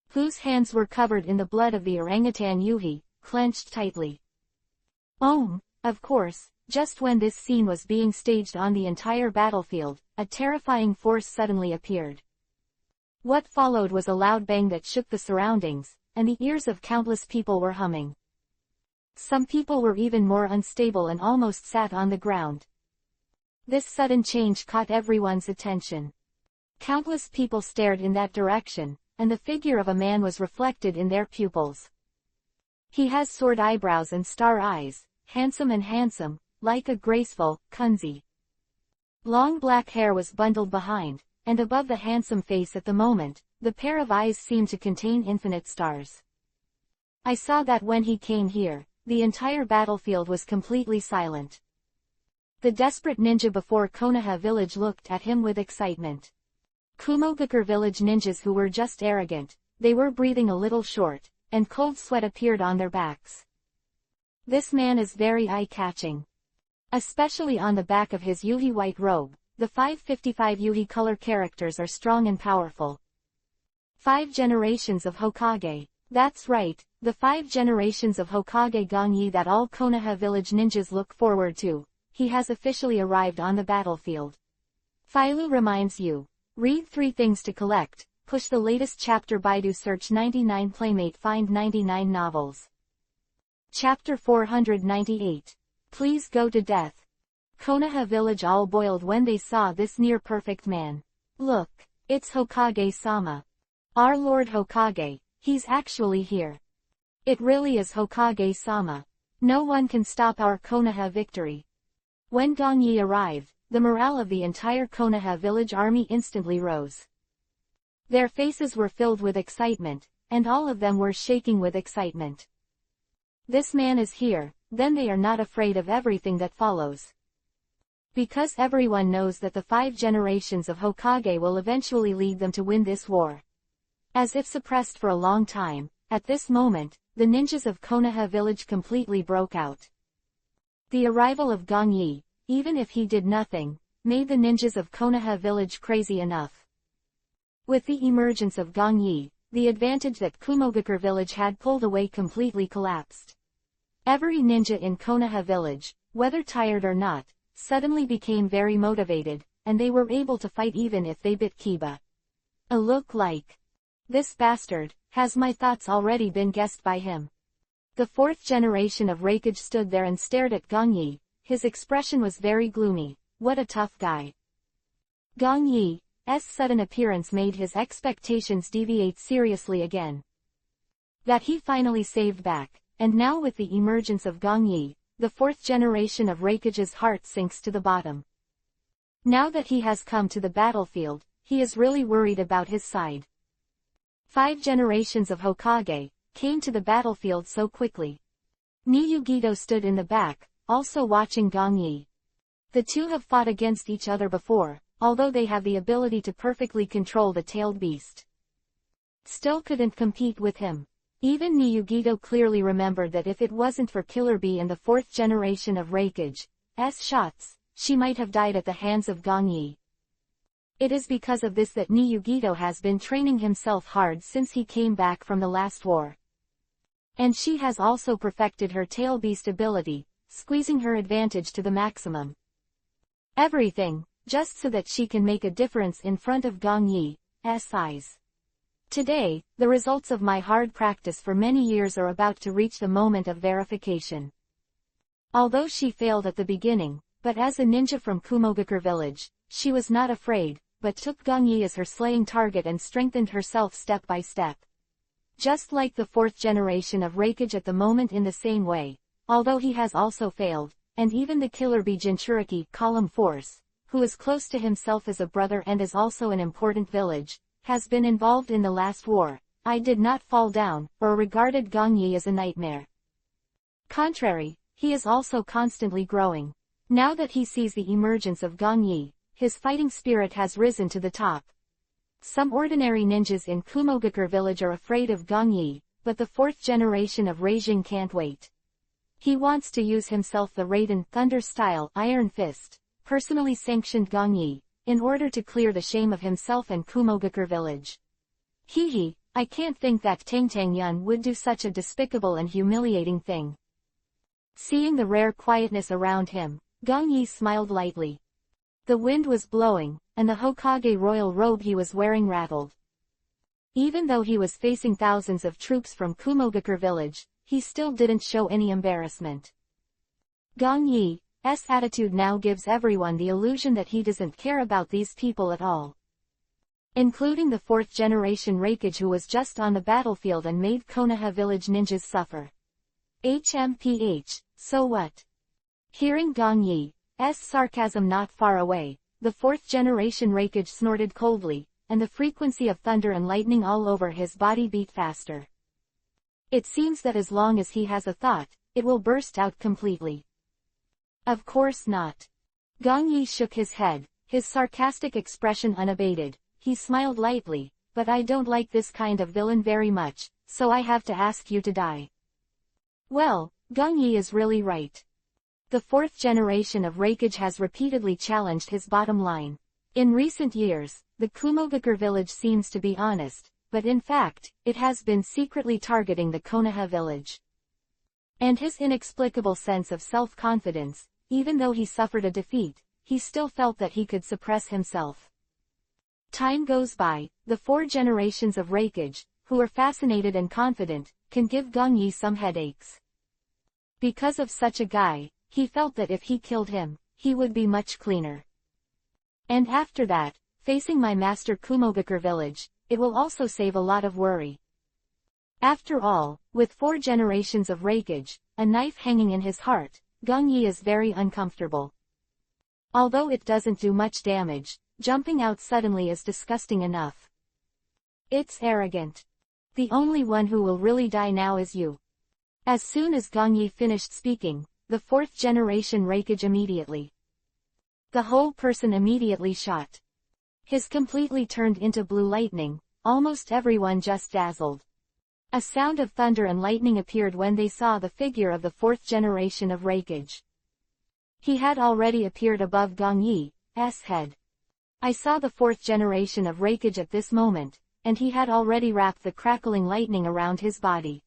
whose hands were covered in the blood of the orangutan Yuhi, clenched tightly. Of course, just when this scene was being staged on the entire battlefield, a terrifying force suddenly appeared. What followed was a loud bang that shook the surroundings, and the ears of countless people were humming. Some people were even more unstable and almost sat on the ground. This sudden change caught everyone's attention. Countless people stared in that direction, and the figure of a man was reflected in their pupils. He has sword eyebrows and star eyes, handsome, like a graceful Kunzi. Long black hair was bundled behind, and above the handsome face at the moment, the pair of eyes seemed to contain infinite stars. I saw that when he came here, the entire battlefield was completely silent. The desperate ninja before Konoha village looked at him with excitement. Kumogakure village ninjas who were just arrogant, they were breathing a little short, and cold sweat appeared on their backs. This man is very eye-catching. Especially on the back of his Yuhi white robe, the 555 Yuhi color characters are strong and powerful. 5 generations of Hokage. That's right, the 5 generations of Hokage Gongyi that all Konoha village ninjas look forward to. He has officially arrived on the battlefield. Philo reminds you. Read 3 things to collect, push the latest chapter Baidu search 99 Playmate find 99 novels. Chapter 498. Please go to death. Konoha village all boiled when they saw this near-perfect man. Look, it's Hokage-sama. Our Lord Hokage, he's actually here. It really is Hokage-sama. No one can stop our Konoha victory. When Gongyi arrived, the morale of the entire Konoha village army instantly rose. Their faces were filled with excitement, and all of them were shaking with excitement. This man is here, then they are not afraid of everything that follows. Because everyone knows that the 5 generations of Hokage will eventually lead them to win this war. As if suppressed for a long time, at this moment, the ninjas of Konoha village completely broke out. The arrival of Gongyi, even if he did nothing, made the ninjas of Konoha village crazy enough. With the emergence of Gongyi, the advantage that Kumogakure village had pulled away completely collapsed. Every ninja in Konoha village, whether tired or not, suddenly became very motivated, and they were able to fight even if they bit Kiba. A look like, this bastard, has my thoughts already been guessed by him. The 4th generation of Raikage stood there and stared at Gongyi. His expression was very gloomy. What a tough guy. Gongyi's sudden appearance made his expectations deviate seriously again. That he finally saved back, and now with the emergence of Gongyi, the 4th generation of Raikage's heart sinks to the bottom. Now that he has come to the battlefield, he is really worried about his side. 5 generations of Hokage came to the battlefield so quickly. Niyugito stood in the back, also watching Gongyi. The two have fought against each other before, although they have the ability to perfectly control the tailed beast. Still couldn't compete with him. Even Niyugito clearly remembered that if it wasn't for Killer Bee and the 4th generation of Raikage's shots, she might have died at the hands of Gongyi. It is because of this that Niyugito has been training himself hard since he came back from the last war. And she has also perfected her tail beast ability, squeezing her advantage to the maximum. Everything, just so that she can make a difference in front of Gongyi's eyes. Today, the results of my hard practice for many years are about to reach the moment of verification. Although she failed at the beginning, but as a ninja from Kumogakure village, she was not afraid, but took Gongyi as her slaying target and strengthened herself step by step. Just like the 4th generation of Raikage at the moment in the same way, although he has also failed, and even the Killer Bee Jinchuriki column force, who is close to himself as a brother and is also an important village, has been involved in the last war, I did not fall down, or regarded Gongyi as a nightmare. Contrary, he is also constantly growing. Now that he sees the emergence of Gong Yi, his fighting spirit has risen to the top. Some ordinary ninjas in Kumogakure village are afraid of Gong Yi, but the fourth generation of Reijing can't wait. He wants to use himself the Raiden Thunder-style Iron Fist, personally sanctioned Gong Yi, in order to clear the shame of himself and Kumogakure village. Hee, I can't think that Tang Yun would do such a despicable and humiliating thing. Seeing the rare quietness around him, Gong Yi smiled lightly. The wind was blowing, and the Hokage royal robe he was wearing rattled. Even though he was facing thousands of troops from Kumogakure village, he still didn't show any embarrassment. Gong Yi's attitude now gives everyone the illusion that he doesn't care about these people at all. Including the fourth generation Reikage who was just on the battlefield and made Konoha village ninjas suffer. So what? Hearing Gong Yi's sarcasm not far away, the fourth generation Reikage snorted coldly, and the frequency of thunder and lightning all over his body beat faster. It seems that as long as he has a thought, it will burst out completely. Of course not. Gong Yi shook his head, his sarcastic expression unabated. He smiled lightly, but I don't like this kind of villain very much, so I have to ask you to die. Well, Gong Yi is really right. The fourth generation of Reikage has repeatedly challenged his bottom line. In recent years, the Kumogakure village seems to be honest, but in fact, it has been secretly targeting the Konoha village. And his inexplicable sense of self-confidence, even though he suffered a defeat, he still felt that he could suppress himself. Time goes by, the four generations of Reikage, who are fascinated and confident, can give Gong Yi some headaches. Because of such a guy, he felt that if he killed him, he would be much cleaner. And after that, facing my master Kumogakure village, it will also save a lot of worry. After all, with 4 generations of Reikage, a knife hanging in his heart, Gong Yi is very uncomfortable. Although it doesn't do much damage, jumping out suddenly is disgusting enough. It's arrogant. The only one who will really die now is you. As soon as Gong Yi finished speaking, the 4th generation Reikage immediately. The whole person immediately shot. His completely turned into blue lightning, almost everyone just dazzled. A sound of thunder and lightning appeared when they saw the figure of the 4th generation of Reikage. He had already appeared above Gong Yi's head. I saw the 4th generation of Reikage at this moment, and he had already wrapped the crackling lightning around his body.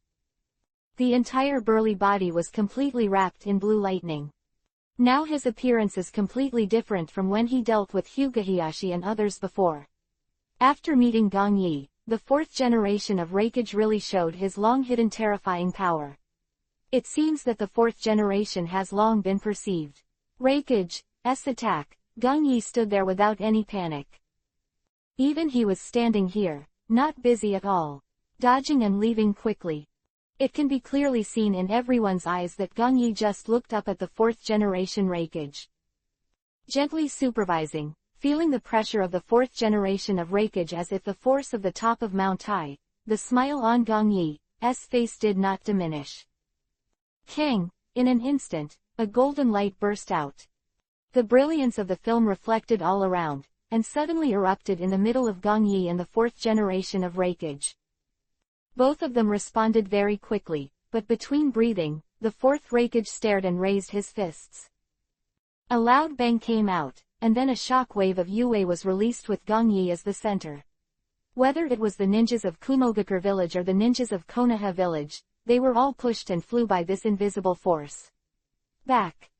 The entire burly body was completely wrapped in blue lightning. Now his appearance is completely different from when he dealt with Hyuga and others before. After meeting Gong Yi, the 4th generation of Reikage really showed his long-hidden terrifying power. It seems that the 4th generation has long been perceived. Reikage's attack, Gong Yi stood there without any panic. Even he was standing here, not busy at all, dodging and leaving quickly. It can be clearly seen in everyone's eyes that Gong Yi just looked up at the 4th generation Reikage. Gently supervising, feeling the pressure of the 4th generation of Reikage as if the force of the top of Mount Tai, the smile on Gong Yi's face did not diminish. King, in an instant, a golden light burst out. The brilliance of the film reflected all around, and suddenly erupted in the middle of Gong Yi and the 4th generation of Reikage. Both of them responded very quickly, but between breathing, the 4th Reikage stared and raised his fists. A loud bang came out, and then a shock wave of Yue was released with Gong Yi as the center. Whether it was the ninjas of Kumogakure village or the ninjas of Konoha village, they were all pushed and flew by this invisible force. Back.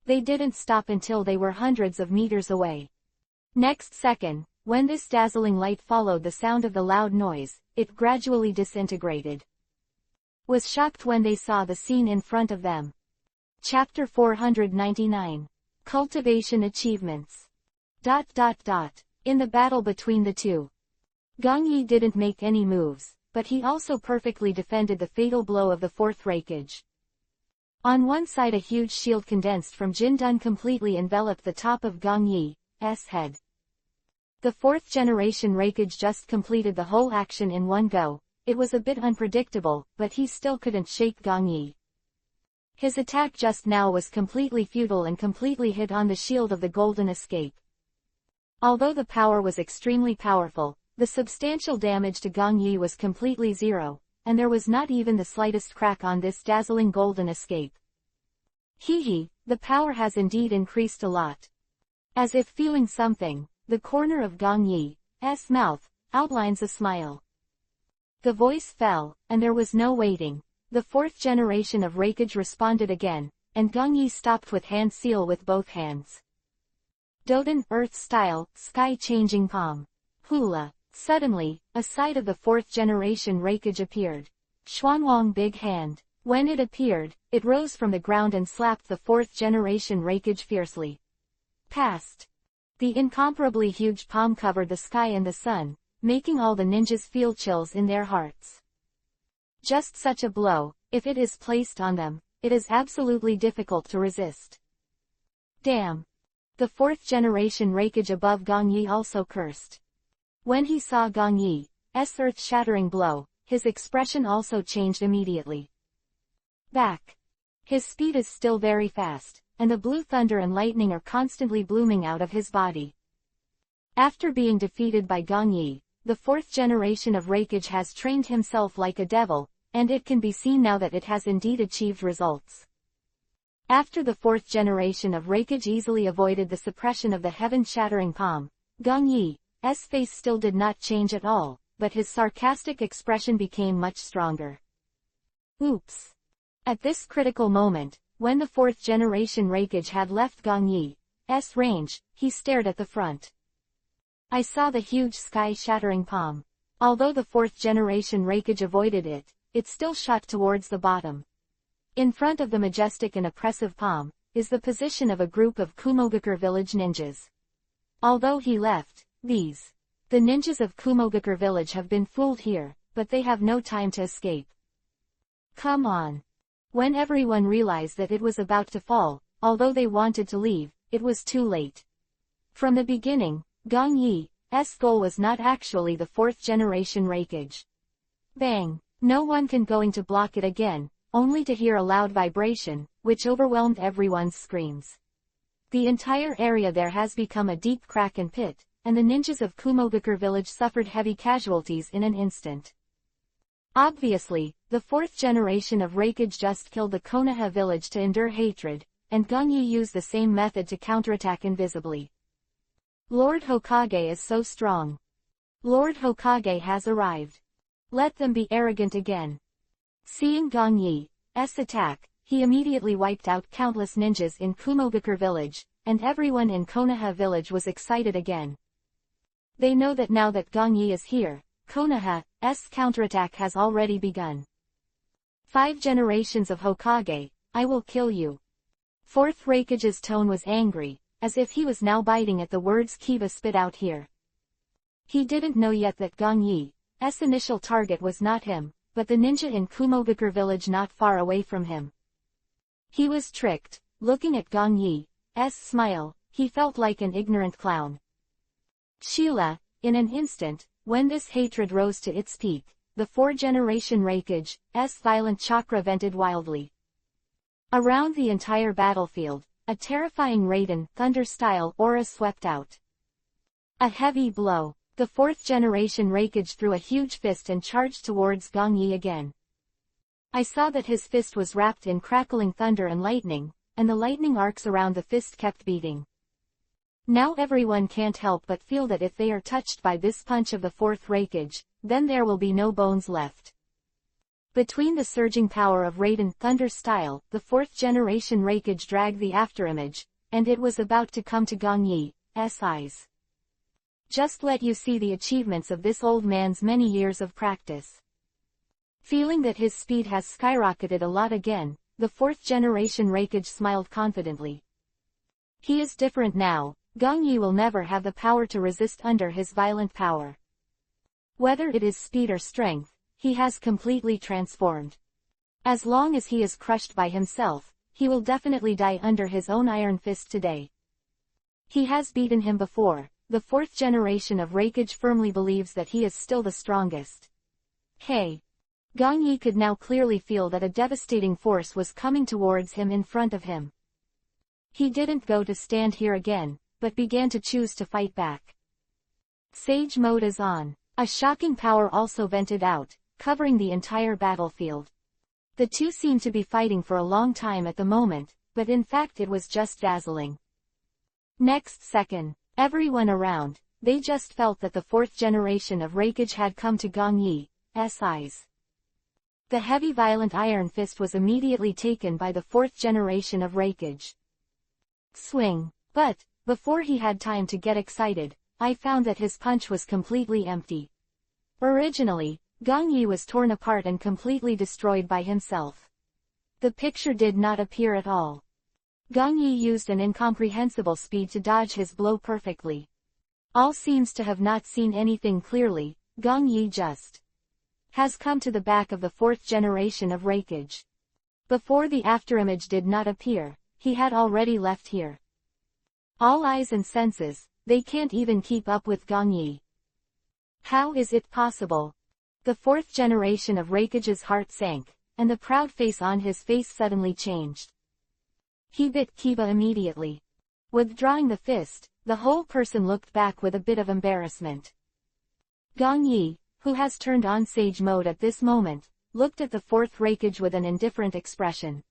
They didn't stop until they were hundreds of meters away. Next second, when this dazzling light followed the sound of the loud noise, it gradually disintegrated. Was shocked when they saw the scene in front of them. Chapter 499. Cultivation Achievements. In the battle between the two, Gong Yi didn't make any moves, but he also perfectly defended the fatal blow of the 4th Reikage. On one side a huge shield condensed from Jindun completely enveloped the top of Gong Yi's head. The 4th generation Reikage just completed the whole action in one go. It was a bit unpredictable, but he still couldn't shake Gong Yi. His attack just now was completely futile and completely hit on the shield of the Golden Escape. Although the power was extremely powerful, the substantial damage to Gong Yi was completely zero, and there was not even the slightest crack on this dazzling Golden Escape. Hee, the power has indeed increased a lot. As if feeling something, the corner of Gong Yi's mouth outlines a smile. The voice fell, and there was no waiting. The fourth generation of Reikage responded again, and Gong Yi stopped with hand seal with both hands. Doden, Earth style, sky-changing palm. Hula. Suddenly, a side of the fourth generation Reikage appeared. Xuanwang big hand. When it appeared, it rose from the ground and slapped the fourth generation Reikage fiercely. Past. The incomparably huge palm covered the sky and the sun, making all the ninjas feel chills in their hearts. Just such a blow, if it is placed on them, it is absolutely difficult to resist. Damn. The fourth generation Reikage above Gong Yi also cursed. When he saw Gong Yi's earth-shattering blow, his expression also changed immediately. Back. His speed is still very fast, and the blue thunder and lightning are constantly blooming out of his body. After being defeated by Gong Yi, the fourth generation of Reikage has trained himself like a devil, and it can be seen now that it has indeed achieved results. After the fourth generation of Reikage easily avoided the suppression of the heaven-shattering palm, Gong Yi's face still did not change at all, but his sarcastic expression became much stronger. Oops. At this critical moment, when the fourth generation Reikage had left Gong Yi's range, he stared at the front. I saw the huge sky-shattering palm. Although the fourth generation Reikage avoided it, it still shot towards the bottom. In front of the majestic and oppressive palm, is the position of a group of Kumogakure village ninjas. Although he left, the ninjas of Kumogakure village have been fooled here, but they have no time to escape. Come on. When everyone realized that it was about to fall, although they wanted to leave, it was too late. From the beginning, Gong Yi's goal was not actually the fourth generation Reikage. Bang! No one can going to block it again, only to hear a loud vibration, which overwhelmed everyone's screams. The entire area there has become a deep crack and pit, and the ninjas of Kumogakure village suffered heavy casualties in an instant. Obviously, the fourth generation of Reikage just killed the Konoha village to endure hatred, and Gong Yi used the same method to counterattack invisibly. Lord Hokage is so strong. Lord Hokage has arrived. Let them be arrogant again. Seeing Gong Yi's attack, he immediately wiped out countless ninjas in Kumogakure village, and everyone in Konoha village was excited again. They know that now that Gong Yi is here, Konoha's counterattack has already begun. 5 generations of Hokage, I will kill you. Fourth Reikage's tone was angry, as if he was now biting at the words Kiba spit out here. He didn't know yet that Gong Yi's initial target was not him, but the ninja in Kumogakure village not far away from him. He was tricked. Looking at Gong Yi's smile, he felt like an ignorant clown. Sheila, in an instant, when this hatred rose to its peak, the 4-generation Reikage's violent chakra vented wildly. Around the entire battlefield, a terrifying Raiden thunder-style aura swept out. A heavy blow. The 4th generation Reikage threw a huge fist and charged towards Gong Yi again. I saw that his fist was wrapped in crackling thunder and lightning, and the lightning arcs around the fist kept beating. Now everyone can't help but feel that if they are touched by this punch of the 4th Reikage, then there will be no bones left. Between the surging power of Raiden thunder style, the 4th generation Reikage dragged the afterimage, and it was about to come to Gong Yi's eyes. Just let you see the achievements of this old man's many years of practice. Feeling that his speed has skyrocketed a lot again, the 4th generation Reikage smiled confidently. He is different now. Gong Yi will never have the power to resist under his violent power. Whether it is speed or strength, he has completely transformed. As long as he is crushed by himself, he will definitely die under his own iron fist today. He has beaten him before. The 4th generation of Reikage firmly believes that he is still the strongest. Hey! Gong Yi could now clearly feel that a devastating force was coming towards him in front of him. He didn't go to stand here again, but began to choose to fight back. Sage mode is on. A shocking power also vented out, covering the entire battlefield. The two seemed to be fighting for a long time at the moment, but in fact it was just dazzling. Next second, everyone around, they just felt that the fourth generation of Reikage had come to Gong Yi's eyes. The heavy violent iron fist was immediately taken by the fourth generation of Reikage. Swing. But, before he had time to get excited, I found that his punch was completely empty. Originally, Gong Yi was torn apart and completely destroyed by himself. The picture did not appear at all. Gong Yi used an incomprehensible speed to dodge his blow perfectly. All seems to have not seen anything clearly. Gong Yi just has come to the back of the fourth generation of Reikage. Before the afterimage did not appear, he had already left here. All eyes and senses, they can't even keep up with Gong Yi. How is it possible? The fourth generation of Reikage's heart sank, and the proud face on his face suddenly changed. He bit Kiba immediately. Withdrawing the fist, the whole person looked back with a bit of embarrassment. Gong Yi, who has turned on sage mode at this moment, looked at the fourth Reikage with an indifferent expression.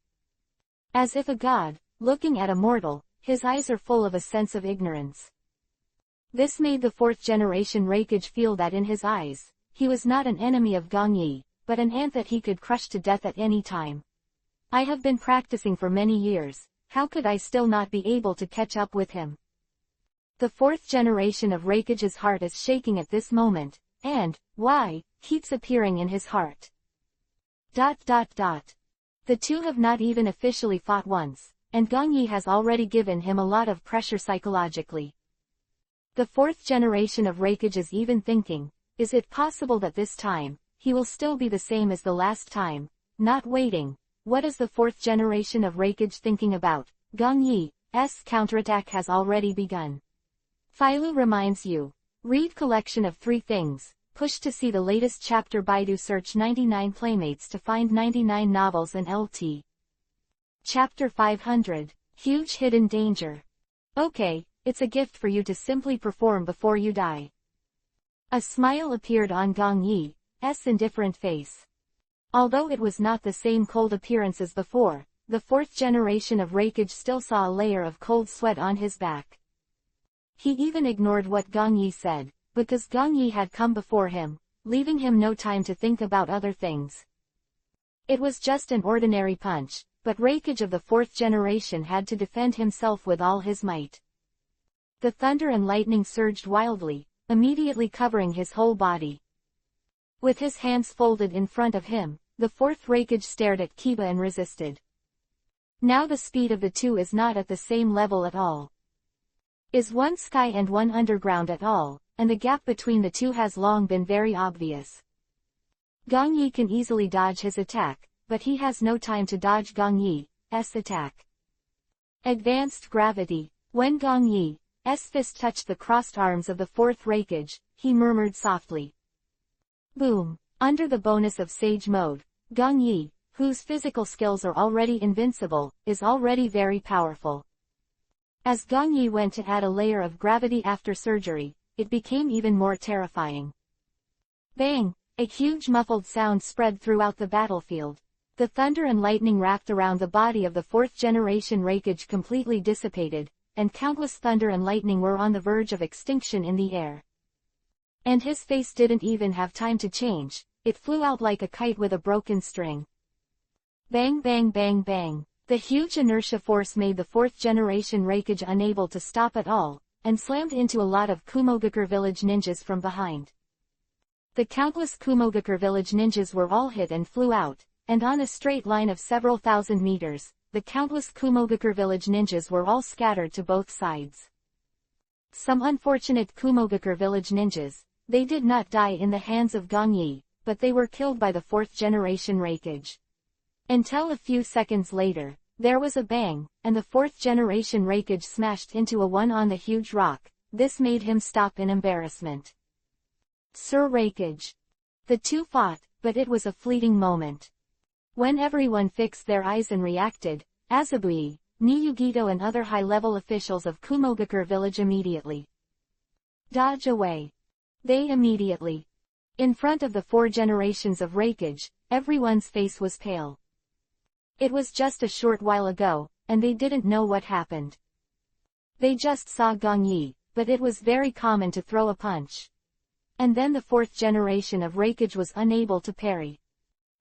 As if a god, looking at a mortal, his eyes are full of a sense of ignorance. This made the fourth generation Reikage feel that in his eyes, he was not an enemy of Gong Yi, but an ant that he could crush to death at any time. I have been practicing for many years, how could I still not be able to catch up with him? The fourth generation of Reikage's heart is shaking at this moment, and, why, keeps appearing in his heart. The two have not even officially fought once, and Gong Yi has already given him a lot of pressure psychologically. The fourth generation of Reikage is even thinking, is it possible that this time, he will still be the same as the last time, not waiting? What is the fourth generation of Reikage thinking about? Gong Yi's counterattack has already begun. Philo reminds you. Read collection of 3 things. Push to see the latest chapter. Baidu search 99 playmates to find 99 novels and LT. Chapter 500. Huge hidden danger. Okay, it's a gift for you to simply perform before you die. A smile appeared on Gong Yi's indifferent face. Although it was not the same cold appearance as before, the fourth generation of Reikage still saw a layer of cold sweat on his back. He even ignored what Gong Yi said, because Gong Yi had come before him, leaving him no time to think about other things. It was just an ordinary punch, but Reikage of the fourth generation had to defend himself with all his might. The thunder and lightning surged wildly, immediately covering his whole body. With his hands folded in front of him, the fourth Reikage stared at Kiba and resisted. Now the speed of the two is not at the same level at all. Is one sky and one underground at all, and the gap between the two has long been very obvious. Gong Yi can easily dodge his attack, but he has no time to dodge Gong Yi's attack. Advanced gravity. When Gong Yi's fist touched the crossed arms of the fourth Reikage, he murmured softly. Boom. Under the bonus of sage mode, Gong Yi, whose physical skills are already invincible, is already very powerful. As Gong Yi went to add a layer of gravity after surgery, it became even more terrifying. Bang! A huge muffled sound spread throughout the battlefield. The thunder and lightning wrapped around the body of the fourth generation Reikage completely dissipated, and countless thunder and lightning were on the verge of extinction in the air. And his face didn't even have time to change, it flew out like a kite with a broken string. Bang bang bang bang. The huge inertia force made the fourth generation Reikage unable to stop at all, and slammed into a lot of Kumogakure village ninjas from behind. The countless Kumogakure village ninjas were all hit and flew out, and on a straight line of several thousand meters, the countless Kumogakure village ninjas were all scattered to both sides. Some unfortunate Kumogakure village ninjas, they did not die in the hands of Gong Yi, but they were killed by the fourth generation Reikage. Until a few seconds later, there was a bang, and the fourth generation Reikage smashed into a one on the huge rock. This made him stop in embarrassment. Sir Reikage. The two fought, but it was a fleeting moment. When everyone fixed their eyes and reacted, Azabui, Niyugito and other high-level officials of Kumogakure village immediately dodge away. They immediately. In front of the 4 generations of Reikage, everyone's face was pale. It was just a short while ago, and they didn't know what happened. They just saw Gongyi, but it was very common to throw a punch. And then the 4th generation of Reikage was unable to parry.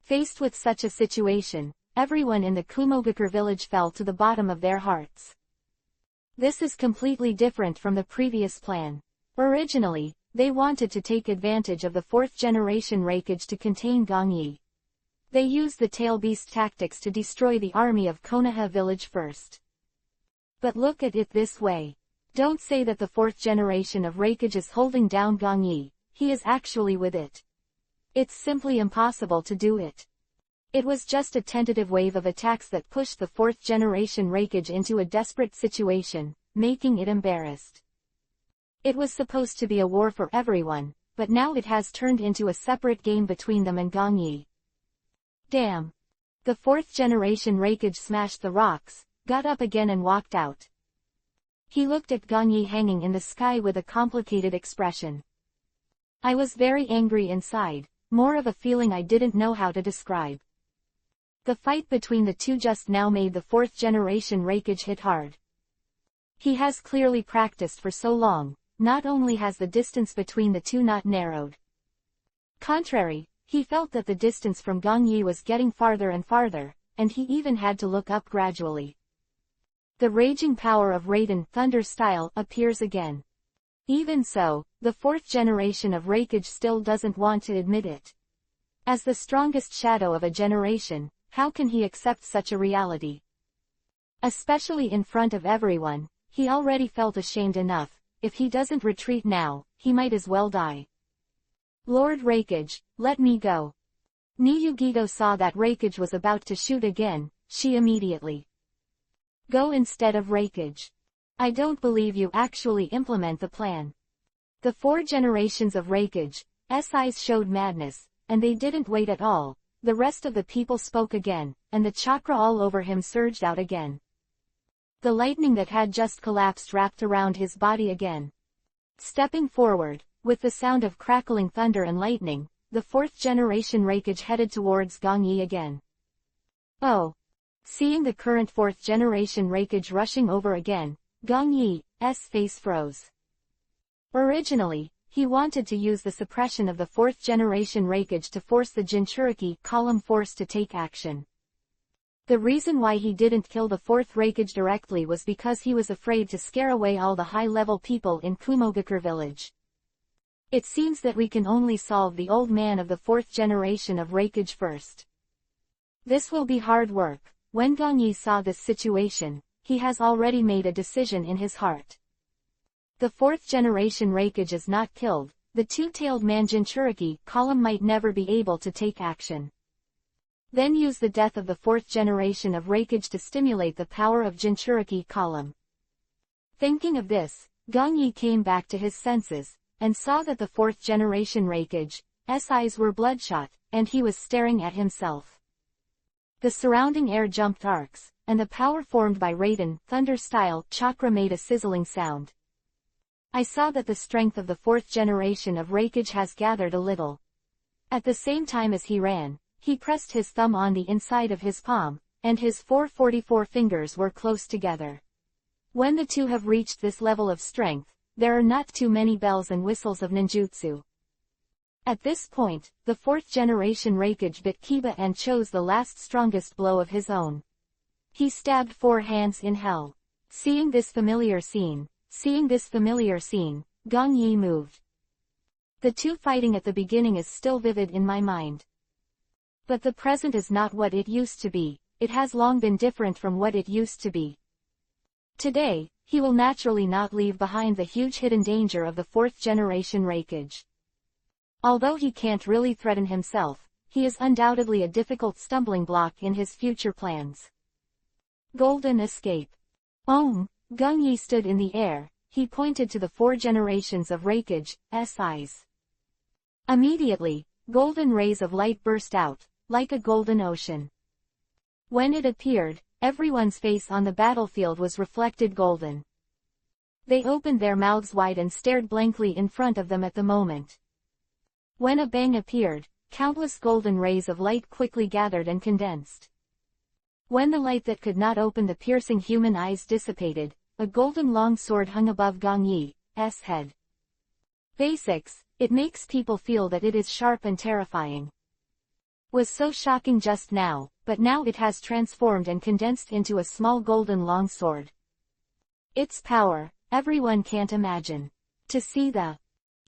Faced with such a situation, everyone in the Kumogakure village fell to the bottom of their hearts. This is completely different from the previous plan. Originally, they wanted to take advantage of the 4th generation Reikage to contain Gongyi. They used the tail beast tactics to destroy the army of Konoha village first. But look at it this way. Don't say that the 4th generation of Reikage is holding down Gongyi, he is actually with it. It's simply impossible to do it. It was just a tentative wave of attacks that pushed the 4th generation Reikage into a desperate situation, making it embarrassed. It was supposed to be a war for everyone, but now it has turned into a separate game between them and Gongyi. Damn. The 4th generation Reikage smashed the rocks, got up again and walked out. He looked at Gongyi hanging in the sky with a complicated expression. I was very angry inside, more of a feeling I didn't know how to describe. The fight between the two just now made the 4th generation Reikage hit hard. He has clearly practiced for so long, not only has the distance between the two not narrowed. Contrary, he felt that the distance from Gongyi was getting farther and farther, and he even had to look up gradually. The raging power of Raiden Thunder style appears again. Even so, the 4th generation of Reikage still doesn't want to admit it. As the strongest shadow of a generation, how can he accept such a reality? Especially in front of everyone, he already felt ashamed enough. If he doesn't retreat now, he might as well die. Lord Reikage, let me go. Niyugito saw that Reikage was about to shoot again, she immediately. Go instead of Reikage. I don't believe you actually implement the plan. The 4 generations of Reikage's eyes showed madness, and they didn't wait at all. The rest of the people spoke again, and the chakra all over him surged out again. The lightning that had just collapsed wrapped around his body again. Stepping forward, with the sound of crackling thunder and lightning, the 4th generation Reikage headed towards Gongyi again. Oh! Seeing the current 4th generation Reikage rushing over again, Gongyi's face froze. Originally, he wanted to use the suppression of the 4th generation Reikage to force the Jinchuriki column force to take action. The reason why he didn't kill the 4th Reikage directly was because he was afraid to scare away all the high-level people in Kumogakure village. It seems that we can only solve the old man of the 4th generation of Reikage first. This will be hard work. When Gongyi saw this situation, he has already made a decision in his heart. The 4th generation Reikage is not killed, the two-tailed man Jinchuriki column might never be able to take action. Then use the death of the 4th generation of Reikage to stimulate the power of Jinchuriki column. Thinking of this, Gongyi came back to his senses, and saw that the 4th generation Reikage's eyes were bloodshot, and he was staring at himself. The surrounding air jumped arcs, and the power formed by Raiden Thunder style chakra made a sizzling sound. I saw that the strength of the 4th generation of Reikage has gathered a little. At the same time as he ran, he pressed his thumb on the inside of his palm, and his 444 fingers were close together. When the two have reached this level of strength, there are not too many bells and whistles of ninjutsu. At this point, the 4th generation Reikage bit Kiba and chose the last strongest blow of his own. He stabbed 4 hands in hell. Seeing this familiar scene, Gongyi moved. The two fighting at the beginning is still vivid in my mind. But the present is not what it used to be, it has long been different from what it used to be. Today, he will naturally not leave behind the huge hidden danger of the 4th generation Reikage. Although he can't really threaten himself, he is undoubtedly a difficult stumbling block in his future plans. Golden escape. Gongyi stood in the air, he pointed to the 4 generations of Reikage's eyes. Immediately, golden rays of light burst out, like a golden ocean. When it appeared, everyone's face on the battlefield was reflected golden. They opened their mouths wide and stared blankly in front of them at the moment. When a bang appeared, countless golden rays of light quickly gathered and condensed. When the light that could not open the piercing human eyes dissipated, a golden long sword hung above Gong Yi's head. Basics, it makes people feel that it is sharp and terrifying. Was so shocking just now, but now it has transformed and condensed into a small golden long sword. Its power, everyone can't imagine. To see the